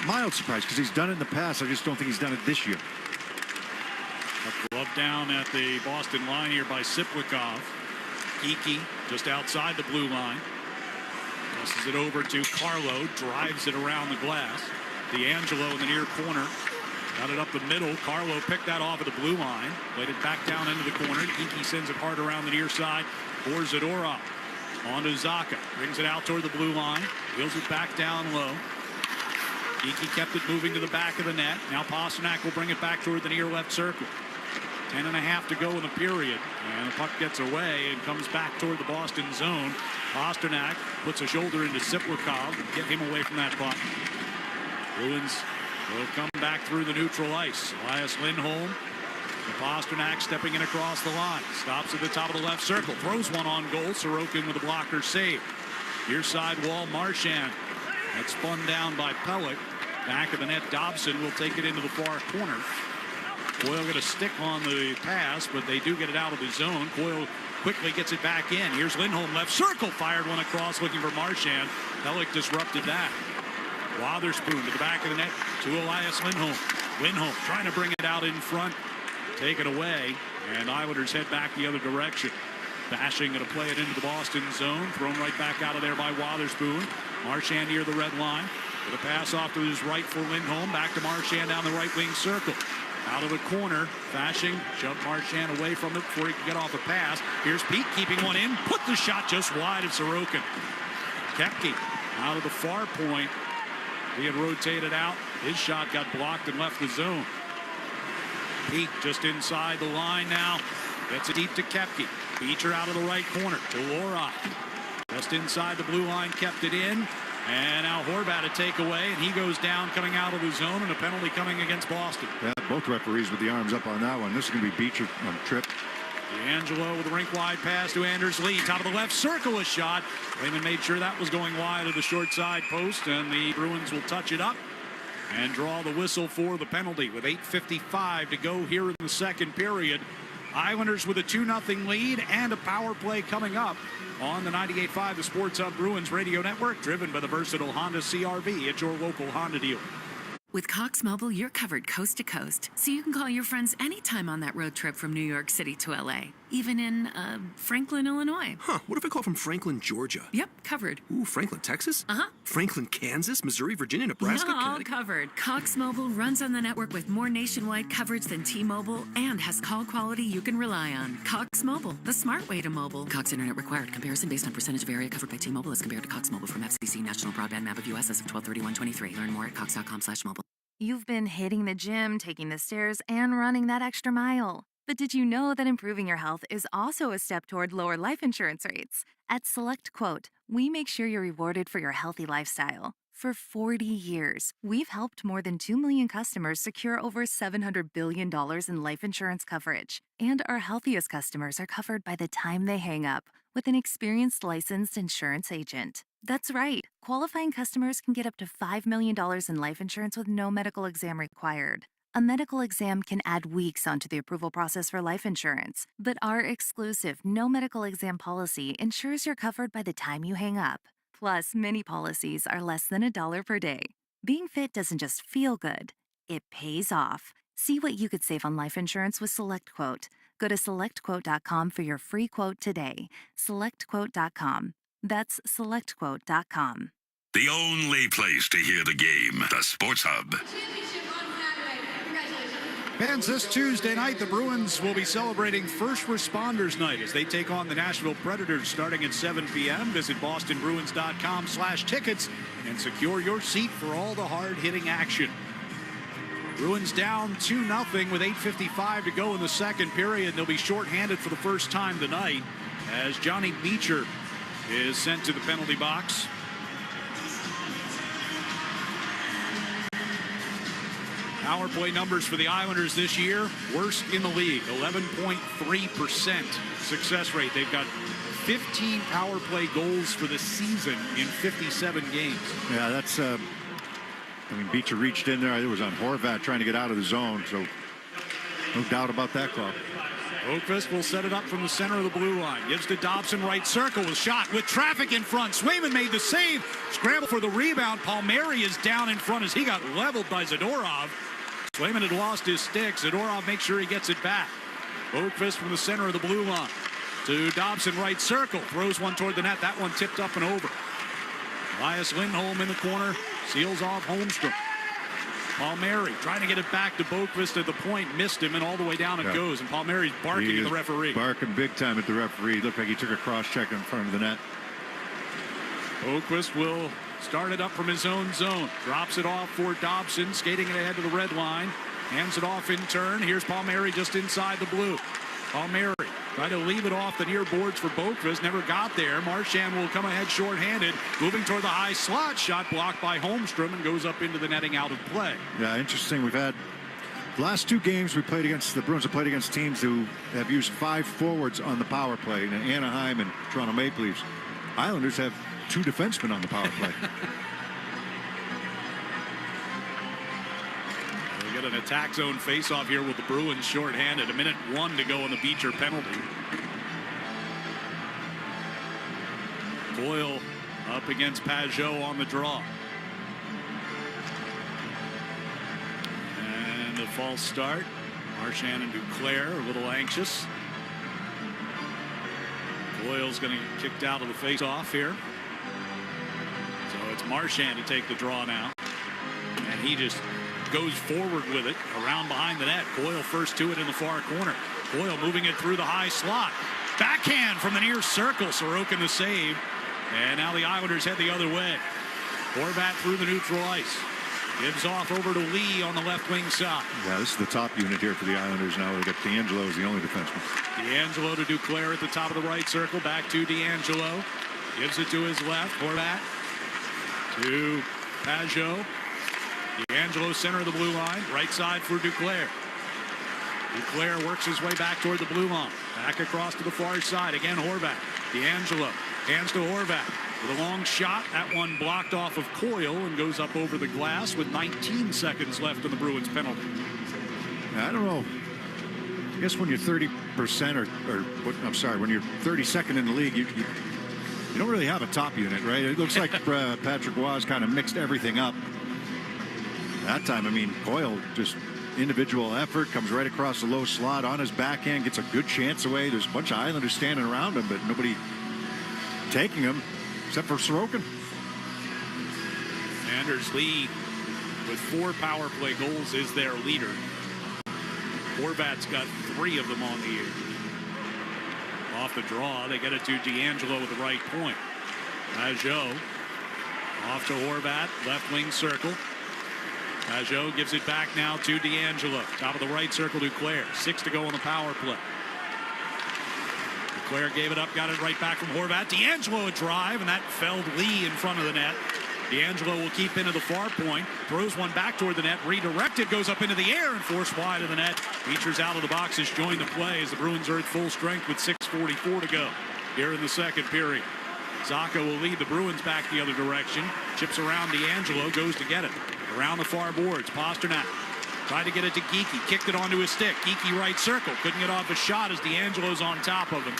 mild surprise because he's done it in the past. I just don't think he's done it this year. A glove down at the Boston line here by Siplikov. Geeky just outside the blue line. Passes it over to Carlo, drives it around the glass. D'Angelo in the near corner. Got it up the middle. Carlo picked that off of the blue line. Played it back down into the corner. Geeky sends it hard around the near side. For Zadorov. On to Zacha. Brings it out toward the blue line. Wheels it back down low. Geeky kept it moving to the back of the net. Now Pasternak will bring it back toward the near left circle. 10.5 to go in the period. And the puck gets away and comes back toward the Boston zone. Pasternak puts a shoulder into Siplikov to get him away from that puck. Bruins will come back through the neutral ice. Elias Lindholm. Pasternak stepping in across the line. Stops at the top of the left circle. Throws one on goal. Sorokin with a blocker save. Near side wall, Marchand. That's spun down by Pellick. Back of the net, Dobson will take it into the far corner. Coyle going to stick on the pass, but they do get it out of the zone. Coyle quickly gets it back in. Here's Lindholm, left circle, fired one across, looking for Marchand. Pellick disrupted that. Wotherspoon to the back of the net to Elias Lindholm. Lindholm trying to bring it out in front. Take it away, and Islanders head back the other direction. Bashing going to play it into the Boston zone. Thrown right back out of there by Wotherspoon. Marchand near the red line. With a pass off to his right for Lindholm. Back to Marchand down the right wing circle. Out of the corner. Bashing shoved Marchand away from it before he could get off a pass. Here's Pete keeping one in. Put the shot just wide of Sorokin. Koepke out of the far point. He had rotated out. His shot got blocked and left the zone. Pete just inside the line now. Gets it deep to Koepke. Beecher out of the right corner to Lorok. Just inside the blue line, kept it in. And now Horvat a takeaway, and he goes down coming out of the zone, and a penalty coming against Boston. Yeah, both referees with the arms up on that one. This is going to be Beecher on a trip. D'Angelo with a rink-wide pass to Anders Lee. Top of the left circle, a shot. Raymond made sure that was going wide of the short side post, and the Bruins will touch it up and draw the whistle for the penalty with 8:55 to go here in the second period. Islanders with a 2-0 lead and a power play coming up on the 98.5 The Sports Hub Bruins Radio Network, driven by the versatile Honda CR-V at your local Honda dealer. With Cox Mobile, you're covered coast to coast, so you can call your friends anytime on that road trip from New York City to LA, even in, Franklin, Illinois. Huh, what if I call from Franklin, Georgia? Yep, covered. Ooh, Franklin, Texas? Uh-huh. Franklin, Kansas, Missouri, Virginia, Nebraska, all Connecticut. covered. Cox Mobile runs on the network with more nationwide coverage than T-Mobile and has call quality you can rely on. Cox Mobile, the smart way to mobile. Cox Internet required. Comparison based on percentage of area covered by T-Mobile as compared to Cox Mobile from FCC National Broadband Map of US as of 12/31/23. Learn more at cox.com/mobile. You've been hitting the gym, taking the stairs, and running that extra mile. But did you know that improving your health is also a step toward lower life insurance rates? At SelectQuote, we make sure you're rewarded for your healthy lifestyle. For 40 years, we've helped more than 2 million customers secure over $700 billion in life insurance coverage. And our healthiest customers are covered by the time they hang up with an experienced licensed insurance agent. That's right. Qualifying customers can get up to $5 million in life insurance with no medical exam required. A medical exam can add weeks onto the approval process for life insurance, but our exclusive no medical exam policy ensures you're covered by the time you hang up. Plus, many policies are less than $1 per day. Being fit doesn't just feel good, it pays off. See what you could save on life insurance with SelectQuote. Go to SelectQuote.com for your free quote today. SelectQuote.com. That's SelectQuote.com. The only place to hear the game, the Sports Hub. Fans, this Tuesday night, the Bruins will be celebrating First Responders Night as they take on the Nashville Predators starting at 7 p.m. Visit bostonbruins.com/tickets and secure your seat for all the hard-hitting action. Bruins down 2-0 with 8:55 to go in the second period. They'll be shorthanded for the first time tonight as Johnny Beecher is sent to the penalty box. Power play numbers for the Islanders this year, worst in the league, 11.3% success rate. They've got 15 power play goals for the season in 57 games. Yeah, that's, Beecher reached in there. It was on Horvat trying to get out of the zone, so no doubt about that call. Oakvist will set it up from the center of the blue line. Gives to Dobson, right circle, with shot with traffic in front. Swayman made the save. Scramble for the rebound. Palmieri is down in front as he got leveled by Zadorov. Swayman had lost his stick. Zadorov makes sure he gets it back. Oakvist from the center of the blue line to Dobson, right circle. Throws one toward the net. That one tipped up and over. Elias Lindholm in the corner. Seals off Holmstrom. Palmieri trying to get it back to Boqvist at the point. Missed him, and all the way down it goes. And Palmieri's barking at the referee. Barking big time at the referee. Looked like he took a cross check in front of the net. Boqvist will start it up from his own zone. Drops it off for Dobson. Skating it ahead to the red line. Hands it off in turn. Here's Palmieri just inside the blue. Palmieri trying to leave it off the near boards for Boqvist. Never got there. Marchand will come ahead shorthanded. Moving toward the high slot. Shot blocked by Holmstrom and goes up into the netting out of play. Yeah, interesting. We've had the last two games we played against, the Bruins have played against teams who have used 5 forwards on the power play. In Anaheim and Toronto Maple Leafs. Islanders have 2 defensemen on the power play. An attack zone face-off here with the Bruins shorthanded. 1:01 to go on the Beecher penalty. Boyle up against Pajot on the draw. And a false start. Marchand and Duclair a little anxious. Boyle's going to get kicked out of the face-off here. So it's Marchand to take the draw now. And he just goes forward with it around behind the net. Boyle first to it in the far corner. Boyle moving it through the high slot. Backhand from the near circle. Sorokin the save. And now the Islanders head the other way. Horvat through the neutral ice. Gives off over to Lee on the left wing side. Yeah, this is the top unit here for the Islanders now. They've got D'Angelo as the only defenseman. D'Angelo to Duclair at the top of the right circle. Back to D'Angelo. Gives it to his left. Horvat to Pajot. D'Angelo center of the blue line. Right side for Duclair. Duclair works his way back toward the blue line. Back across to the far side. Again, Horvat. D'Angelo hands to Horvat with a long shot. That one blocked off of Coyle and goes up over the glass with 19 seconds left in the Bruins penalty. I don't know. I guess when you're 30% when you're 32nd in the league, you don't really have a top unit, right? It looks like Patrick Roy's kind of mixed everything up. That time, Coyle just individual effort, comes right across the low slot on his backhand, gets a good chance away. There's a bunch of Islanders standing around him, but nobody taking him except for Sorokin. Anders Lee with 4 power play goals is their leader. Horvat's got 3 of them on the year. Off the draw, they get it to D'Angelo with the right point. Pajot off to Horvat, left wing circle. Pajot gives it back now to D'Angelo. Top of the right circle, Duclair. 6 to go on the power play. Duclair gave it up, got it right back from Horvat. D'Angelo a drive, and that felled Lee in front of the net. D'Angelo will keep into the far point. Throws one back toward the net. Redirected, goes up into the air and forced wide of the net. Beecher's out of the box has joined the play as the Bruins are at full strength with 6:44 to go here in the second period. Sacco will lead the Bruins back the other direction. Chips around D'Angelo, goes to get it. Around the far boards, Pasternak tried to get it to Geekie, kicked it onto his stick. Geekie right circle, couldn't get off a shot as D'Angelo's on top of him.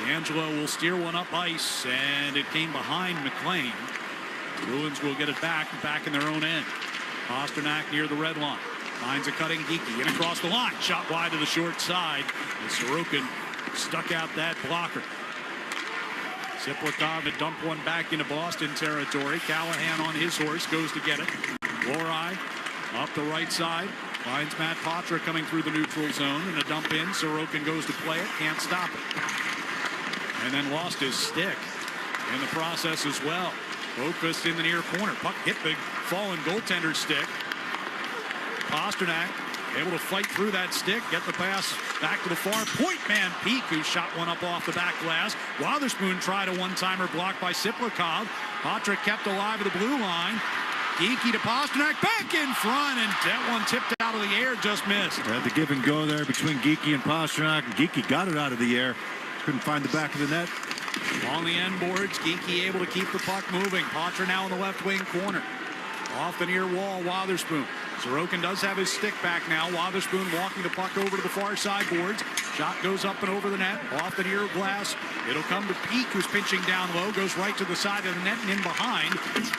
D'Angelo will steer one up ice, and it came behind McLean. The Bruins will get it back in their own end. Pasternak near the red line. Finds a cutting Geekie, in across the line. Shot wide to the short side, and Sorokin stuck out that blocker. Siplikov had dumped one back into Boston territory. Callahan on his horse goes to get it. Lorei up the right side. Finds Matt Poitras coming through the neutral zone, and a dump in. Sorokin goes to play it. Can't stop it. And then lost his stick in the process as well. Boqvist in the near corner. Puck hit the fallen goaltender's stick. Pasternak able to fight through that stick, get the pass back to the far point man Peak, who shot one up off the back glass. Wotherspoon tried a one-timer blocked by Siplikov. Poitras kept alive at the blue line. Geekie to Pasternak, back in front, and that one tipped out of the air, just missed. Had the give and go there between Geekie and Pasternak. Geekie got it out of the air. Couldn't find the back of the net. On the end boards, Geekie able to keep the puck moving. Poitras now in the left wing corner. Off the near wall, Wotherspoon. Sorokin does have his stick back now. Wotherspoon walking the puck over to the far side boards. Shot goes up and over the net. Off the near glass. It'll come to Peak, who's pinching down low. Goes right to the side of the net and in behind.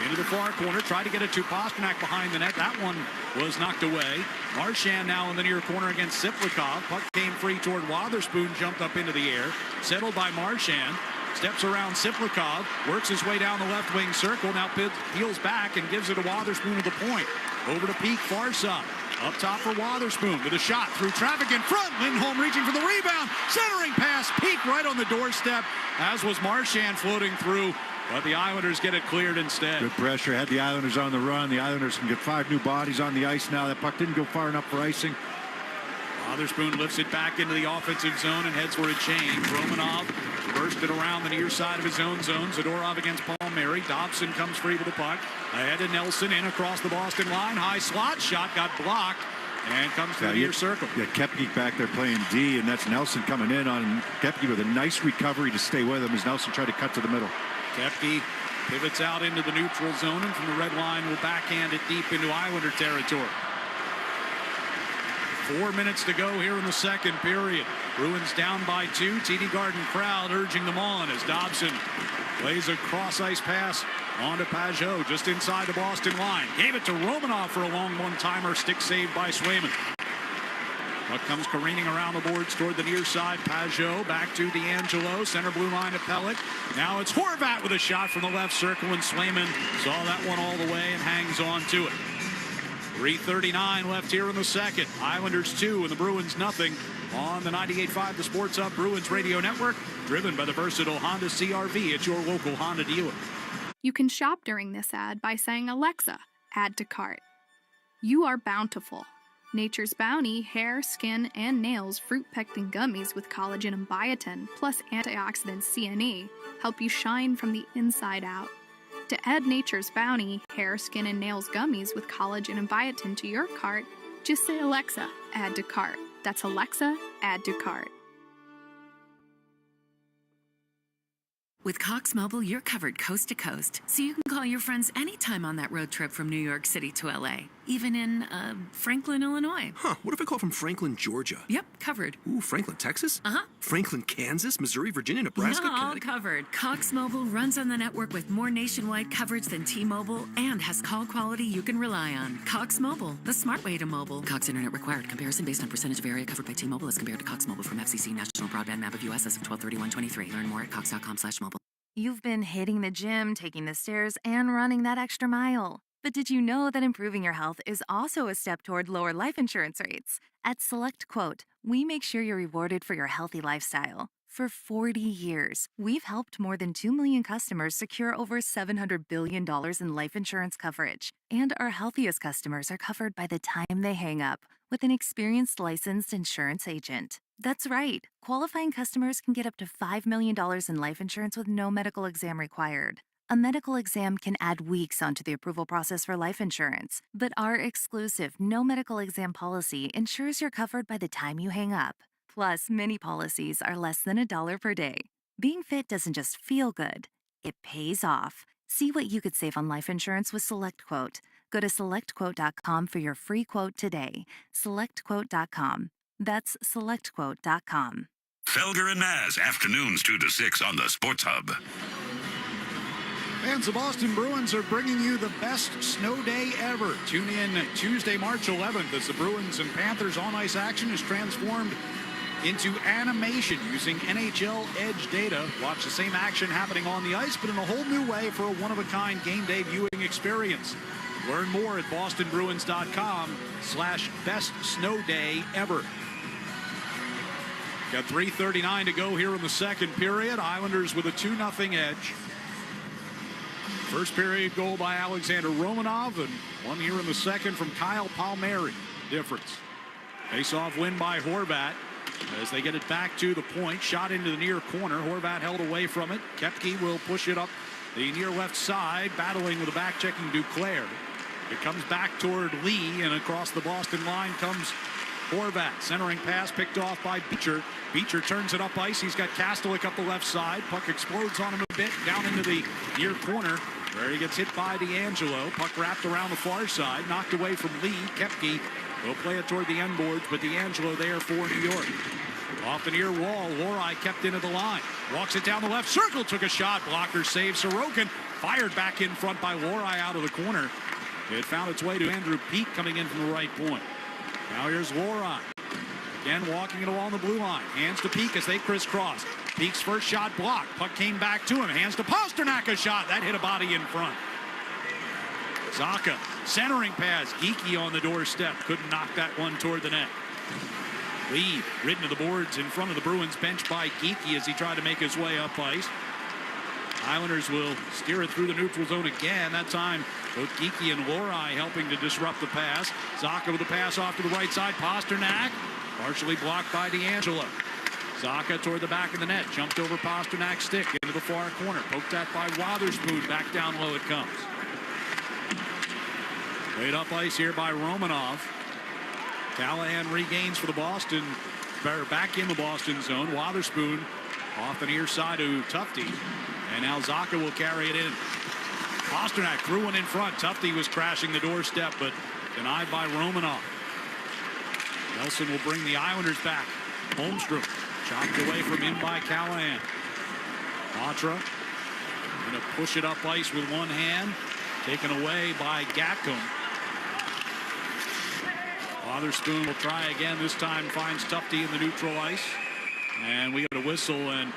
Into the far corner. Tried to get it to Pasternak behind the net. That one was knocked away. Marchand now in the near corner against Siplikov. Puck came free toward Wotherspoon. Jumped up into the air. Settled by Marchand. Steps around Siplikov, works his way down the left wing circle, now peels back and gives it to Wotherspoon at the point. Over to Peak, far side. Up top for Wotherspoon with a shot through traffic in front. Lindholm reaching for the rebound. Centering pass, Peak right on the doorstep, as was Marchand floating through. But the Islanders get it cleared instead. Good pressure, had the Islanders on the run. The Islanders can get 5 new bodies on the ice now. That puck didn't go far enough for icing. Wotherspoon lifts it back into the offensive zone and heads for a change. Romanov burst it around the near side of his own zone. Zadorov against Palmieri. Dobson comes free with the puck. Ahead to Nelson, in across the Boston line. High slot shot got blocked and comes to the near circle. Yeah, Kepke back there playing D, and that's Nelson coming in on Kepke with a nice recovery to stay with him as Nelson tried to cut to the middle. Kepke pivots out into the neutral zone, and from the red line will backhand it deep into Islander territory. 4 minutes to go here in the second period. Bruins down by 2. TD Garden crowd urging them on as Dobson plays a cross-ice pass onto Pajot just inside the Boston line. Gave it to Romanov for a long one-timer. Stick saved by Swayman. Puck comes careening around the boards toward the near side. Pajot back to D'Angelo. Center blue line to Pellick. Now it's Horvat with a shot from the left circle, and Swayman saw that one all the way and hangs on to it. 3:39 left here in the second. Islanders 2 and the Bruins nothing on the 98.5 The Sports Hub Bruins Radio Network, driven by the versatile Honda CR-V at your local Honda dealer. You can shop during this ad by saying, Alexa, add to cart. You are bountiful. Nature's Bounty hair, skin, and nails fruit-pectin gummies with collagen and biotin, plus antioxidants C and E, help you shine from the inside out. To add Nature's Bounty hair, skin, and nails gummies with collagen and biotin to your cart, just say, Alexa, add to cart. That's Alexa, add to cart. With Cox Mobile, you're covered coast to coast, so you can call your friends anytime on that road trip from New York City to LA, even in, Franklin, Illinois. Huh, what if I call from Franklin, Georgia? Yep, covered. Ooh, Franklin, Texas? Uh-huh. Franklin, Kansas, Missouri, Virginia, Nebraska, all Connecticut. covered. Cox Mobile runs on the network with more nationwide coverage than T-Mobile and has call quality you can rely on. Cox Mobile, the smart way to mobile. Cox Internet required. Comparison based on percentage of area covered by T-Mobile as compared to Cox Mobile from FCC National Broadband Map of U.S. as of 12/31/23. Learn more at cox.com/mobile. You've been hitting the gym, taking the stairs, and running that extra mile. But did you know that improving your health is also a step toward lower life insurance rates? At SelectQuote, we make sure you're rewarded for your healthy lifestyle. For 40 years, we've helped more than 2 million customers secure over $700 billion in life insurance coverage. And our healthiest customers are covered by the time they hang up with an experienced licensed insurance agent. That's right. Qualifying customers can get up to $5 million in life insurance with no medical exam required. A medical exam can add weeks onto the approval process for life insurance, but our exclusive no medical exam policy ensures you're covered by the time you hang up. Plus, many policies are less than $1 per day. Being fit doesn't just feel good, it pays off. See what you could save on life insurance with SelectQuote. Go to SelectQuote.com for your free quote today. SelectQuote.com. That's SelectQuote.com. Felger and Maz, afternoons 2 to 6 on the Sports Hub. Fans, the Boston Bruins are bringing you the best snow day ever. Tune in Tuesday, March 11th, as the Bruins and Panthers on-ice action is transformed into animation using NHL Edge data. Watch the same action happening on the ice, but in a whole new way for a one-of-a-kind game day viewing experience. Learn more at bostonbruins.com/best snow day ever. Got 3:39 to go here in the second period. Islanders with a 2-0 edge. First period goal by Alexander Romanov, and one here in the second from Kyle Palmieri. Difference. Face-off win by Horvat as they get it back to the point. Shot into the near corner. Horvat held away from it. Kepke will push it up the near left side, battling with the back-checking Duclair. It comes back toward Lee, and across the Boston line comes Horvat. Centering pass picked off by Beecher. Beecher turns it up ice. He's got Kastelik up the left side. Puck explodes on him a bit down into the near corner where he gets hit by D'Angelo. Puck wrapped around the far side. Knocked away from Lee. Kepke will play it toward the end boards, but D'Angelo there for New York. Off the near wall, Lohrei kept into the line. Walks it down the left circle, took a shot. Blocker save. Sorokin fired back in front by Lohrei out of the corner. It found its way to Andrew Peeke coming in from the right point. Now here's Lohrei. Again walking it along the blue line. Hands to Peeke as they crisscross. Peake's first shot blocked. Puck came back to him. Hands to Pasternak, a shot. That hit a body in front. Sacco, centering pass. Geekie on the doorstep. Couldn't knock that one toward the net. Lee ridden to the boards in front of the Bruins bench by Geekie as he tried to make his way up ice. Islanders will steer it through the neutral zone again. That time, both Geekie and Lohrei helping to disrupt the pass. Sacco with the pass off to the right side. Pasternak, partially blocked by D'Angelo. Sacco toward the back of the net. Jumped over Pasternak's stick into the far corner. Poked at by Wotherspoon. Back down low it comes. Laid up ice here by Romanov. Callahan regains for the Boston, back in the Boston zone. Wotherspoon off the near side to Tufte. And now Sacco will carry it in. Pasternak threw one in front. Tufte was crashing the doorstep, but denied by Romanov. Nelson will bring the Islanders back. Holmstrom chopped away from him by Callahan. Matra going to push it up ice with one hand. Taken away by Gatcomb. Wotherspoon will try again. This time finds Tufte in the neutral ice. And we got a whistle, and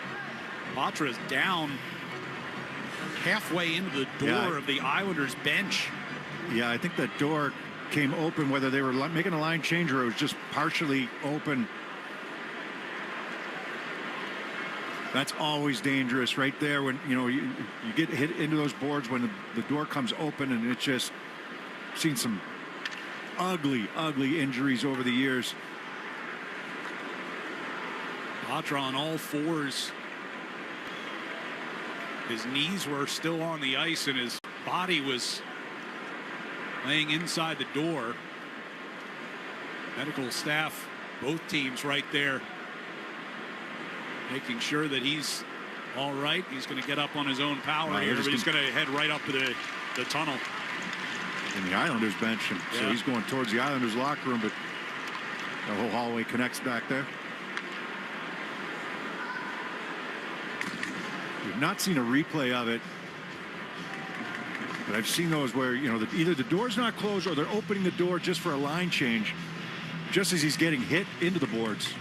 Matra is down halfway into the door of the Islanders bench. Yeah, I think that door came open, whether they were making a line change or it was just partially open. That's always dangerous right there when, you know, you get hit into those boards when the door comes open, and it's just seen some ugly injuries over the years. Matra on all fours. His knees were still on the ice and his body was laying inside the door. Medical staff, both teams right there, making sure that he's all right. He's going to get up on his own power here, but he's going to head right up to the tunnel. In the Islanders bench, and so he's going towards the Islanders locker room, but the whole hallway connects back there. We've not seen a replay of it, but I've seen those where, you know, either the door's not closed or they're opening the door just for a line change, just as he's getting hit into the boards.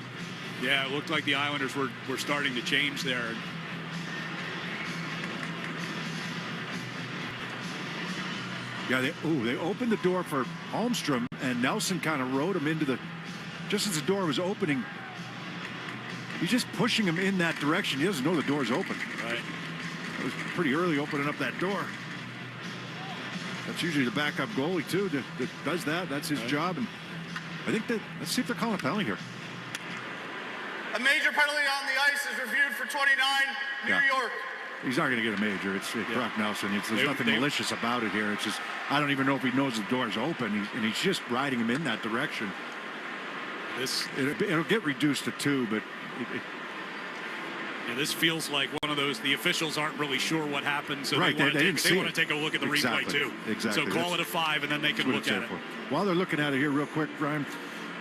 Yeah, it looked like the Islanders were starting to change there. Yeah, they opened the door for Holmstrom, and Nelson kind of rode him into just as the door was opening. He's just pushing him in that direction. He doesn't know the door's open. Right. It was pretty early opening up that door. That's usually the backup goalie, too, that does that. That's his job. And I think let's see if they're calling a penalty here. A major penalty on the ice is reviewed for 29, New York. He's not going to get a major. It's Brock Nelson. There's nothing malicious about it here. It's just, I don't even know if he knows the door's open, and he's just riding him in that direction. It'll get reduced to 2, but this feels like one of those, the officials aren't really sure what happened, so right, they want to take a look at the replay too. Exactly. So call it a 5, and then they can look at it. While they're looking at it here real quick, Brian,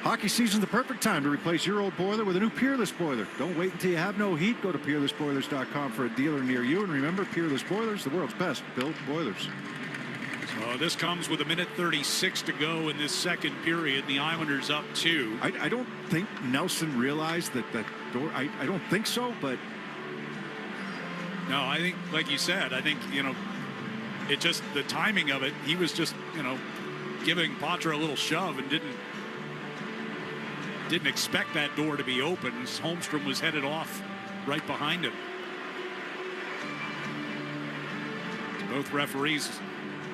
hockey season's the perfect time to replace your old boiler with a new Peerless boiler. Don't wait until you have no heat. Go to peerlessboilers.com for a dealer near you. And remember, Peerless Boilers, the world's best built boilers. So this comes with 1:36 to go in this second period. The Islanders up 2. I don't think Nelson realized that door. I don't think so, but no, I think, like you said, I think, you know, it just, the timing of it, he was just, you know, giving Patra a little shove and didn't expect that door to be open. Holmstrom was headed off right behind him. Both referees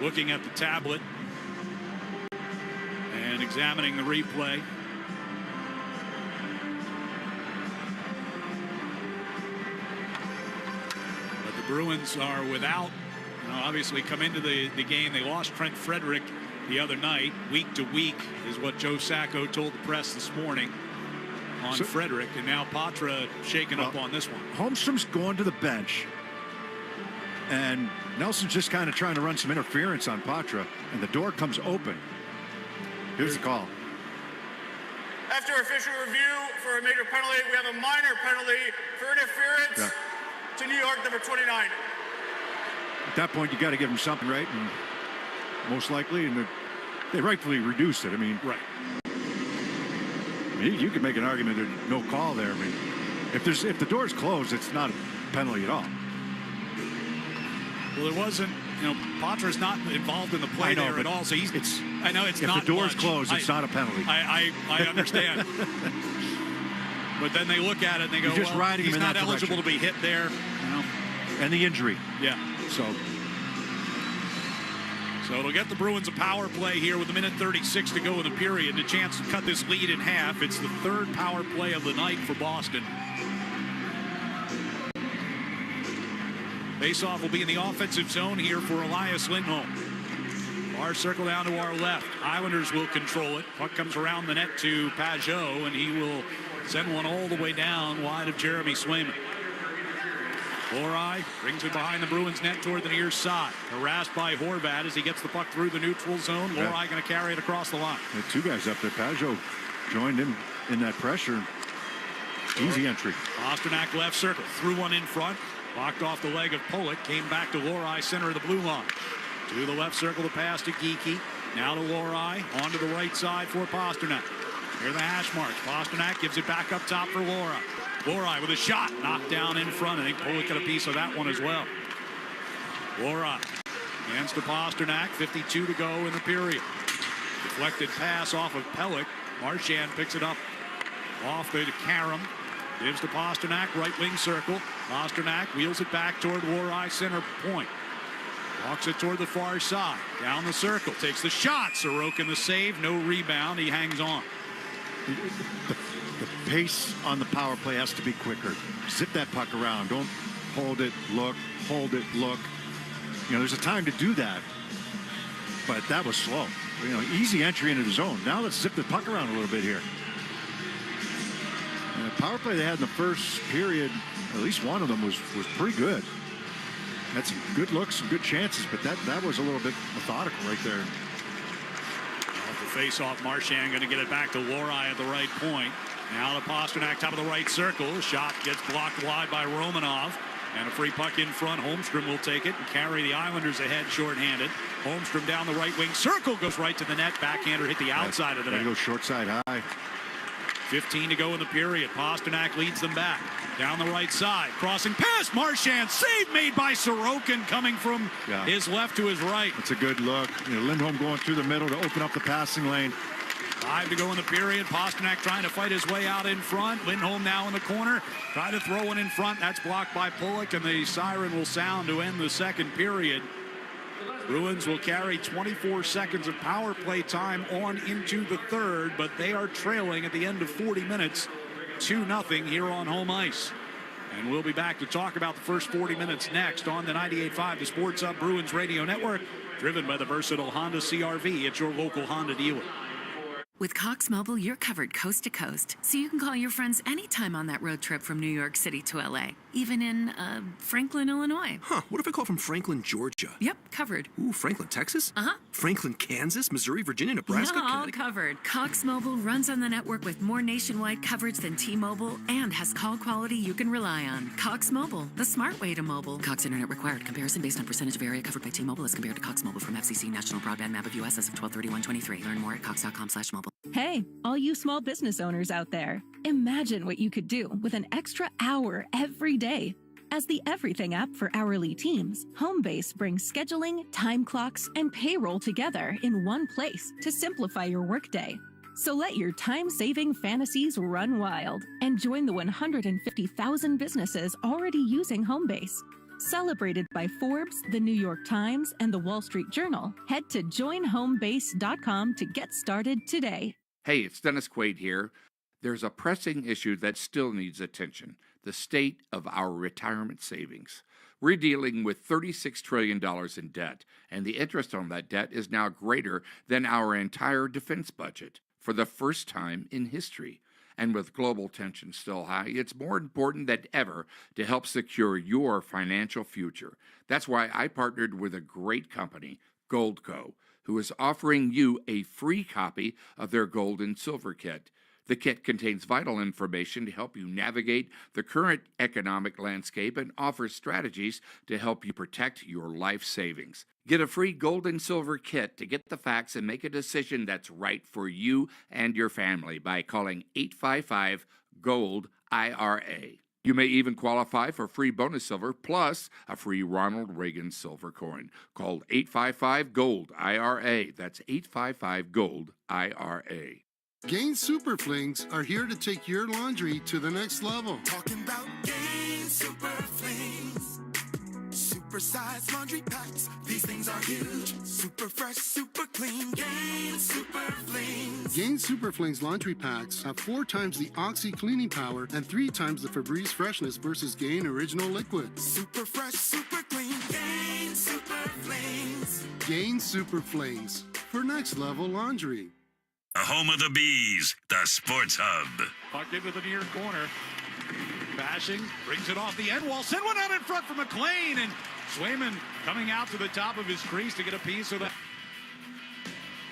looking at the tablet and examining the replay. But the Bruins are without, you know, obviously come into the game. They lost Trent Frederick the other night. Week to week is what Joe Sacco told the press this morning on Frederick, and now Patra shaking up on this one. Holmstrom's going to the bench, and Nelson's just kind of trying to run some interference on Patra, and the door comes open. Here's the call. After official review for a major penalty, we have a minor penalty for interference to New York, number 29. At that point, you got to give them something, right? And most likely, and they rightfully reduced it. I mean, right. I mean, you could make an argument there's no call there. I mean, if the door's closed, it's not a penalty at all. Well, there wasn't. You know, Patra's not involved in the play there at all. So I know it's not. If the door's much. closed, it's not a penalty. I understand. But then they look at it and they go, You're just riding he's him in not that eligible direction. to be hit there. You know. And the injury. Yeah. So it'll get the Bruins a power play here with 1:36 to go in the period and a chance to cut this lead in half. It's the third power play of the night for Boston. Faceoff will be in the offensive zone here for Elias Lindholm. Far circle down to our left. Islanders will control it. Puck comes around the net to Pajot, and he will send one all the way down wide of Jeremy Swayman. Lohrei brings it behind the Bruins net toward the near side. Harassed by Horvat as he gets the puck through the neutral zone. Lohrei going to carry it across the line. The two guys up there. Pajot joined him in that pressure. Easy entry. Pasternak left circle. Threw one in front. Blocked off the leg of Pollock. Came back to Lohrei, center of the blue line. To the left circle, the pass to Geekie. Now to Lohrei. Onto the right side for Pasternak. Here are the hash marks. Pasternak gives it back up top for Lohrei. Lohrei with a shot. Knocked down in front. I think Pollock got a piece of that one as well. Lohrei hands to Pasternak. 52 to go in the period. Deflected pass off of Pellick. Marchand picks it up off the Karam. Gives to Pasternak, right wing circle. Pasternak wheels it back toward Lohrei, center point. Walks it toward the far side. Down the circle, takes the shot. Sorokin the save, no rebound. He hangs on. The pace on the power play has to be quicker. Zip that puck around. Don't hold it, look, hold it, look. You know, there's a time to do that. But that was slow. You know, easy entry into the zone. Now let's zip the puck around a little bit here. And the power play they had in the first period, at least one of them was pretty good. Had some good looks, some good chances, but that was a little bit methodical right there. Off the face-off, Marchand going to get it back to Lohrei at the right point. Now to Pasternak, top of the right circle. Shot gets blocked wide by Romanov. And a free puck in front. Holmstrom will take it and carry the Islanders ahead shorthanded. Holmstrom down the right wing circle, goes right to the net. Backhander hit the outside of the net. Go short side high. 15 to go in the period. Pasternak leads them back. Down the right side. Crossing pass. Marchand. Save made by Sorokin coming from his left to his right. It's a good look. You know, Lindholm going through the middle to open up the passing lane. 5 to go in the period. Pasternak trying to fight his way out in front. Lindholm now in the corner. Try to throw one in front. That's blocked by Pollock, and the siren will sound to end the second period. Bruins will carry 24 seconds of power play time on into the third, but they are trailing at the end of 40 minutes 2-0 here on home ice. And we'll be back to talk about the first 40 minutes next on the 98.5 The Sports Hub Bruins Radio Network, driven by the versatile Honda CR-V at your local Honda dealer. With Cox Mobile, you're covered coast to coast, so you can call your friends anytime on that road trip from New York City to L.A., even in, Franklin, Illinois. Huh, what if I call from Franklin, Georgia? Yep, covered. Ooh, Franklin, Texas? Uh-huh. Franklin, Kansas, Missouri, Virginia, Nebraska, all Connecticut. covered. Cox Mobile runs on the network with more nationwide coverage than T-Mobile and has call quality you can rely on. Cox Mobile, the smart way to mobile. Cox Internet required. Comparison based on percentage of area covered by T-Mobile as compared to Cox Mobile from FCC National Broadband Map of U.S. as of 12/31/23. Learn more at cox.com/mobile. Hey, all you small business owners out there. Imagine what you could do with an extra hour every day. As the everything app for hourly teams, Homebase brings scheduling, time clocks, and payroll together in one place to simplify your workday. So let your time-saving fantasies run wild and join the 150,000 businesses already using Homebase. Celebrated by Forbes, the New York Times, and the Wall Street Journal, head to joinhomebase.com to get started today. Hey, it's Dennis Quaid here. There's a pressing issue that still needs attention. the state of our retirement savings. We're dealing with $36 trillion in debt, and the interest on that debt is now greater than our entire defense budget for the first time in history. And with global tension still high, it's more important than ever to help secure your financial future. That's why I partnered with a great company, Goldco, who is offering you a free copy of their Gold and Silver Kit. The kit contains vital information to help you navigate the current economic landscape and offers strategies to help you protect your life savings. Get a free Gold and Silver Kit to get the facts and make a decision that's right for you and your family by calling 855-GOLD-IRA. You may even qualify for free bonus silver plus a free Ronald Reagan silver coin. Call 855-GOLD-IRA. That's 855-GOLD-IRA. Gain Super Flings are here to take your laundry to the next level. Talking about Gain Super Flings. Super-sized laundry packs. These things are huge. Super fresh, super clean. Gain Super Flings. Gain Super Flings laundry packs have 4 times the Oxy cleaning power and 3 times the Febreze freshness versus Gain Original Liquid. Super fresh, super clean. Gain Super Flings. Gain Super Flings for next level laundry. The home of the Bees, the Sports Hub. Pucked into the near corner. Bashing, brings it off the end wall. Send one out in front for McLean, and Swayman coming out to the top of his crease to get a piece of that.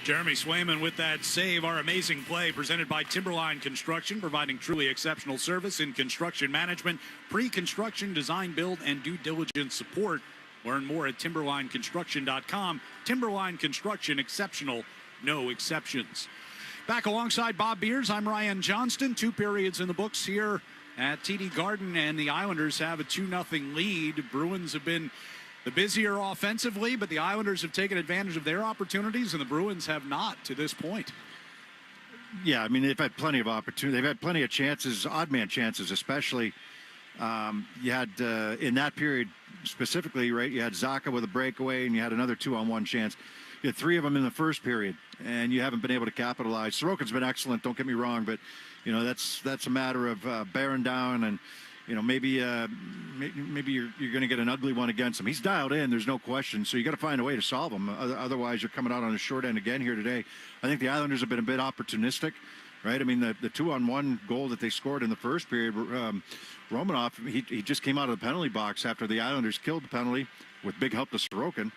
Jeremy Swayman with that save. Our amazing play presented by Timberline Construction, providing truly exceptional service in construction management, pre-construction, design, build, and due diligence support. Learn more at timberlineconstruction.com. Timberline Construction, exceptional, no exceptions. Back alongside Bob Beers, I'm Ryan Johnston. 2 periods in the books here at TD Garden, and the Islanders have a 2-0 lead. Bruins have been the busier offensively, but the Islanders have taken advantage of their opportunities, and the Bruins have not to this point. Yeah, I mean, they've had plenty of opportunity. They've had plenty of chances, odd man chances, especially. You had, in that period specifically, right, you had Sacco with a breakaway, and you had another 2-on-1 chance. You had 3 of them in the first period, and you haven't been able to capitalize. Sorokin's been excellent, don't get me wrong, but, you know, that's a matter of bearing down, and, you know, maybe you're going to get an ugly one against him. He's dialed in, there's no question, so you got to find a way to solve him. Otherwise, you're coming out on the short end again here today. I think the Islanders have been a bit opportunistic, right? I mean, the 2-on-1 goal that they scored in the first period, Romanoff, he just came out of the penalty box after the Islanders killed the penalty with big help to Sorokin.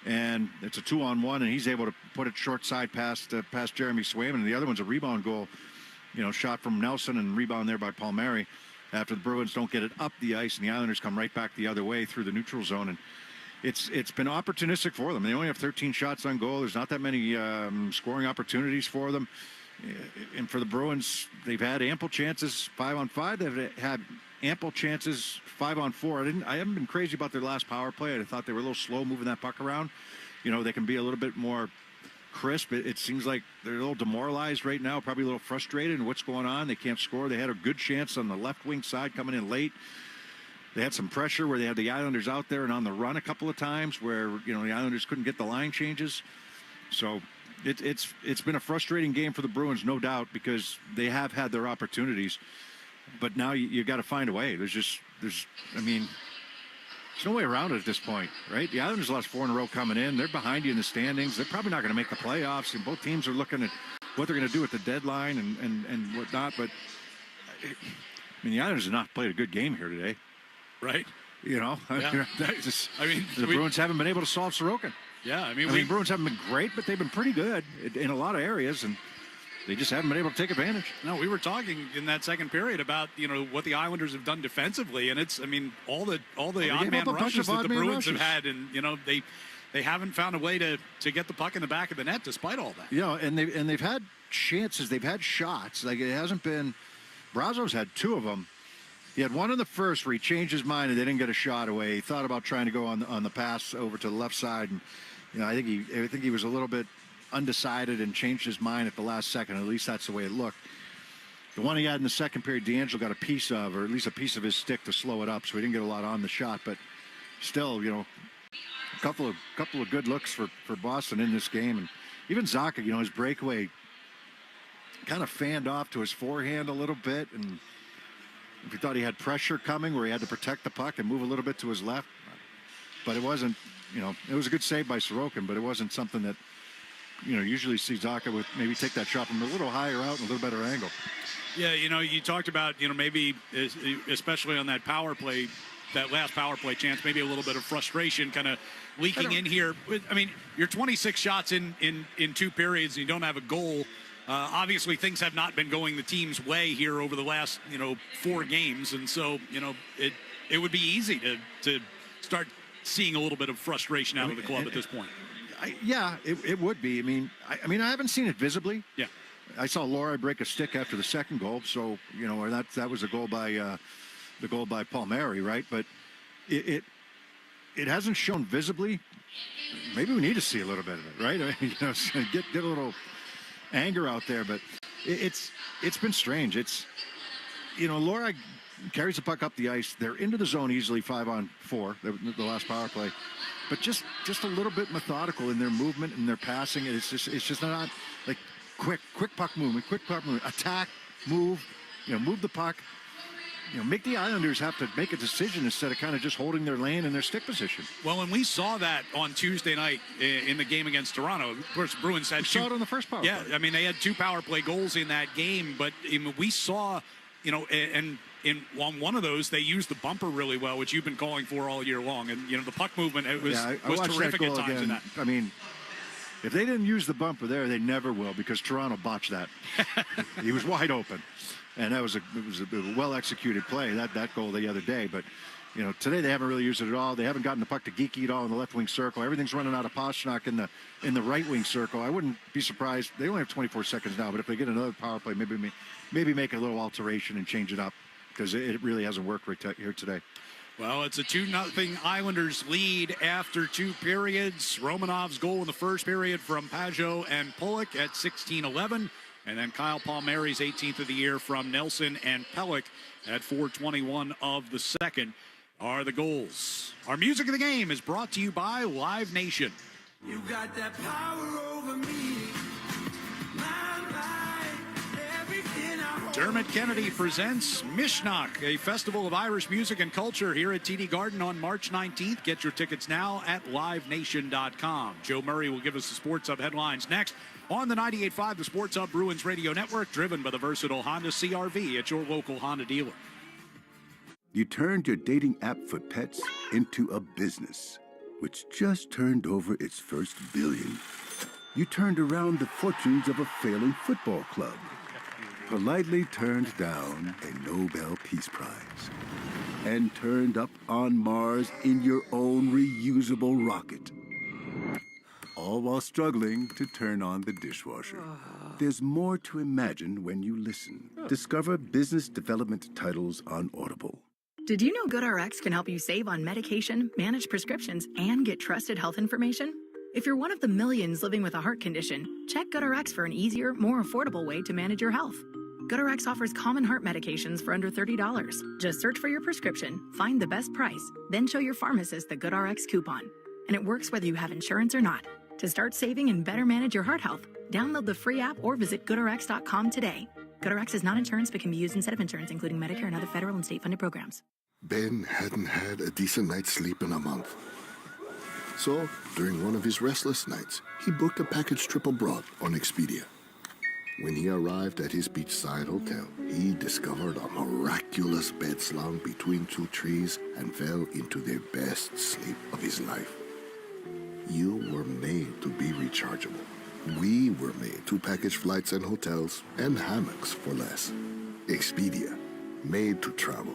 And it's a 2-on-1, and he's able to put it short side past Jeremy Swayman. And the other one's a rebound goal, you know, shot from Nelson and rebound there by Palmieri after the Bruins don't get it up the ice, and the Islanders come right back the other way through the neutral zone. And it's been opportunistic for them. They only have 13 shots on goal. There's not that many scoring opportunities for them. And for the Bruins, they've had ample chances 5-on-5. They've had ample chances 5-on-4. I haven't been crazy about their last power play. I thought they were a little slow moving that puck around. You know, they can be a little bit more crisp. It seems like they're a little demoralized right now, probably a little frustrated in what's going on. They can't score. They had a good chance on the left wing side coming in late. They had some pressure where they had the Islanders out there and on the run a couple of times where, you know, the Islanders couldn't get the line changes. So it's been a frustrating game for the Bruins, no doubt, because they have had their opportunities. But now you got to find a way. There's no way around it at this point, right? The Islanders lost 4 in a row coming in. They're behind you in the standings. They're probably not going to make the playoffs. And both teams are looking at what they're going to do at the deadline and whatnot. But, I mean, the Islanders have not played a good game here today. Right. You know, Yeah. the Bruins haven't been able to solve Sorokin. Yeah, I mean, Bruins haven't been great, but they've been pretty good in a lot of areas, and they just haven't been able to take advantage. No, we were talking in that second period about, you know, what the Islanders have done defensively, and it's, I mean, all the odd man rushes that the Bruins have had, and, you know, they haven't found a way to get the puck in the back of the net despite all that. You know, and they've had chances, they've had shots. Like, it hasn't been. Brazo's had 2 of them. He had one in the first where he changed his mind and they didn't get a shot away. He thought about trying to go on the pass over to the left side, and, you know, I think he was a little bit undecided and changed his mind at the last second. At least that's the way it looked. The one he had in the second period, D'Angelo got a piece of, or at least a piece of his stick to slow it up, so he didn't get a lot on the shot. But still, you know, a couple of good looks for Boston in this game. And even Sacco, you know, his breakaway kind of fanned off to his forehand a little bit, and if he thought he had pressure coming where he had to protect the puck and move a little bit to his left. But it wasn't, it was a good save by Sorokin, but it wasn't something that, usually see Sacco would maybe take that shot from a little higher out and a little better angle. Yeah, you talked about, maybe especially on that power play, that last power play chance, maybe a little bit of frustration kind of leaking in here. I mean, you're 26 shots in 2 periods and you don't have a goal. Obviously, things have not been going the team's way here over the last, 4 games. And so, it would be easy to start seeing a little bit of frustration out of the club at this point. It would be. I mean, I haven't seen it visibly. Yeah. I saw Laurie break a stick after the second goal. So, that was a goal by the goal by Palmieri, right? But it hasn't shown visibly. Maybe we need to see a little bit of it, right? I mean, get a little anger out there, but it's been strange. It's, Laura carries the puck up the ice. They're into the zone easily 5-on-4, the last power play, but just a little bit methodical in their movement and their passing. It's just not like quick puck movement, attack, move, move the puck. Make the Islanders have to make a decision instead of kind of just holding their lane and their stick position. Well, and we saw that on Tuesday night in the game against Toronto. Of course, Bruins had saw it on the first power play. I mean, they had 2 power play goals in that game, but we saw, and on one of those, they used the bumper really well, which you've been calling for all year long. And, the puck movement was terrific at times in that. I mean, if they didn't use the bumper there, they never will, because Toronto botched that. He was wide open. And it was a well-executed play, that goal the other day. But, today they haven't really used it at all. They haven't gotten the puck to Geeky at all in the left wing circle. Everything's running out of Pastrnak in the right wing circle. I wouldn't be surprised. They only have 24 seconds now, but if they get another power play, maybe make a little alteration and change it up, because it really hasn't worked right here today. Well, it's a 2-0 Islanders lead after 2 periods. Romanov's goal in the first period from Pajot and Pulick at 16:11. And then Kyle Palmieri's 18th of the year from Nelson and Pellick at 4:21 of the second are the goals. Our music of the game is brought to you by Live Nation. You got that power over me. Dermot Kennedy presents Mishnach, a festival of Irish music and culture here at TD Garden on March 19th. Get your tickets now at livenation.com. Joe Murray will give us the Sports Hub headlines next on the 98.5, the Sports Hub Bruins Radio Network, driven by the versatile Honda CR-V at your local Honda dealer. You turned your dating app for pets into a business, which just turned over its first billion. You turned around the fortunes of a failing football club, politely turned down a Nobel Peace Prize, and turned up on Mars in your own reusable rocket. All while struggling to turn on the dishwasher. There's more to imagine when you listen. Discover business development titles on Audible. Did you know GoodRx can help you save on medication, manage prescriptions, and get trusted health information? If you're one of the millions living with a heart condition, check GoodRx for an easier, more affordable way to manage your health. GoodRx offers common heart medications for under $30. Just search for your prescription, find the best price, then show your pharmacist the GoodRx coupon. And it works whether you have insurance or not. To start saving and better manage your heart health, download the free app or visit GoodRx.com today. GoodRx is not insurance but can be used instead of insurance, including Medicare and other federal and state-funded programs. Ben hadn't had a decent night's sleep in a month. So, during one of his restless nights, he booked a package trip abroad on Expedia. When he arrived at his beachside hotel, he discovered a miraculous bed slung between 2 trees and fell into the best sleep of his life. You were made to be rechargeable. We were made to package flights and hotels and hammocks for less. Expedia, made to travel.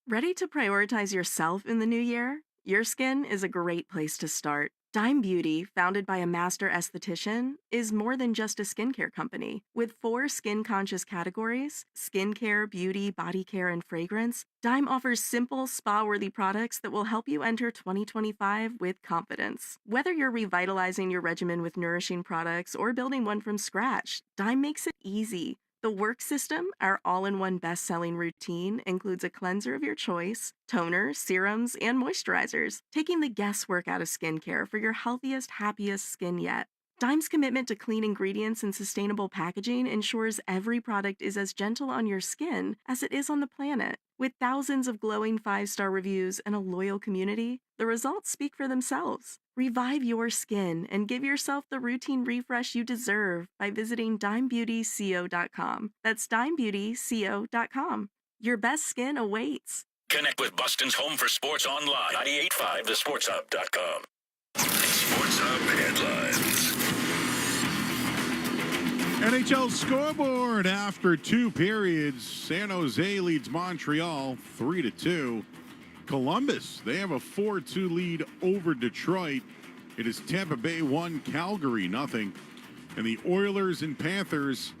Ready to prioritize yourself in the new year? Your skin is a great place to start. Dime Beauty, founded by a master esthetician, is more than just a skincare company. With 4 skin-conscious categories, skincare, beauty, body care, and fragrance, Dime offers simple, spa-worthy products that will help you enter 2025 with confidence. Whether you're revitalizing your regimen with nourishing products or building one from scratch, Dime makes it easy. The Work System, our all-in-one best-selling routine, includes a cleanser of your choice, toners, serums, and moisturizers, taking the guesswork out of skincare for your healthiest, happiest skin yet. Dime's commitment to clean ingredients and sustainable packaging ensures every product is as gentle on your skin as it is on the planet. With thousands of glowing 5-star reviews and a loyal community, the results speak for themselves. Revive your skin and give yourself the routine refresh you deserve by visiting dimebeautyco.com. That's dimebeautyco.com. Your best skin awaits. Connect with Boston's Home for Sports online. 98.5 thesportshub.com. Sports Hub headlines. NHL scoreboard after 2 periods. San Jose leads Montreal 3-2. Columbus, they have a 4-2 lead over Detroit. It is Tampa Bay 1, Calgary 0. And the Oilers and Panthers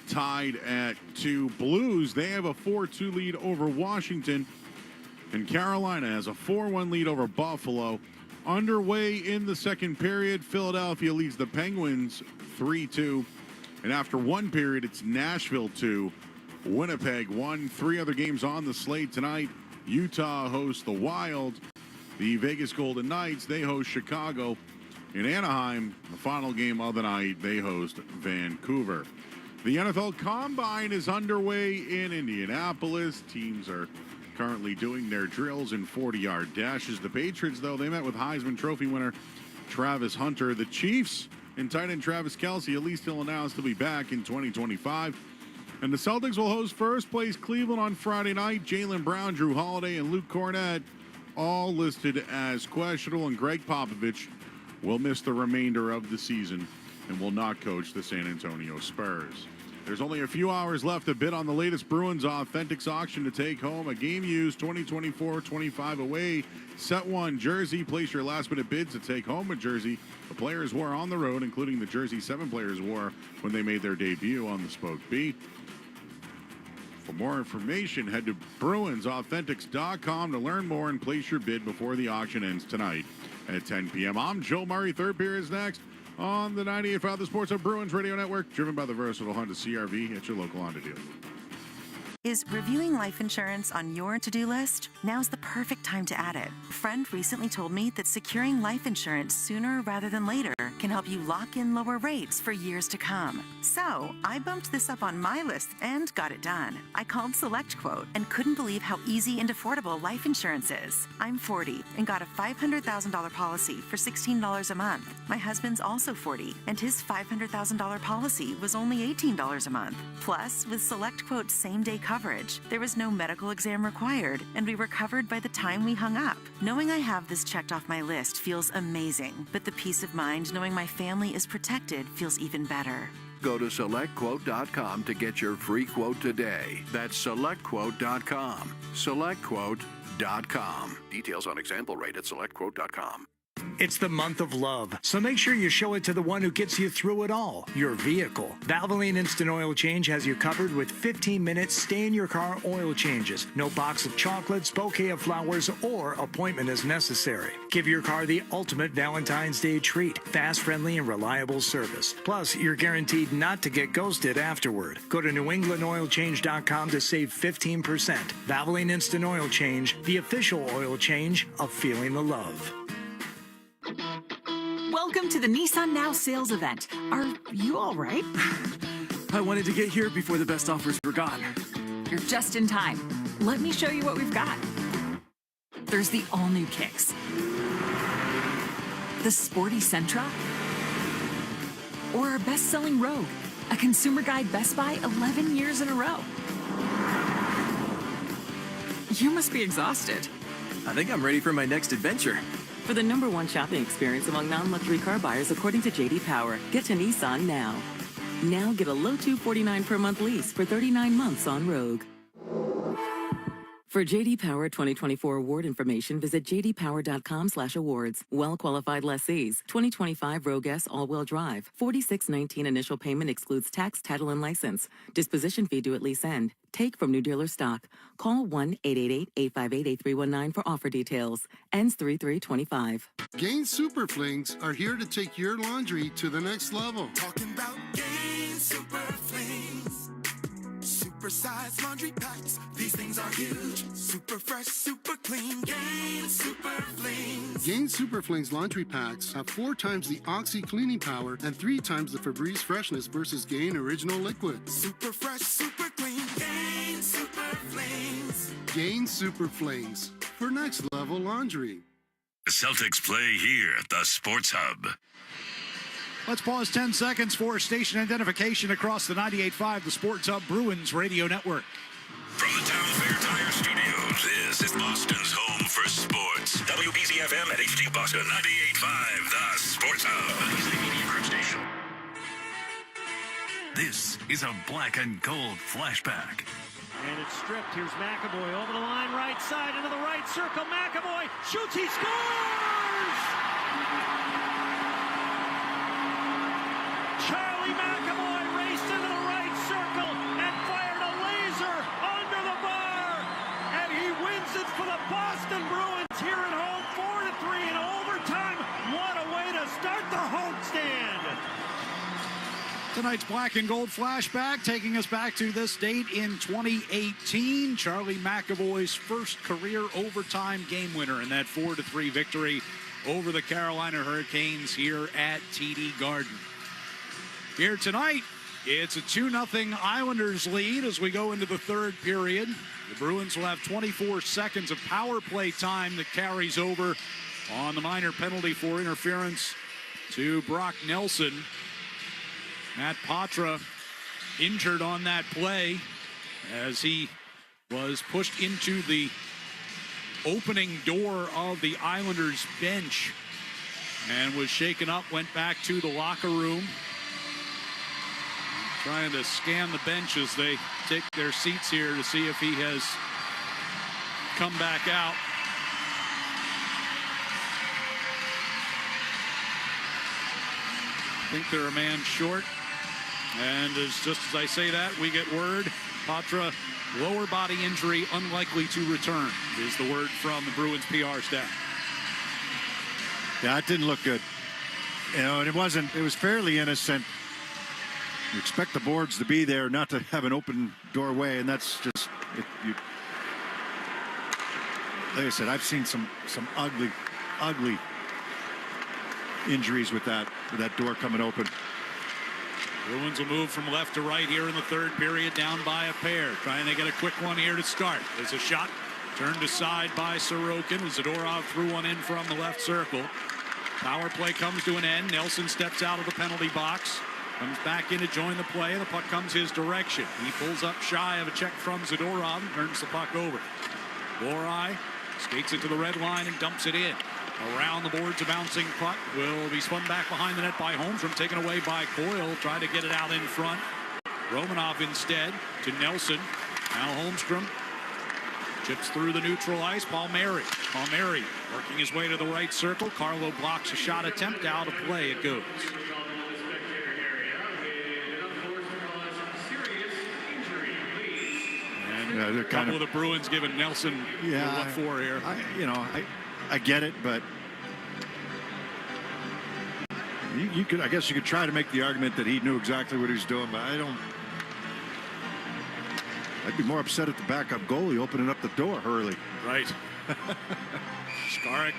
tied at 2. Blues, they have a 4-2 lead over Washington. And Carolina has a 4-1 lead over Buffalo. Underway in the second period, Philadelphia leads the Penguins 3-2. And after 1 period, it's Nashville 2, Winnipeg 1. 3 other games on the slate tonight. Utah hosts the Wild. The Vegas Golden Knights, they host Chicago. In Anaheim, the final game of the night, they host Vancouver. The NFL Combine is underway in Indianapolis. Teams are currently doing their drills in 40-yard dashes. The Patriots, though, they met with Heisman Trophy winner Travis Hunter. The Chiefs and tight end Travis Kelce, at least he'll announce to be back in 2025. And the Celtics will host first place Cleveland on Friday night. Jaylen Brown, Drew Holiday, and Luke Cornett all listed as questionable. And Greg Popovich will miss the remainder of the season and will not coach the San Antonio Spurs. There's only a few hours left to bid on the latest Bruins Authentics auction to take home a game-used 2024-25 away Set 1 jersey. Place your last-minute bids to take home a jersey the players wore on the road, including the jersey 7 players wore when they made their debut on the Spoke Beat. For more information, head to BruinsAuthentics.com to learn more and place your bid before the auction ends tonight at 10 p.m. I'm Joe Murray. Third period is next on the 98.5 The Sports Hub Bruins Radio Network, driven by the versatile Honda CR-V at your local Honda dealer. Is reviewing life insurance on your to-do list? Now's the perfect time to add it. A friend recently told me that securing life insurance sooner rather than later can help you lock in lower rates for years to come. So I bumped this up on my list and got it done. I called SelectQuote and couldn't believe how easy and affordable life insurance is. I'm 40 and got a $500,000 policy for $16 a month. My husband's also 40 and his $500,000 policy was only $18 a month. Plus, with SelectQuote's same-day coverage, there was no medical exam required, and we were covered by the time we hung up. Knowing I have this checked off my list feels amazing, but the peace of mind knowing my family is protected feels even better. Go to SelectQuote.com to get your free quote today. That's SelectQuote.com. SelectQuote.com. Details on example rate at SelectQuote.com. It's the month of love, so make sure you show it to the one who gets you through it all, your vehicle. Valvoline Instant Oil Change has you covered with 15-minute stay-in-your-car oil changes. No box of chocolates, bouquet of flowers, or appointment is necessary. Give your car the ultimate Valentine's Day treat. Fast, friendly, and reliable service. Plus, you're guaranteed not to get ghosted afterward. Go to NewEnglandOilChange.com to save 15%. Valvoline Instant Oil Change, the official oil change of feeling the love. Welcome to the Nissan Now sales event. Are you all right? I wanted to get here before the best offers were gone. You're just in time. Let me show you what we've got. There's the all-new Kicks. The sporty Sentra. Or our best-selling Rogue, a Consumer Guide Best Buy 11 years in a row. You must be exhausted. I think I'm ready for my next adventure. For the #1 shopping experience among non-luxury car buyers, according to J.D. Power, get to Nissan now. Now get a low $249 per month lease for 39 months on Rogue. For J.D. Power 2024 award information, visit jdpower.com/awards. Well-qualified lessees. 2025 Rogue S all-wheel drive. $46.19 initial payment excludes tax, title, and license. Disposition fee due at lease end. Take from new dealer stock. Call 1-888-858-8319 for offer details. Ends 3/3/25. Gain Super Flings are here to take your laundry to the next level. Talking about Gain Super Flings. Super-sized laundry packs. These things are huge. Super fresh, super clean. Gain Super Flings. Gain Super Flings laundry packs have 4 times the Oxy cleaning power and 3 times the Febreze freshness versus Gain Original Liquid. Super fresh, super clean. Gain Super Flings. Gain Super Flings for next level laundry. The Celtics play here at the Sports Hub. Let's pause 10 seconds for station identification across the 98.5, the Sports Hub Bruins Radio Network. From the Town Fair Tire Studios, this is Boston's home for sports. WBZFM at HD Boston 98.5, the Sports Hub. Media Group Station. This is a black and gold flashback. And it's stripped. Here's McAvoy over the line, right side, into the right circle. McAvoy shoots, he scores! Charlie McAvoy raced into the right circle and fired a laser under the bar. And he wins it for the Boston Bruins here at home, 4-3 in overtime. What a way to start the homestand. Tonight's black and gold flashback taking us back to this date in 2018. Charlie McAvoy's first career overtime game winner in that 4-3 victory over the Carolina Hurricanes here at TD Garden. Here tonight, it's a 2-0 Islanders lead as we go into the third period. The Bruins will have 24 seconds of power play time that carries over on the minor penalty for interference to Brock Nelson. Matt Patra injured on that play as he was pushed into the opening door of the Islanders bench and was shaken up, went back to the locker room, trying to scan the bench as they take their seats here to see if he has come back out. I think they're a man short. And just as I say that, we get word, Patra, lower body injury, unlikely to return, is the word from the Bruins PR staff. Yeah, it didn't look good. You know, and it was fairly innocent. You expect the boards to be there, not to have an open doorway, and that's just, like I said, I've seen some ugly injuries with that door coming open. Bruins will move from left to right here in the third period, down by a pair. Trying to get a quick one here to start. There's a shot turned aside by Sorokin. Zadorov threw one in from the left circle. Power play comes to an end. Nelson steps out of the penalty box. Comes back in to join the play, and the puck comes his direction. He pulls up shy of a check from Zadorov and turns the puck over. Lohrei skates it to the red line and dumps it in. Around the boards, a bouncing puck will be spun back behind the net by Holmstrom, taken away by Coyle. Try to get it out in front. Romanov instead to Nelson. Now Holmstrom chips through the neutral ice. Palmieri working his way to the right circle. Carlo blocks a shot attempt. Out of play it goes. And a couple of the Bruins giving Nelson what for here. I get it, but you could, I guess you could try to make the argument that he knew exactly what he was doing, but I'd be more upset at the backup goalie opening up the door early. Right. Skarek.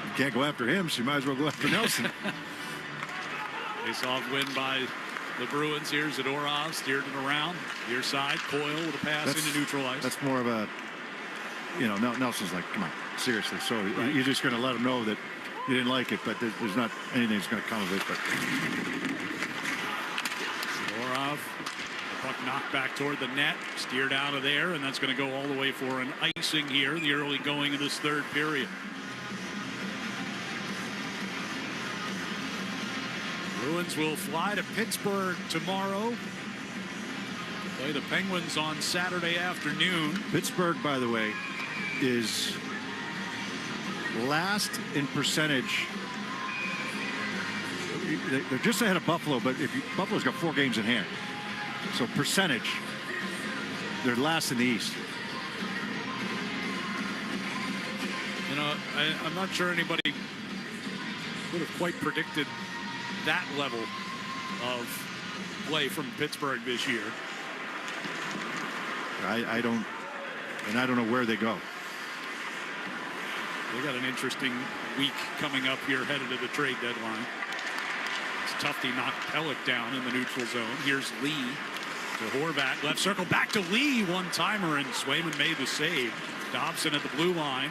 You can't go after him, so you might as well go after Nelson. Face-off win by the Bruins. Here, Zadorov steered it around. Near side, Coyle with a pass into neutral ice. That's more of a, Nelson's like, come on, seriously. So you're just going to let him know that you didn't like it, but there's not anything that's going to come of it. But Zadorov, the puck knocked back toward the net, steered out of there, and that's going to go all the way for an icing here, the early going of this third period. Bruins will fly to Pittsburgh tomorrow. Play the Penguins on Saturday afternoon. Pittsburgh, by the way, is last in percentage. They're just ahead of Buffalo, but Buffalo's got 4 games in hand. So percentage, they're last in the East. I'm not sure anybody would have quite predicted that level of play from Pittsburgh this year. I don't know where they go. They got an interesting week coming up here headed to the trade deadline. It's Tufte knocked Pellick down in the neutral zone. Here's Lee to Horvat. Left circle back to Lee. One-timer, and Swayman made the save. Dobson at the blue line.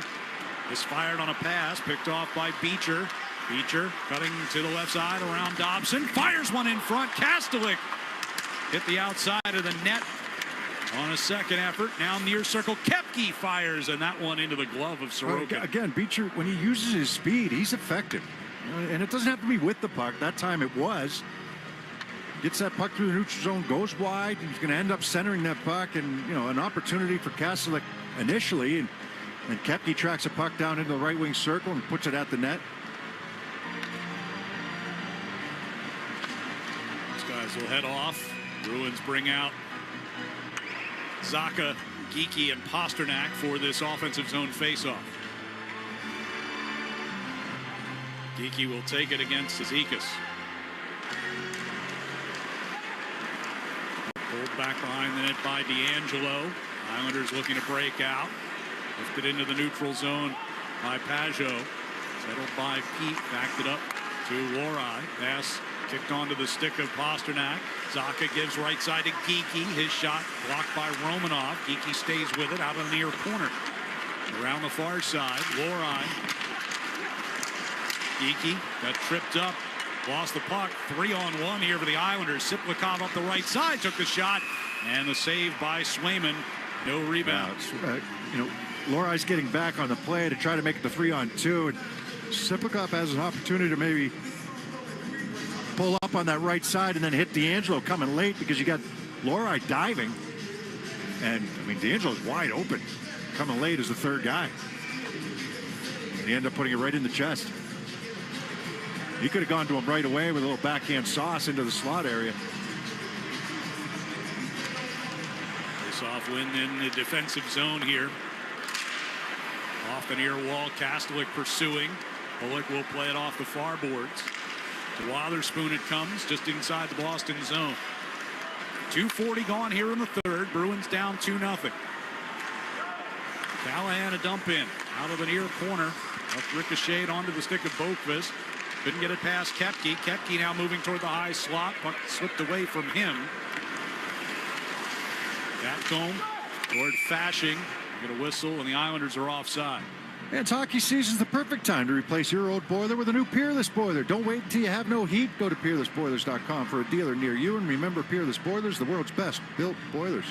Misfired on a pass. Picked off by Beecher. Beecher cutting to the left side around Dobson. Fires one in front. Kastelik hit the outside of the net on a second effort. Now near circle. Koepke fires, and that one into the glove of Sorokin. Again, Beecher, when he uses his speed, he's effective. And it doesn't have to be with the puck. That time it was. Gets that puck through the neutral zone, goes wide. He's going to end up centering that puck, and an opportunity for Kastelik initially, and Koepke tracks a puck down into the right wing circle and puts it at the net. These guys will head off. Bruins bring out Zacha, Geekie, and Pasternak for this offensive zone faceoff. Geekie will take it against Zizekas. Pulled back behind the net by D'Angelo. Islanders looking to break out. Lifted into the neutral zone by Pajot. Settled by Pete. Backed it up to Lorai. Pass kicked onto the stick of Pasternak. Zacha gives right side to Geekie. His shot blocked by Romanov. Geekie stays with it out of the near corner. Around the far side, Lorai. Geekie got tripped up. Lost the puck. 3-on-1 here for the Islanders. Siplikov up the right side. Took the shot. And the save by Swayman. No rebounds. Lorai's getting back on the play to try to make it the 3-on-2. And Siplikov has an opportunity to maybe pull up on that right side and then hit D'Angelo coming late, because you got Lorai diving. And, D'Angelo's wide open. Coming late as the third guy. And he ended up putting it right in the chest. He could have gone to him right away with a little backhand sauce into the slot area. Face-off win in the defensive zone here. Off the near wall, Kastelik pursuing. Bullock will play it off the far boards. To Witherspoon it comes, just inside the Boston zone. 2:40 gone here in the third. Bruins down 2-0. Callahan a dump in. Out of the near corner. Up ricocheted onto the stick of Boqvist. Couldn't get it past Koepke. Koepke now moving toward the high slot. Puck slipped away from him. Batcombe toward Fashing. Get a whistle, and the Islanders are offside. It's hockey season's the perfect time to replace your old boiler with a new Peerless boiler. Don't wait until you have no heat. Go to peerlessboilers.com for a dealer near you. And remember, Peerless Boilers, the world's best built boilers.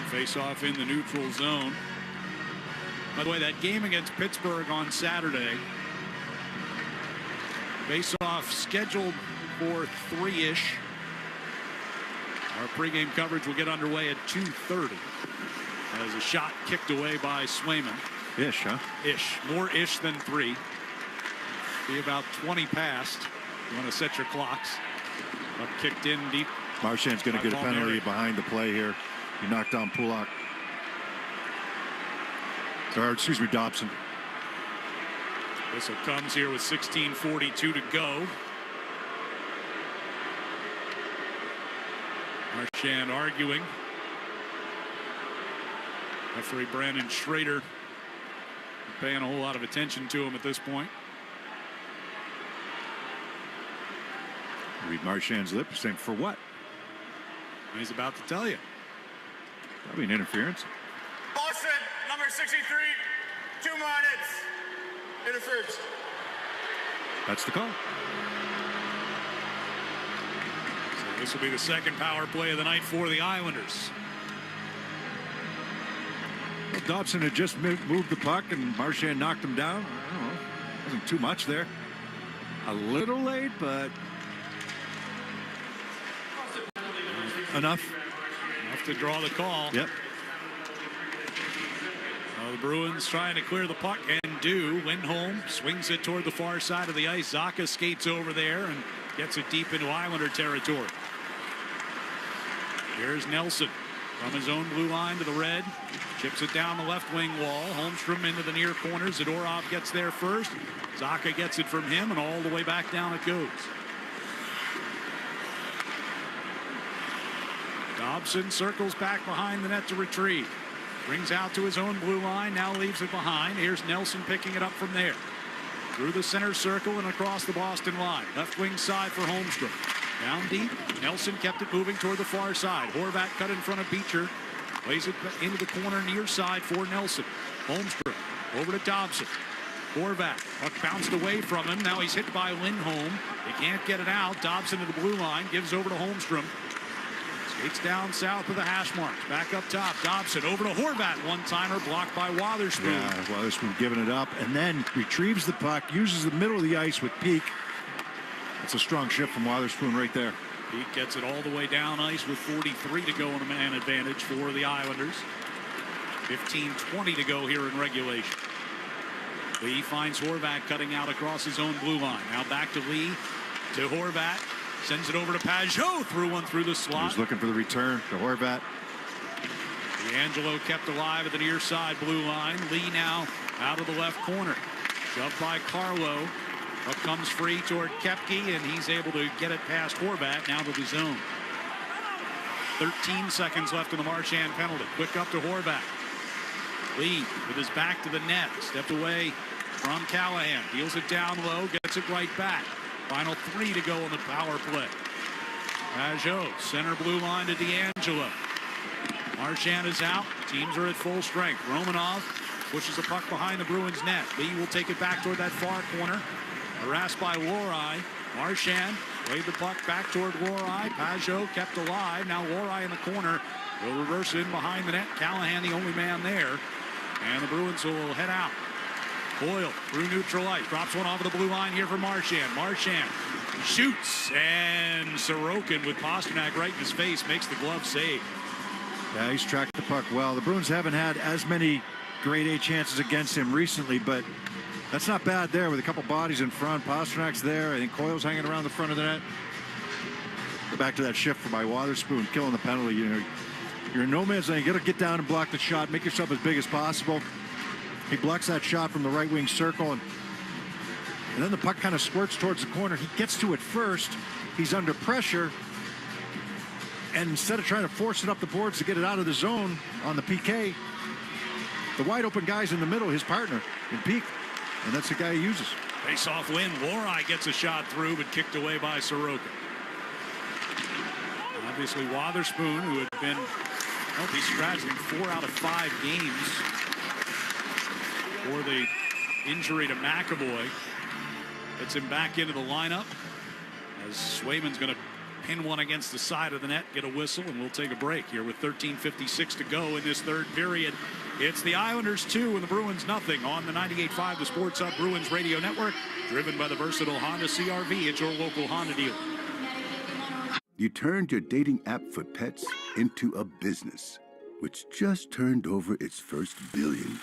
Face off in the neutral zone. By the way, that game against Pittsburgh on Saturday, face-off scheduled for 3-ish. Our pregame coverage will get underway at 2:30. As a shot kicked away by Swayman. Ish, huh? Ish. More ish than 3. Be about 20 past. You want to set your clocks. Up kicked in deep. Marchand's going to get a penalty behind the play here. He knocked down Pulock. Or, excuse me, Dobson. Whistle comes here with 16:42 to go. Marchand arguing. Referee Brandon Schrader paying a whole lot of attention to him at this point. Read Marchand's lips, saying, for what? He's about to tell you. Probably an interference. Boston, number 63, 2 minutes. Interference. That's the call. So this will be the second power play of the night for the Islanders. Well, Dobson had just moved the puck and Marchand knocked him down. I don't know. Wasn't too much there. A little late, but enough. Enough to draw the call. Yep. The Bruins trying to clear the puck and do. Lindholm swings it toward the far side of the ice. Zacha skates over there and gets it deep into Islander territory. Here's Nelson from his own blue line to the red. Chips it down the left wing wall. Holmstrom into the near corner. Zadorov gets there first. Zacha gets it from him, and all the way back down it goes. Dobson circles back behind the net to retrieve. Brings out to his own blue line, now leaves it behind. Here's Nelson picking it up from there. Through the center circle and across the Boston line. Left wing side for Holmstrom. Down deep, Nelson kept it moving toward the far side. Horvat cut in front of Beecher. Plays it into the corner near side for Nelson. Holmstrom over to Dobson. Horvat, puck bounced away from him. Now he's hit by Lindholm. He can't get it out. Dobson to the blue line, gives over to Holmstrom. Skates down south of the hash marks. Back up top. Dobson over to Horvat. One-timer blocked by Wotherspoon. Yeah, Wotherspoon giving it up and then retrieves the puck, uses the middle of the ice with Peak. That's a strong shift from Wotherspoon right there. Peak gets it all the way down ice with 43 to go on a man advantage for the Islanders. 15:20 to go here in regulation. Lee finds Horvat cutting out across his own blue line. Now back to Lee, to Horvat. Sends it over to Pajot. Threw one through the slot. He's looking for the return to Horvat. D'Angelo kept alive at the near side blue line. Lee now out of the left corner. Shoved by Carlo. Up comes free toward Koepke, and he's able to get it past Horvat now to the zone. 13 seconds left in the Marchand penalty. Quick up to Horvat. Lee with his back to the net. Stepped away from Callahan. Deals it down low. Gets it right back. Final 3 to go on the power play. Pajot, center blue line to D'Angelo. Marchand is out. Teams are at full strength. Romanov pushes the puck behind the Bruins net. Lee will take it back toward that far corner. Harassed by Lohrei. Marchand played the puck back toward Lohrei. Pajot kept alive. Now Lohrei in the corner. Will reverse in behind the net. Callahan the only man there. And the Bruins will head out. Boyle through neutral ice. Drops one off of the blue line here for Marchand. Marchand shoots. And Sorokin with Pasternak right in his face makes the glove save. Yeah, he's tracked the puck well. The Bruins haven't had as many grade A chances against him recently, but that's not bad there with a couple bodies in front. Pasternak's there. I think Coyle's hanging around the front of the net. Go back to that shift by Wotherspoon, killing the penalty. You know, you're in no man's land. You got to get down and block the shot. Make yourself as big as possible. He blocks that shot from the right wing circle, and then the puck kind of squirts towards the corner. He gets to it first. He's under pressure, and instead of trying to force it up the boards to get it out of the zone on the PK, the wide open guy's in the middle, his partner in Peak, and that's the guy he uses. Face-off win. Lohrei gets a shot through, but kicked away by Sorokin. Obviously, Wotherspoon, who had been healthy scratch in 4 out of 5 games for the injury to McAvoy, gets him back into the lineup as Swayman's going to pin one against the side of the net, get a whistle, and we'll take a break here with 13:56 to go in this third period. It's the Islanders 2 and the Bruins nothing on the 98.5 The Sports Hub Bruins Radio Network, driven by the versatile Honda CR-V at your local Honda dealer. You turned your dating app for pets into a business, which just turned over its first billion.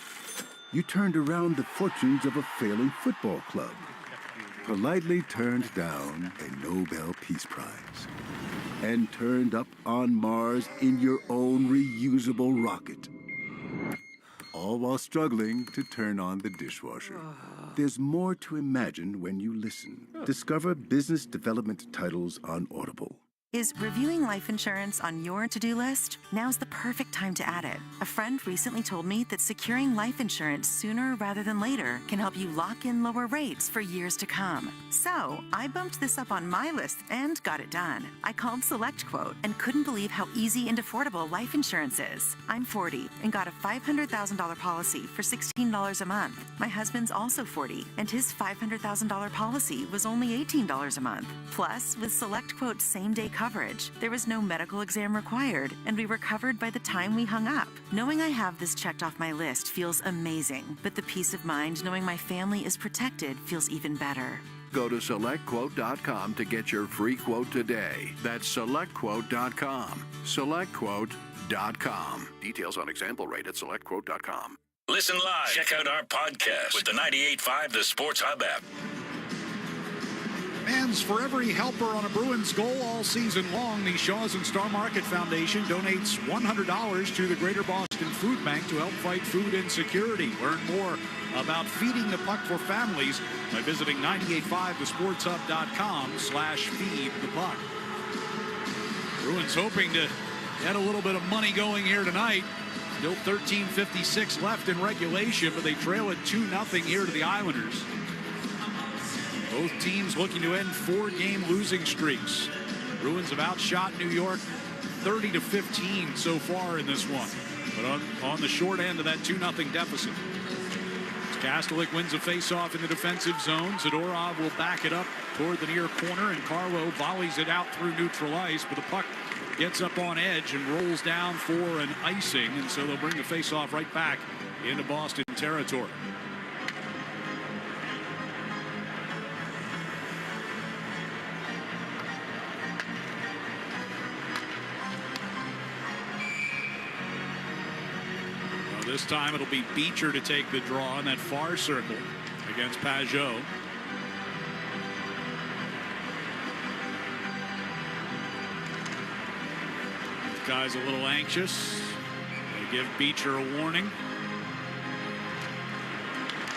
You turned around the fortunes of a failing football club, politely turned down a Nobel Peace Prize, and turned up on Mars in your own reusable rocket. All while struggling to turn on the dishwasher. There's more to imagine when you listen. Discover business development titles on Audible. Is reviewing life insurance on your to-do list? Now's the perfect time to add it. A friend recently told me that securing life insurance sooner rather than later can help you lock in lower rates for years to come. So I bumped this up on my list and got it done. I called SelectQuote and couldn't believe how easy and affordable life insurance is. I'm 40 and got a $500,000 policy for $16 a month. My husband's also 40 and his $500,000 policy was only $18 a month. Plus, with SelectQuote's same-day coverage, there was no medical exam required, and we were covered by the time we hung up. Knowing I have this checked off my list feels amazing, but the peace of mind knowing my family is protected feels even better. Go to SelectQuote.com to get your free quote today. That's SelectQuote.com. SelectQuote.com. Details on example rate at SelectQuote.com. Listen live. Check out our podcast with the 98.5 The Sports Hub app. Fans, for every helper on a Bruins goal all season long, the Shaw's and Star Market Foundation donates $100 to the Greater Boston Food Bank to help fight food insecurity. Learn more about feeding the puck for families by visiting 985thesportshub.com/feedthepuck. Bruins hoping to get a little bit of money going here tonight. Still 13:56 left in regulation, but they trail it 2-0 here to the Islanders. Both teams looking to end 4-game losing streaks. Bruins have outshot New York 30-15 so far in this one, but on the short end of that 2-0 deficit. Kastelik wins a faceoff in the defensive zone. Zadorov will back it up toward the near corner, and Carlo volleys it out through neutral ice, but the puck gets up on edge and rolls down for an icing, and so they'll bring the faceoff right back into Boston territory. This time it'll be Beecher to take the draw in that far circle against Pajot. This guy's a little anxious. They give Beecher a warning.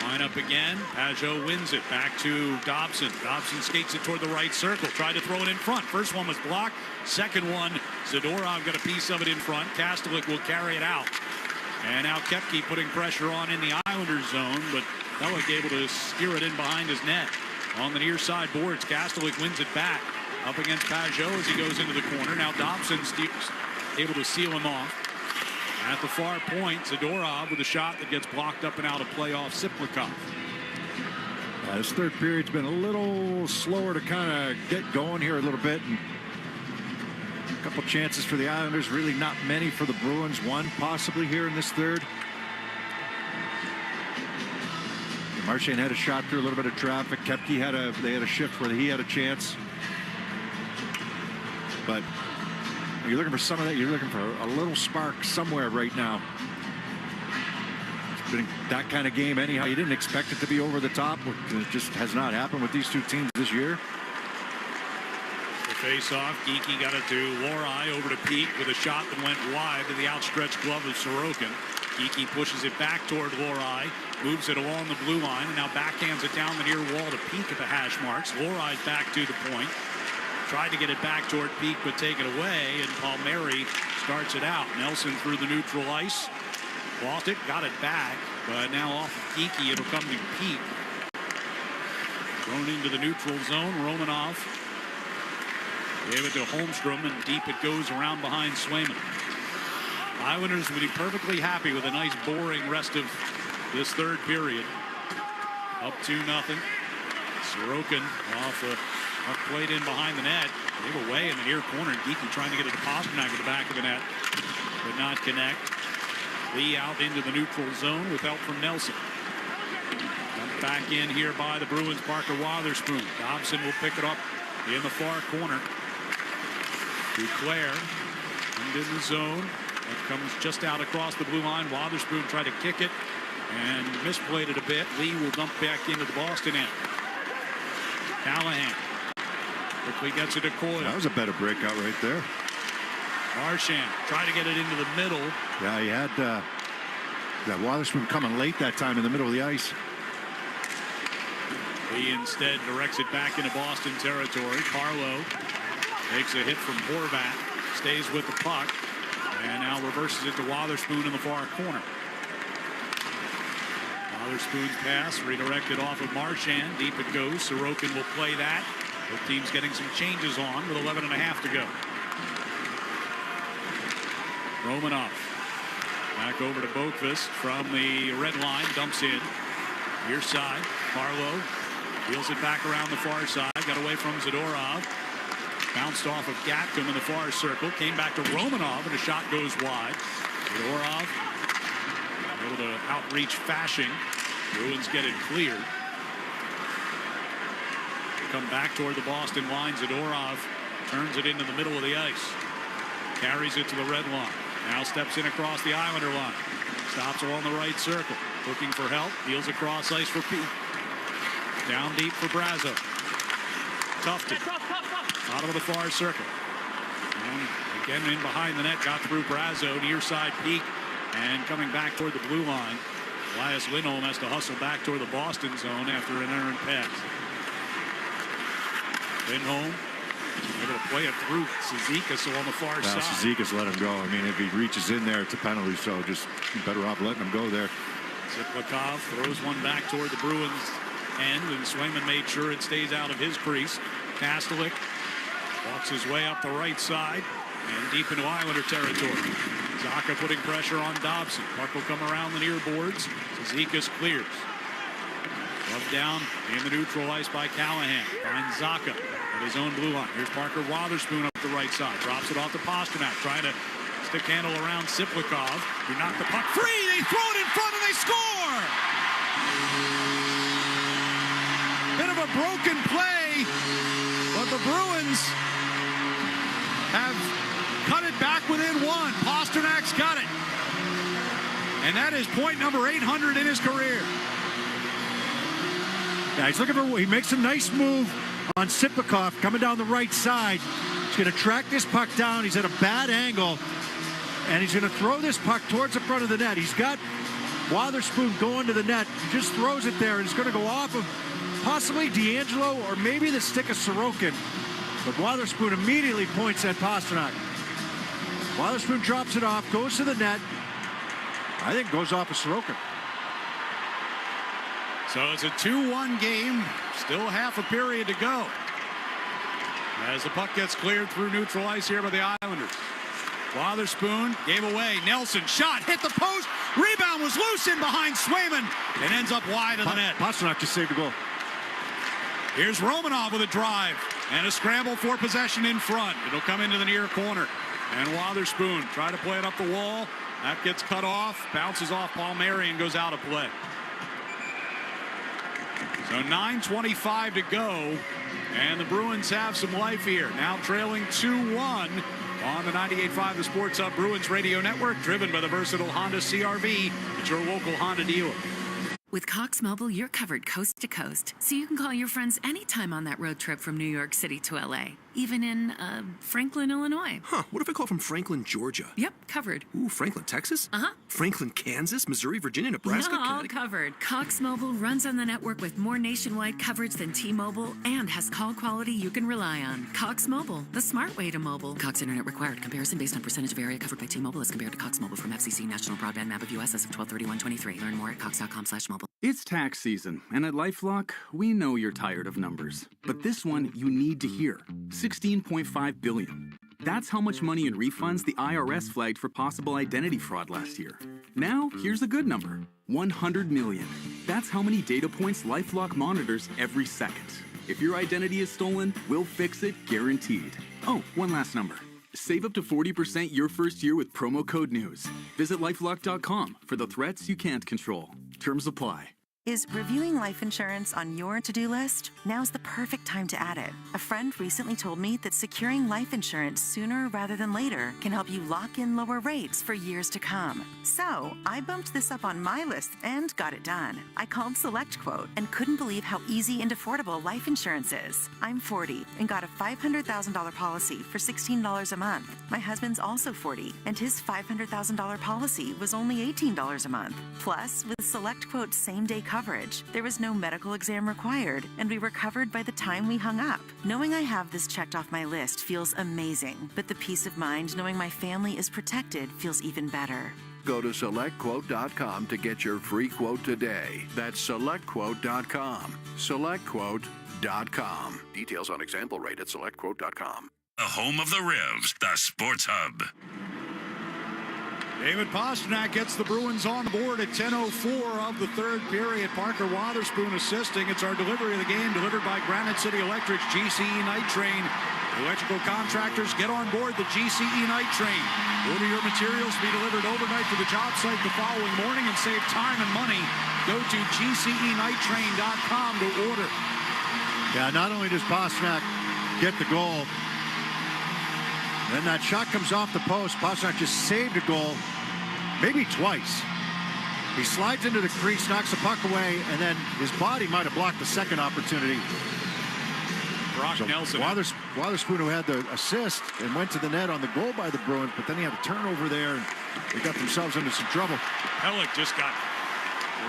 Line up again. Pajot wins it. Back to Dobson. Dobson skates it toward the right circle. Tried to throw it in front. First one was blocked. Second one, Zadorov got a piece of it in front. Kastelik will carry it out. And now Koepke putting pressure on in the Islanders zone, but Pellick able to steer it in behind his net. On the near side boards, Kastelik wins it back up against Pajot as he goes into the corner. Now Dobson's able to seal him off. At the far point, Zadorov with a shot that gets blocked up and out of play off Siplikov. This third period's been a little slower to kind of get going here a little bit. And a couple chances for the Islanders, really not many for the Bruins. One possibly here in this third. Marchand had a shot through a little bit of traffic. Koepke had a shift where he had a chance. But you're looking for some of that. You're looking for a little spark somewhere right now. It's been that kind of game anyhow. You didn't expect it to be over the top. It just has not happened with these two teams this year. Face-off, Geekie got it to Lohrei, over to Peak with a shot that went wide to the outstretched glove of Sorokin. Geekie pushes it back toward Lohrei, moves it along the blue line, and now backhands it down the near wall to Peak at the hash marks. Lohrei's back to the point. Tried to get it back toward Peak, but taken away, and Palmieri starts it out. Nelson through the neutral ice. Lost it, got it back, but now off of Geekie, it'll come to Peak. Thrown into the neutral zone, Romanov gave it to Holmstrom, and deep it goes around behind Swayman. Islanders would be perfectly happy with a nice boring rest of this third period. Up 2-0. Sorokin off a played in behind the net. Gave away in the near corner. Geekie trying to get it to Pasternak at the back of the net, but not connect. Lee out into the neutral zone with help from Nelson. Dumped back in here by the Bruins, Parker Wotherspoon. Dobson will pick it up in the far corner. Duclair in the zone. That comes just out across the blue line. Wotherspoon tried to kick it and misplayed it a bit. Lee will dump back into the Boston end. Callahan quickly gets it to Coyle. That was a better breakout right there. Marchand tried to get it into the middle. Yeah, he had that Wotherspoon coming late that time in the middle of the ice. Lee instead directs it back into Boston territory. Carlo takes a hit from Horvat, stays with the puck, and now reverses it to Wotherspoon in the far corner. Wotherspoon's pass redirected off of Marchand. Deep it goes. Sorokin will play that. The team's getting some changes on with 11.5 to go. Romanov back over to Boqvist from the red line. Dumps in. Near side. Carlo wheels it back around the far side. Got away from Zadorov. Bounced off of Gatcomb in the far circle. Came back to Romanov, and a shot goes wide. Zadorov able to outreach Fasching. Bruins get it cleared. Come back toward the Boston line. Zadorov turns it into the middle of the ice. Carries it to the red line. Now steps in across the Islander line. Stops along the right circle. Looking for help. Deals across ice for Pete. Down deep for Brazo. Tufted. Bottom of the far circle. And again in behind the net. Got through Brazo. Near side Peak. And coming back toward the blue line. Elias Lindholm has to hustle back toward the Boston zone after an errant pass. Lindholm Able to play it through Cizikas on the far side. Cizikas let him go. I mean, if he reaches in there, it's a penalty, so just better off letting him go there. Ziplikov throws one back toward the Bruins end, and Swayman made sure it stays out of his crease. Kastelik walks his way up the right side and deep into Islander territory. Sacco putting pressure on Dobson. Puck will come around the near boards. Cizikas clears. Rubbed down in the neutral ice by Callahan. Finds Zacha at his own blue line. Here's Parker Wotherspoon up the right side. Drops it off to Pasternak. Trying to stick handle around Ziplikov. Who knocked the puck free. They throw it in front and they score! Bit of a broken play, but the Bruins have cut it back within one. Pasternak's got it. And that is point number 800 in his career. Yeah, he's looking for, he makes a nice move on Ziplikov coming down the right side. He's going to track this puck down. He's at a bad angle, and he's going to throw this puck towards the front of the net. He's got Wotherspoon going to the net. He just throws it there, and it's going to go off of possibly D'Angelo or maybe the stick of Sorokin. But Wotherspoon immediately points at Pasternak. Wotherspoon drops it off, goes to the net. I think goes off of Sorokin. So it's a 2-1 game. Still half a period to go. As the puck gets cleared through neutral ice here by the Islanders. Wotherspoon gave away. Nelson shot, hit the post. Rebound was loose in behind Swayman and ends up wide of the net. Pasternak just saved the goal. Here's Romanov with a drive and a scramble for possession in front. It'll come into the near corner. And Wotherspoon try to play it up the wall. That gets cut off, bounces off Palmieri and goes out of play. So 9:25 to go, and the Bruins have some life here. Now trailing 2-1 on the 98.5 The Sports Hub Bruins Radio Network, driven by the versatile Honda CR-V at your local Honda dealer. With Cox Mobile, you're covered coast to coast, so you can call your friends anytime on that road trip from New York City to LA, even in, Franklin, Illinois. Huh, what if I call from Franklin, Georgia? Yep, covered. Ooh, Franklin, Texas? Uh-huh. Franklin, Kansas, Missouri, Virginia, Nebraska, all Connecticut. covered. Cox Mobile runs on the network with more nationwide coverage than T-Mobile and has call quality you can rely on. Cox Mobile, the smart way to mobile. Cox Internet required. Comparison based on percentage of area covered by T-Mobile as compared to Cox Mobile from FCC National Broadband Map of US as of 12/31/23. Learn more at cox.com/mobile. It's tax season, and at LifeLock, we know you're tired of numbers. But this one you need to hear. $16.5 billion. That's how much money in refunds the IRS flagged for possible identity fraud last year. Now, here's a good number. $100 million. That's how many data points LifeLock monitors every second. If your identity is stolen, we'll fix it guaranteed. Oh, one last number. Save up to 40% your first year with promo code NEWS. Visit LifeLock.com for the threats you can't control. Terms apply. Is reviewing life insurance on your to-do list? Now's the perfect time to add it. A friend recently told me that securing life insurance sooner rather than later can help you lock in lower rates for years to come. So I bumped this up on my list and got it done. I called SelectQuote and couldn't believe how easy and affordable life insurance is. I'm 40 and got a $500,000 policy for $16 a month. My husband's also 40 and his $500,000 policy was only $18 a month. Plus, with SelectQuote's same-day coverage, there was no medical exam required, and we were covered by the time we hung up. Knowing I have this checked off my list feels amazing, but the peace of mind knowing my family is protected feels even better. Go to SelectQuote.com to get your free quote today. That's SelectQuote.com. SelectQuote.com. Details on example rate at SelectQuote.com. The home of the Revs, the Sports Hub. David Pasternak gets the Bruins on board at 10:04 of the third period. Parker Wotherspoon assisting. It's our delivery of the game, delivered by Granite City Electric's GCE Night Train. Electrical contractors, get on board the GCE Night Train. Order your materials to be delivered overnight to the job site the following morning and save time and money. Go to GCEnighttrain.com to order. Yeah, not only does Pasternak get the goal, then that shot comes off the post. Pasternak just saved a goal, maybe twice. He slides into the crease, knocks the puck away, and then his body might have blocked the second opportunity. Brock Nelson. Wotherspoon, who had the assist and went to the net on the goal by the Bruins, but then he had a turnover there, and they got themselves into some trouble. Pellick just got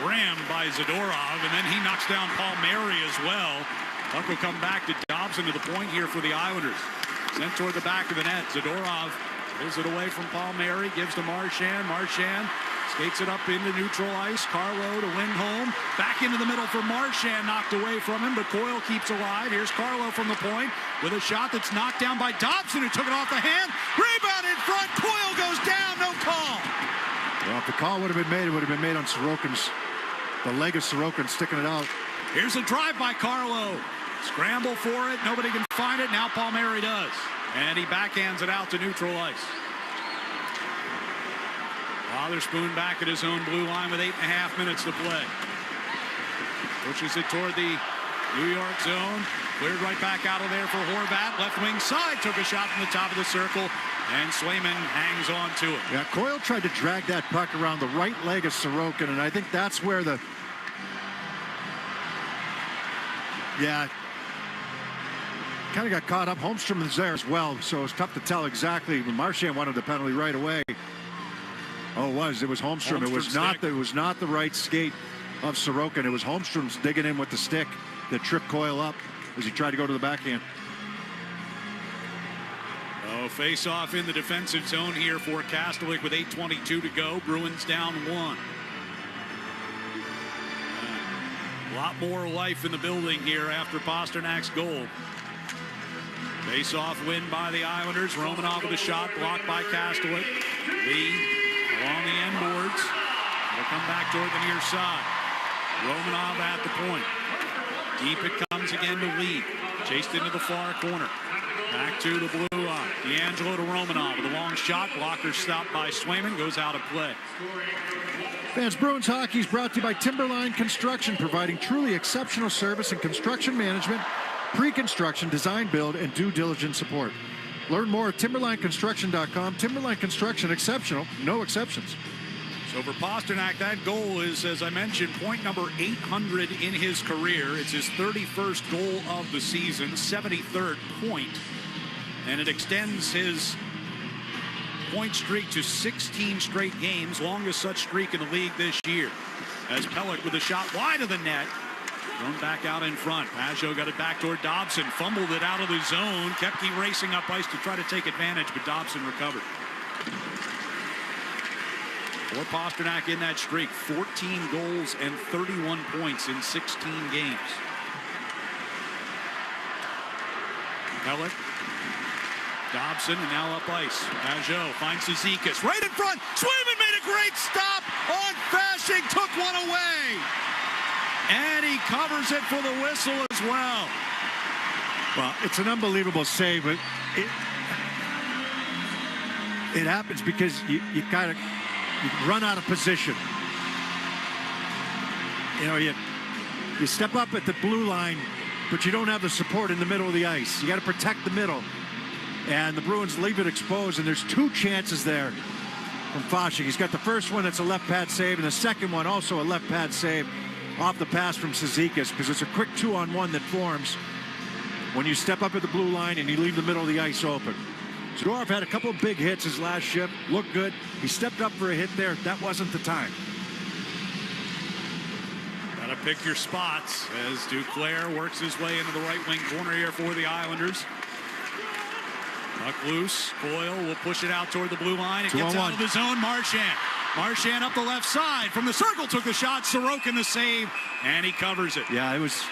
rammed by Zadorov, and then he knocks down Palmieri as well. Puck will come back to Dobson to the point here for the Islanders. Sent toward the back of the net. Zadorov pulls it away from Palmieri. Gives to Marchand. Marchand skates it up into neutral ice. Carlo to win home. Back into the middle for Marchand. Knocked away from him, but Coyle keeps alive. Here's Carlo from the point with a shot that's knocked down by Dobson, who took it off the hand. Rebound in front. Coyle goes down. No call. Well, if the call would have been made, it would have been made on Sorokin's, the leg of Sorokin sticking it out. Here's a drive by Carlo. Scramble for it. Nobody can find it. Now Palmieri does. And he backhands it out to neutral ice. Wotherspoon back at his own blue line with 8.5 minutes to play. Pushes it toward the New York zone. Cleared right back out of there for Horvat. Left wing side. Took a shot from the top of the circle. And Swayman hangs on to it. Yeah, Coyle tried to drag that puck around the right leg of Sorokin, and I think that's where the... Yeah, kind of got caught up. Holmstrom was there as well, so it's tough to tell exactly. Marchand wanted the penalty right away. Oh, it was Holmstrom. It was not the right skate of Sorokin. It was Holmstrom's digging in with the stick that tripped Coyle up as he tried to go to the backhand. Face off in the defensive zone here for Kastelik with 8:22 to go. Bruins down 1. A lot more life in the building here after Pasternak's goal. Face off win by the Islanders. Romanov with a shot blocked by Kastelik. Lee along the end boards. They'll come back toward the near side. Romanov at the point. Deep it comes again to Lee. Chased into the far corner. Back to the blue line. D'Angelo to Romanov with a long shot. Blocker stopped by Swayman. Goes out of play. Fans, Bruins hockey is brought to you by Timberline Construction, providing truly exceptional service in construction management, pre-construction, design, build, and due diligence support. Learn more at timberlineconstruction.com. Timberline Construction, exceptional, no exceptions. So for Pasternak, that goal is, as I mentioned, point number 800 in his career. It's his 31st goal of the season, 73rd point. And it extends his point streak to 16 straight games, longest such streak in the league this year. As Pelech with a shot wide of the net, thrown back out in front. Pajot got it back toward Dobson, fumbled it out of the zone, kept racing up ice to try to take advantage, but Dobson recovered. For Pasternak in that streak, 14 goals and 31 points in 16 games. Pelech. Dobson, and now up ice. Pajot finds Zizekas right in front. Swayman made a great stop on Fasching, took one away. And he covers it for the whistle as well. Well, it's an unbelievable save, but it happens because you kind of run out of position. You know, you step up at the blue line, but you don't have the support in the middle of the ice. You got to protect the middle. And the Bruins leave it exposed, and there's 2 chances there from Fasching. He's got the first one that's a left pad save, and the second one also a left pad save off the pass from Zizekas, because it's a quick 2-on-1 that forms when you step up at the blue line and you leave the middle of the ice open. Zadorov had a couple of big hits his last shift, looked good. He stepped up for a hit there. That wasn't the time. Gotta pick your spots as Duclair works his way into the right wing corner here for the Islanders. Puck loose. Coyle will push it out toward the blue line. It gets out of the zone. Marchand up the left side. From the circle took the shot. Sorokin the save. And he covers it. Yeah, it was...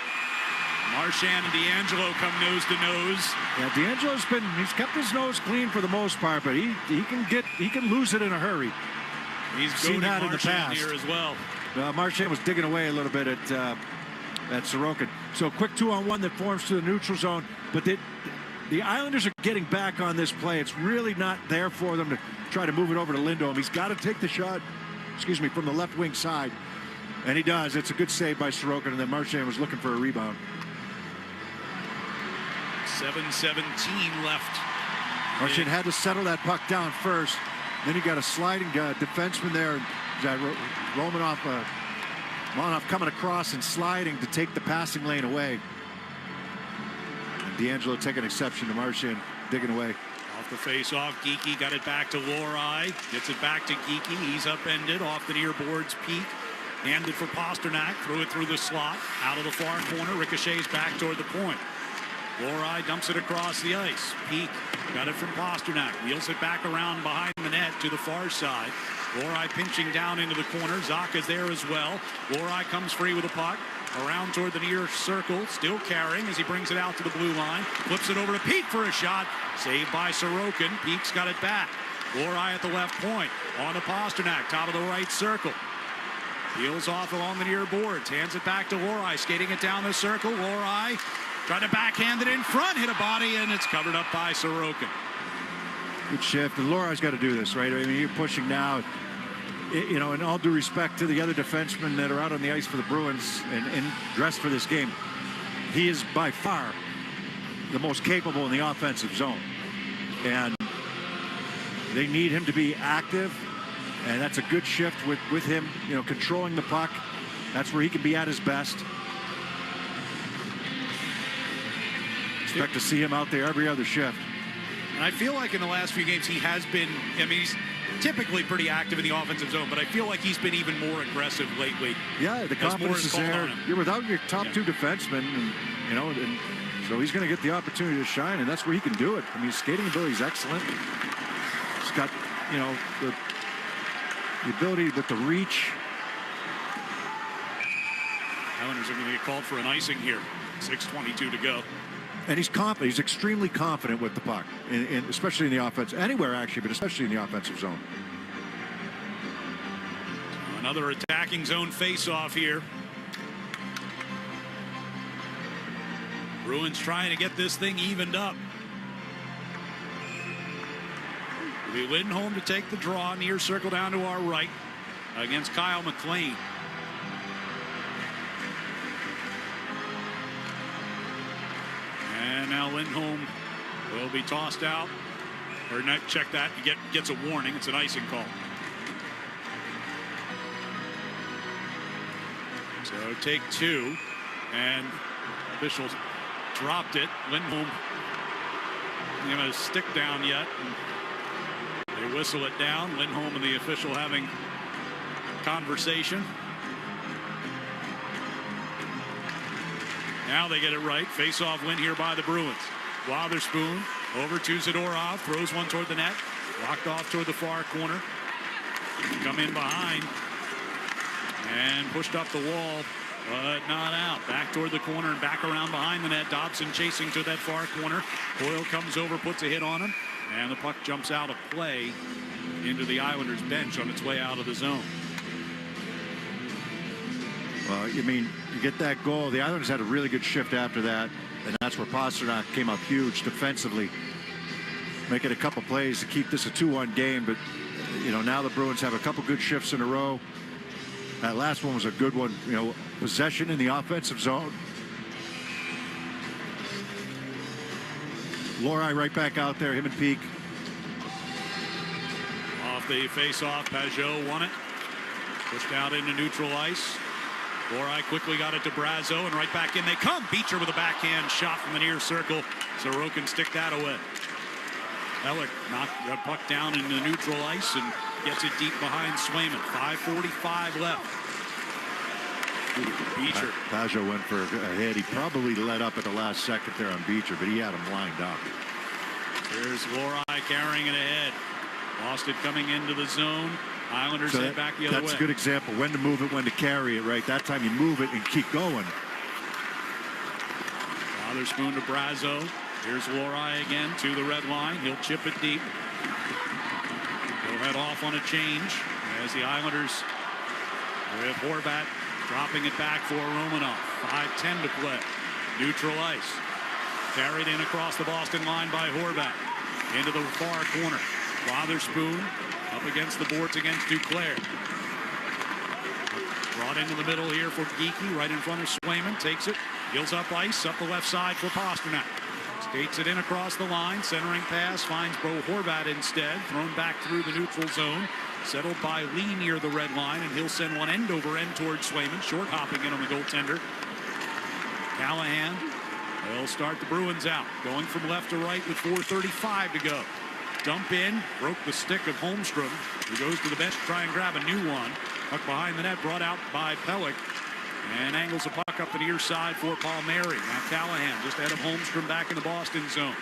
Marchand and D'Angelo come nose to nose. Yeah, D'Angelo's he's kept his nose clean for the most part, but he can lose it in a hurry. He's seen that in the past here as well. Marchand was digging away a little bit at Sorokin. So quick 2-on-1 that forms to the neutral zone, but the Islanders are getting back on this play. It's really not there for them to try to move it over to Lindholm. He's got to take the shot, from the left wing side. And he does. It's a good save by Sorokin, and then Marchand was looking for a rebound. 7:17 left. Marchand had to settle that puck down first. Then he got a sliding defenseman there. Romanov coming across and sliding to take the passing lane away. D'Angelo taking exception to Marchand digging away. Off the face-off, Geekie got it back to Lohrei. Gets it back to Geekie. He's upended off the near boards peak. Handed for Pasternak. Threw it through the slot. Out of the far corner. Ricochets back toward the point. Lohrei dumps it across the ice. Peak got it from Pasternak. Wheels it back around behind the net to the far side. Lohrei pinching down into the corner. Zacha's there as well. Lohrei comes free with a puck. Around toward the near circle. Still carrying as he brings it out to the blue line. Flips it over to Peak for a shot. Saved by Sorokin. Peak's got it back. Lohrei at the left point. On to Pasternak. Top of the right circle. Peels off along the near boards. Hands it back to Lohrei. Skating it down the circle. Lohrei tried to backhand it in front. Hit a body, and it's covered up by Sorokin. Good shift. And Lohrai's got to do this, right? I mean, you're pushing now. You know, in all due respect to the other defensemen that are out on the ice for the Bruins and dressed for this game, he is by far the most capable in the offensive zone. And they need him to be active, and that's a good shift with him, you know, controlling the puck. That's where he can be at his best. Expect to see him out there every other shift. And I feel like in the last few games he has been, I mean, he's typically pretty active in the offensive zone, but I feel like he's been even more aggressive lately. Yeah, the confidence is there. You're without your top two defensemen, and, you know, and so he's going to get the opportunity to shine, and that's where he can do it. I mean, his skating ability is excellent. He's got, you know, the ability with the reach. Islanders are going to get called for an icing here. 6:22 to go. And he's confident. He's extremely confident with the puck, especially in the offense. Anywhere, actually, but especially in the offensive zone. Another attacking zone face-off here. Bruins trying to get this thing evened up. It'll be Lindholm to take the draw. Near circle down to our right against Kyle McLean. And now Lindholm will be tossed out. Or not, check that. He gets a warning. It's an icing call. So take two. And officials dropped it. Lindholm didn't have a stick down yet. And they whistle it down. Lindholm and the official having conversation. Now they get it right. Face-off win here by the Bruins. Wotherspoon over to Zadorov. Throws one toward the net. Locked off toward the far corner. Come in behind. And pushed up the wall, but not out. Back toward the corner and back around behind the net. Dobson chasing to that far corner. Boyle comes over, puts a hit on him. And the puck jumps out of play into the Islanders bench on its way out of the zone. Well, I mean, you get that goal. The Islanders had a really good shift after that, and that's where Pasternak came up huge defensively, making a couple plays to keep this a 2-1 game. But, you know, now the Bruins have a couple good shifts in a row. That last one was a good one, you know, possession in the offensive zone. Lohrei right back out there, him and Peak. Off the face-off, Pajot won it. Pushed out into neutral ice. Lohrei quickly got it to Brazo, and right back in they come. Beecher with a backhand shot from the near circle. Sorokin stick that away. Pellick knocked the puck down into neutral ice and gets it deep behind Swayman. 5:45 left. Beecher. Pajot went for a hit. He probably let up at the last second there on Beecher, but he had him lined up. Here's Lohrei carrying it ahead. Boston coming into the zone. Islanders so head back the other way. That's a good example. When to move it, when to carry it, right? That time you move it and keep going. Wotherspoon to Brazo. Here's Lohrei again to the red line. He'll chip it deep. He'll head off on a change as the Islanders with Horvat dropping it back for Romanov. 5:10 to play. Neutral ice. Carried in across the Boston line by Horvat. Into the far corner. Wotherspoon up against the boards against Duclair. Brought into the middle here for Geekie, right in front of Swayman. Takes it, heels up ice, up the left side for Pasternak. Skates it in across the line, centering pass, finds Bo Horvat instead. Thrown back through the neutral zone. Settled by Lee near the red line, and he'll send one end over end towards Swayman. Short hopping in on the goaltender. Callahan, they'll start the Bruins out. Going from left to right with 4:35 to go. Dump in, broke the stick of Holmstrom, who goes to the bench to try and grab a new one. Puck behind the net, brought out by Pellick. And angles the puck up the near side for Palmieri. Now Callahan just ahead of Holmstrom back in the Boston zone.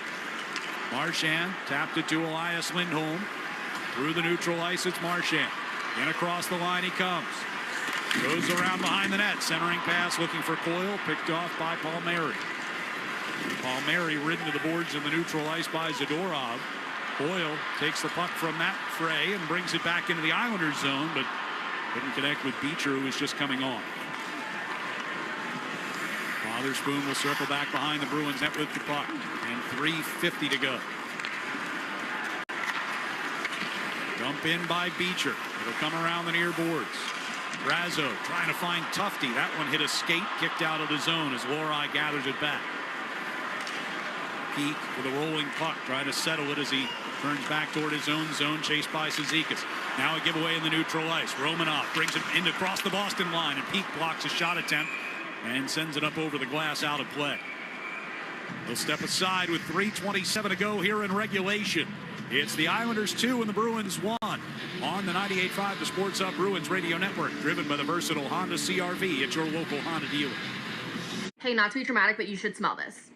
Marchand tapped it to Elias Lindholm. Through the neutral ice, it's Marchand. In across the line he comes. Goes around behind the net. Centering pass looking for Coyle. Picked off by Palmieri. Palmieri ridden to the boards in the neutral ice by Zadorov. Coyle takes the puck from that fray and brings it back into the Islanders zone, but couldn't connect with Beecher, who was just coming on. Wotherspoon will circle back behind the Bruins net with the puck. And 3:50 to go. Dump in by Beecher. It'll come around the near boards. Brazo trying to find Tufte. That one hit a skate, kicked out of the zone as Lohrei gathers it back. Peak with a rolling puck, trying to settle it as he turns back toward his own zone, chased by Cizikas. Now a giveaway in the neutral ice. Romanov brings it in across the Boston line, and Peak blocks a shot attempt and sends it up over the glass out of play. He'll step aside with 3:27 to go here in regulation. It's the Islanders 2 and the Bruins 1 on the 98.5 The Sports Hub Bruins Radio Network, driven by the versatile Honda CR-V at your local Honda dealer. Hey, not to be dramatic, but you should smell this.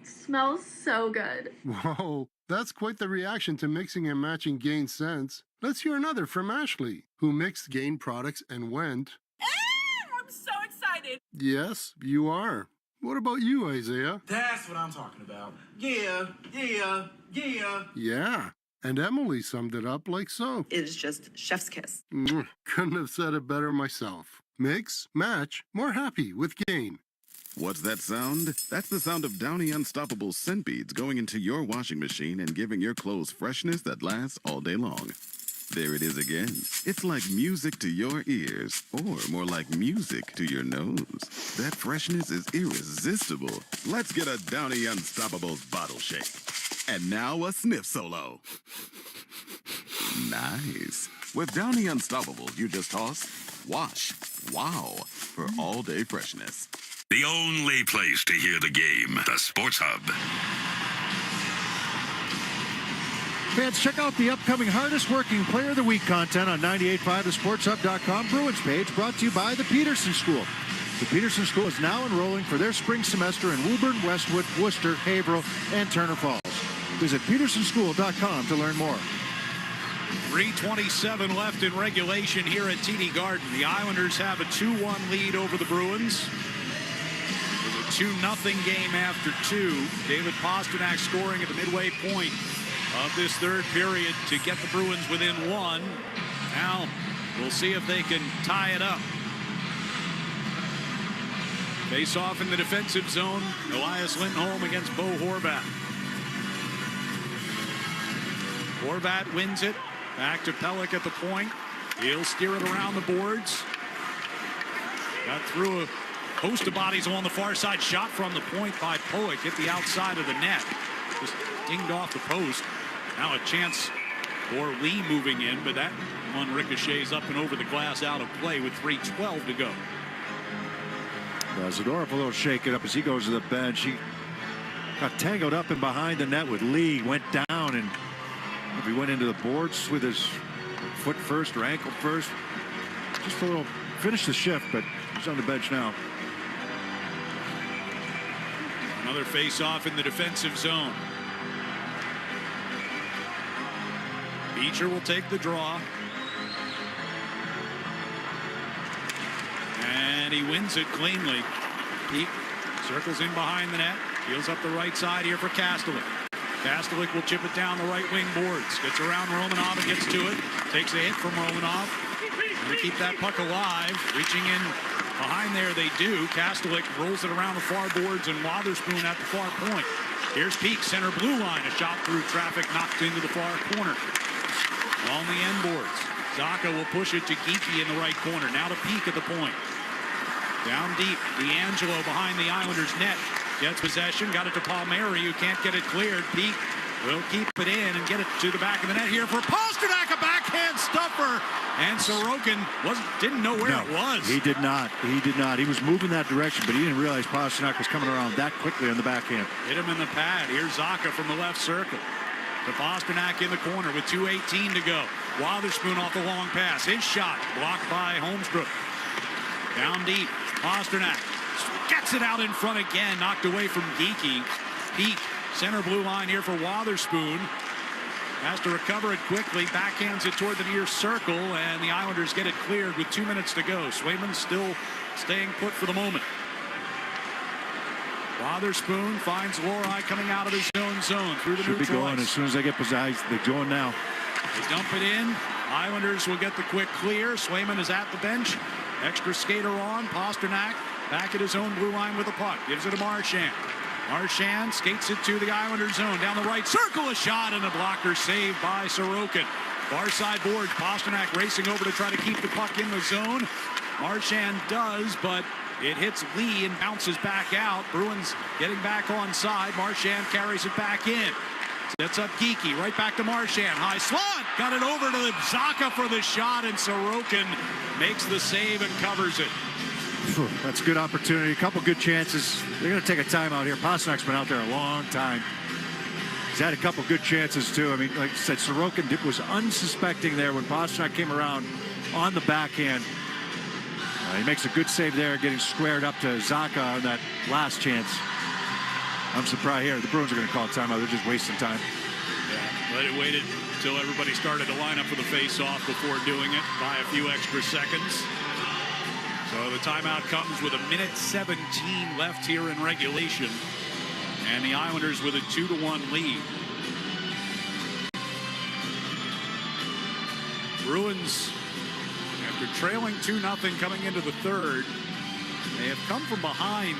It smells so good. Whoa, that's quite the reaction to mixing and matching Gain scents. Let's hear another from Ashley, who mixed Gain products and went... I'm so excited. Yes, you are. What about you, Isaiah? That's what I'm talking about. Yeah. Yeah, and Emily summed it up like so. It is just chef's kiss. Couldn't have said it better myself. Mix, match, more happy with Gain. What's that sound? That's the sound of Downy Unstoppable scent beads going into your washing machine and giving your clothes freshness that lasts all day long. There it is again. It's like music to your ears, or more like music to your nose. That freshness is irresistible. Let's get a Downy Unstoppables bottle shake. And now a sniff solo. Nice. With Downy Unstoppables, you just toss, wash, wow, for all-day freshness. The only place to hear the game, the Sports Hub. Fans, check out the upcoming Hardest Working Player of the Week content on 98.5thesportshub.com Bruins page, brought to you by the Peterson School. The Peterson School is now enrolling for their spring semester in Woburn, Westwood, Worcester, Haverhill, and Turner Falls. Visit petersonschool.com to learn more. 3:27 left in regulation here at TD Garden. The Islanders have a 2-1 lead over the Bruins. It was a 2-0 game after 2. David Pastrnak scoring at the midway point of this third period to get the Bruins within 1. Now we'll see if they can tie it up. Face off in the defensive zone. Elias Lindholm against Bo Horvat. Horvat wins it. Back to Pelech at the point. He'll steer it around the boards. Got through a host of bodies along the far side. Shot from the point by Pelech. Hit the outside of the net. Just dinged off the post. Now a chance for Lee moving in, but that one ricochets up and over the glass out of play with 3:12 to go. Zadorov a little shake it up as he goes to the bench. He got tangled up and behind the net with Lee. Went down, and if he went into the boards with his foot first or ankle first. Just a little, finished the shift, but he's on the bench now. Another face-off in the defensive zone. Beecher will take the draw. And he wins it cleanly. Peak circles in behind the net. Peels up the right side here for Kastelik. Kastelik will chip it down the right wing boards. Gets around Romanov and gets to it. Takes a hit from Romanov. And to keep that puck alive. Reaching in behind there they do. Kastelik rolls it around the far boards and Wotherspoon at the far point. Here's Peak, center blue line. A shot through traffic, knocked into the far corner. On the end boards. Sacco will push it to Geekie in the right corner. Now to Peak at the point. Down deep. D'Angelo behind the Islanders net. Gets possession. Got it to Palmieri, who can't get it cleared. Peak will keep it in and get it to the back of the net here for Pastrnak. A backhand stuffer. And Sorokin didn't know where it was. He did not. He did not. He was moving that direction, but he didn't realize Pastrnak was coming around that quickly on the backhand. Hit him in the pad. Here's Zacha from the left circle. To Pastrnak in the corner with 2:18 to go. Wotherspoon off the long pass. His shot blocked by Holmstrom. Down deep. Pasternak gets it out in front again. Knocked away from Geeky. Peak. Center blue line here for Wotherspoon. Has to recover it quickly. Backhands it toward the near circle. And the Islanders get it cleared with 2 minutes to go. Swayman still staying put for the moment. Wotherspoon finds Lori coming out of his own zone through the Should be neutral going ice. as soon as they get possessed. They're going now. They dump it in. Islanders will get the quick clear. Swayman is at the bench. Extra skater on. Pasternak back at his own blue line with the puck. Gives it to Marchand. Marchand skates it to the Islanders zone. Down the right circle, a shot and a blocker saved by Sorokin. Far side boards. Pasternak racing over to try to keep the puck in the zone. Marchand does, but it hits Lee and bounces back out. Bruins getting back on side. Marchand carries it back in. Sets up Geeky. Right back to Marchand. High slot. Got it over to Zacha for the shot, and Sorokin makes the save and covers it. That's a good opportunity. A couple good chances. They're going to take a timeout here. Pasternak's been out there a long time. He's had a couple good chances, too. I mean, like I said, Sorokin was unsuspecting there when Pasternak came around on the backhand. He makes a good save there, getting squared up to Zacha on that last chance. I'm surprised here. The Bruins are going to call a timeout. They're just wasting time. Yeah, but it waited until everybody started to line up for the face-off before doing it by a few extra seconds. So the timeout comes with 1:17 left here in regulation. And the Islanders with a 2-1 lead. Bruins, after trailing 2-0 coming into the third, they have come from behind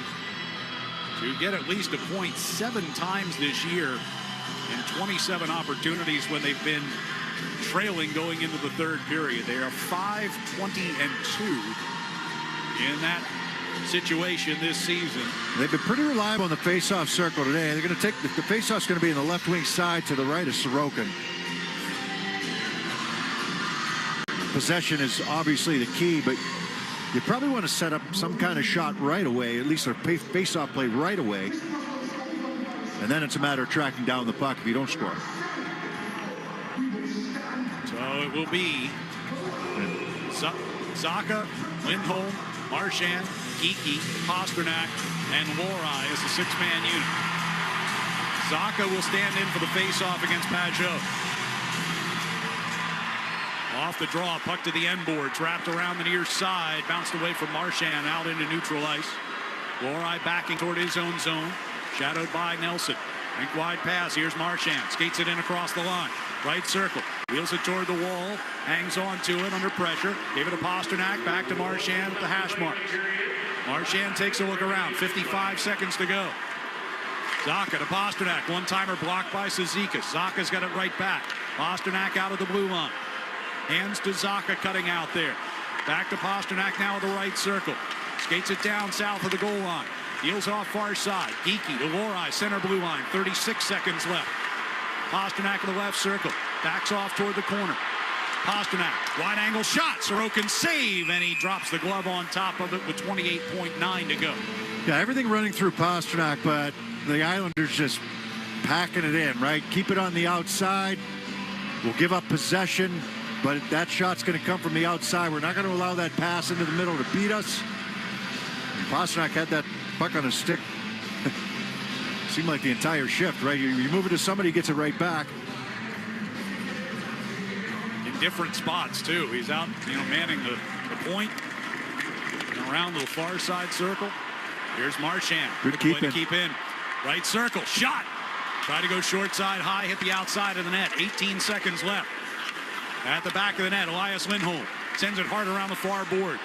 to get at least a point 7 times this year in 27 opportunities when they've been trailing going into the third period. They are 5-20-2 in that situation this season. They've been pretty reliable on the face-off circle today. They're going to take the face-off's going to be in the left wing side to the right of Sorokin. Possession is obviously the key, but you probably want to set up some kind of shot right away, at least a face-off play right away. And then it's a matter of tracking down the puck if you don't score. So it will be Zacha, Lindholm, Marchand, Geeky, Pasternak, and Lori as a 6-man unit. Zacha will stand in for the face-off against Pajot. Off the draw, puck to the end boards, wrapped around the near side, bounced away from Marchand, out into neutral ice. Lori backing toward his own zone, shadowed by Nelson. Rink wide pass, here's Marchand, skates it in across the line. Right circle, wheels it toward the wall, hangs on to it under pressure, gave it to Pasternak, back to Marchand at the hash marks. Marchand takes a look around, 55 seconds to go. Zacha to Pasternak, one-timer blocked by Cizikas. Zacha's got it right back. Pasternak out of the blue line. Hands to Zacha cutting out there. Back to Pasternak now at the right circle. Skates it down south of the goal line. Deals off far side. Geeky to Lori, center blue line. 36 seconds left. Pasternak in the left circle. Backs off toward the corner. Pasternak, wide angle shot. Sorokin save, and he drops the glove on top of it with 28.9 to go. Yeah, everything running through Pasternak, but the Islanders just packing it in, right? Keep it on the outside. We'll give up possession, but that shot's going to come from the outside. We're not going to allow that pass into the middle to beat us. And Pasternak had that puck on his stick. Seemed like the entire shift, right? You move it to somebody, he gets it right back. In different spots, too. He's out, manning the point. And around the far side circle. Here's Marchand. Good keep in. Keep in. Right circle. Shot. Try to go short side high. Hit the outside of the net. 18 seconds left. At the back of the net, Elias Lindholm sends it hard around the far boards.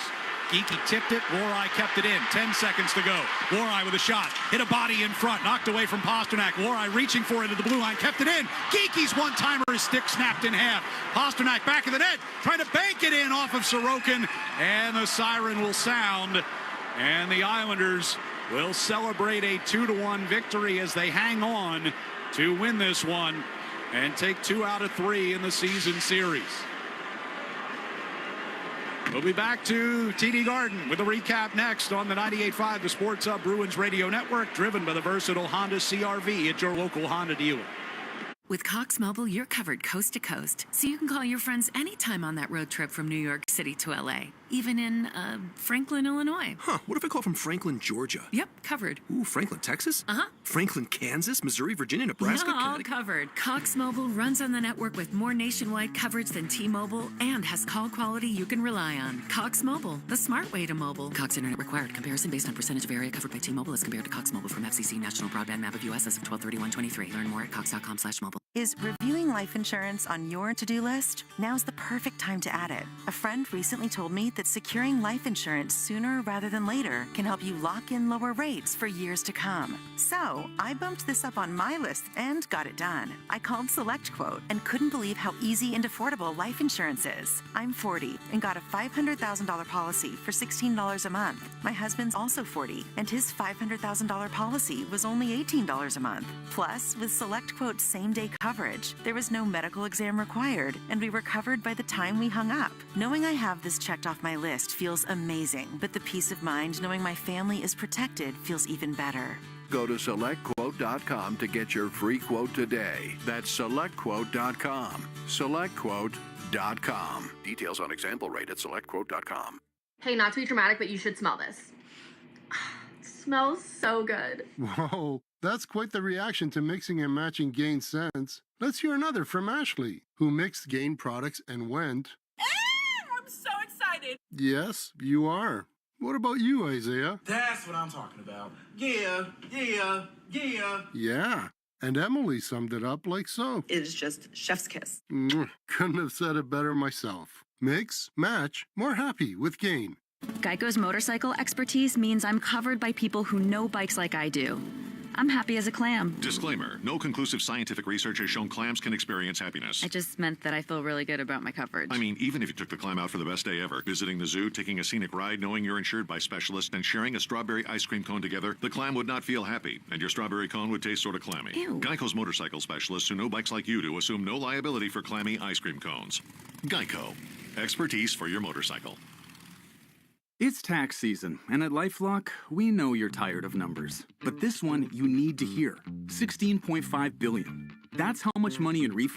Geeky tipped it. Lori kept it in. 10 seconds to go. Lori with a shot. Hit a body in front. Knocked away from Pasternak. Lori reaching for it at the blue line. Kept it in. Geeky's one-timer. His stick snapped in half. Pasternak back of the net. Trying to bank it in off of Sorokin. And the siren will sound. And the Islanders will celebrate a 2-1 victory as they hang on to win this one and take 2 out of 3 in the season series. We'll be back to TD Garden with a recap next on the 98.5 The Sports Hub Bruins Radio Network, driven by the versatile Honda CR-V at your local Honda dealer. With Cox Mobile, you're covered coast to coast, so you can call your friends anytime on that road trip from New York City to LA, even in, Franklin, Illinois. Huh, what if I call from Franklin, Georgia? Yep, covered. Ooh, Franklin, Texas? Uh-huh. Franklin, Kansas, Missouri, Virginia, Nebraska, Yeah, all Connecticut. covered. Cox Mobile runs on the network with more nationwide coverage than T-Mobile and has call quality you can rely on. Cox Mobile, the smart way to mobile. Cox Internet required. Comparison based on percentage of area covered by T-Mobile as compared to Cox Mobile from FCC National Broadband Map of U.S. as of 12/31/23. Learn more at cox.com/mobile. Is reviewing life insurance on your to-do list? Now's the perfect time to add it. A friend recently told me that securing life insurance sooner rather than later can help you lock in lower rates for years to come. So I bumped this up on my list and got it done. I called SelectQuote and couldn't believe how easy and affordable life insurance is. I'm 40 and got a $500,000 policy for $16 a month. My husband's also 40 and his $500,000 policy was only $18 a month. Plus, with SelectQuote's same-day coverage, there was no medical exam required, and we were covered by the time we hung up. Knowing I have this checked off my list feels amazing, but the peace of mind knowing my family is protected feels even better. Go to SelectQuote.com to get your free quote today. That's SelectQuote.com. SelectQuote.com. Details on example rate at SelectQuote.com. Hey, not to be dramatic, but you should smell this. It smells so good. Whoa, that's quite the reaction to mixing and matching Gain scents. Let's hear another from Ashley, who mixed Gain products and went, I'm so excited. yes, you are. What about you, Isaiah? That's what I'm talking about. Yeah, yeah, yeah. Yeah, and Emily summed it up like so. It is just chef's kiss. Couldn't have said it better myself. Mix, match, more happy with Gain. Geico's motorcycle expertise means I'm covered by people who know bikes like I do. I'm happy as a clam. Disclaimer, no conclusive scientific research has shown clams can experience happiness. I just meant that I feel really good about my coverage. I mean, even if you took the clam out for the best day ever, visiting the zoo, taking a scenic ride, knowing you're insured by specialists, and sharing a strawberry ice cream cone together, the clam would not feel happy, and your strawberry cone would taste sort of clammy. Ew. Geico's motorcycle specialists who know bikes like you do assume no liability for clammy ice cream cones. Geico. Expertise for your motorcycle. It's tax season, and at LifeLock, we know you're tired of numbers. But this one you need to hear. $16.5 billion. That's how much money in refunds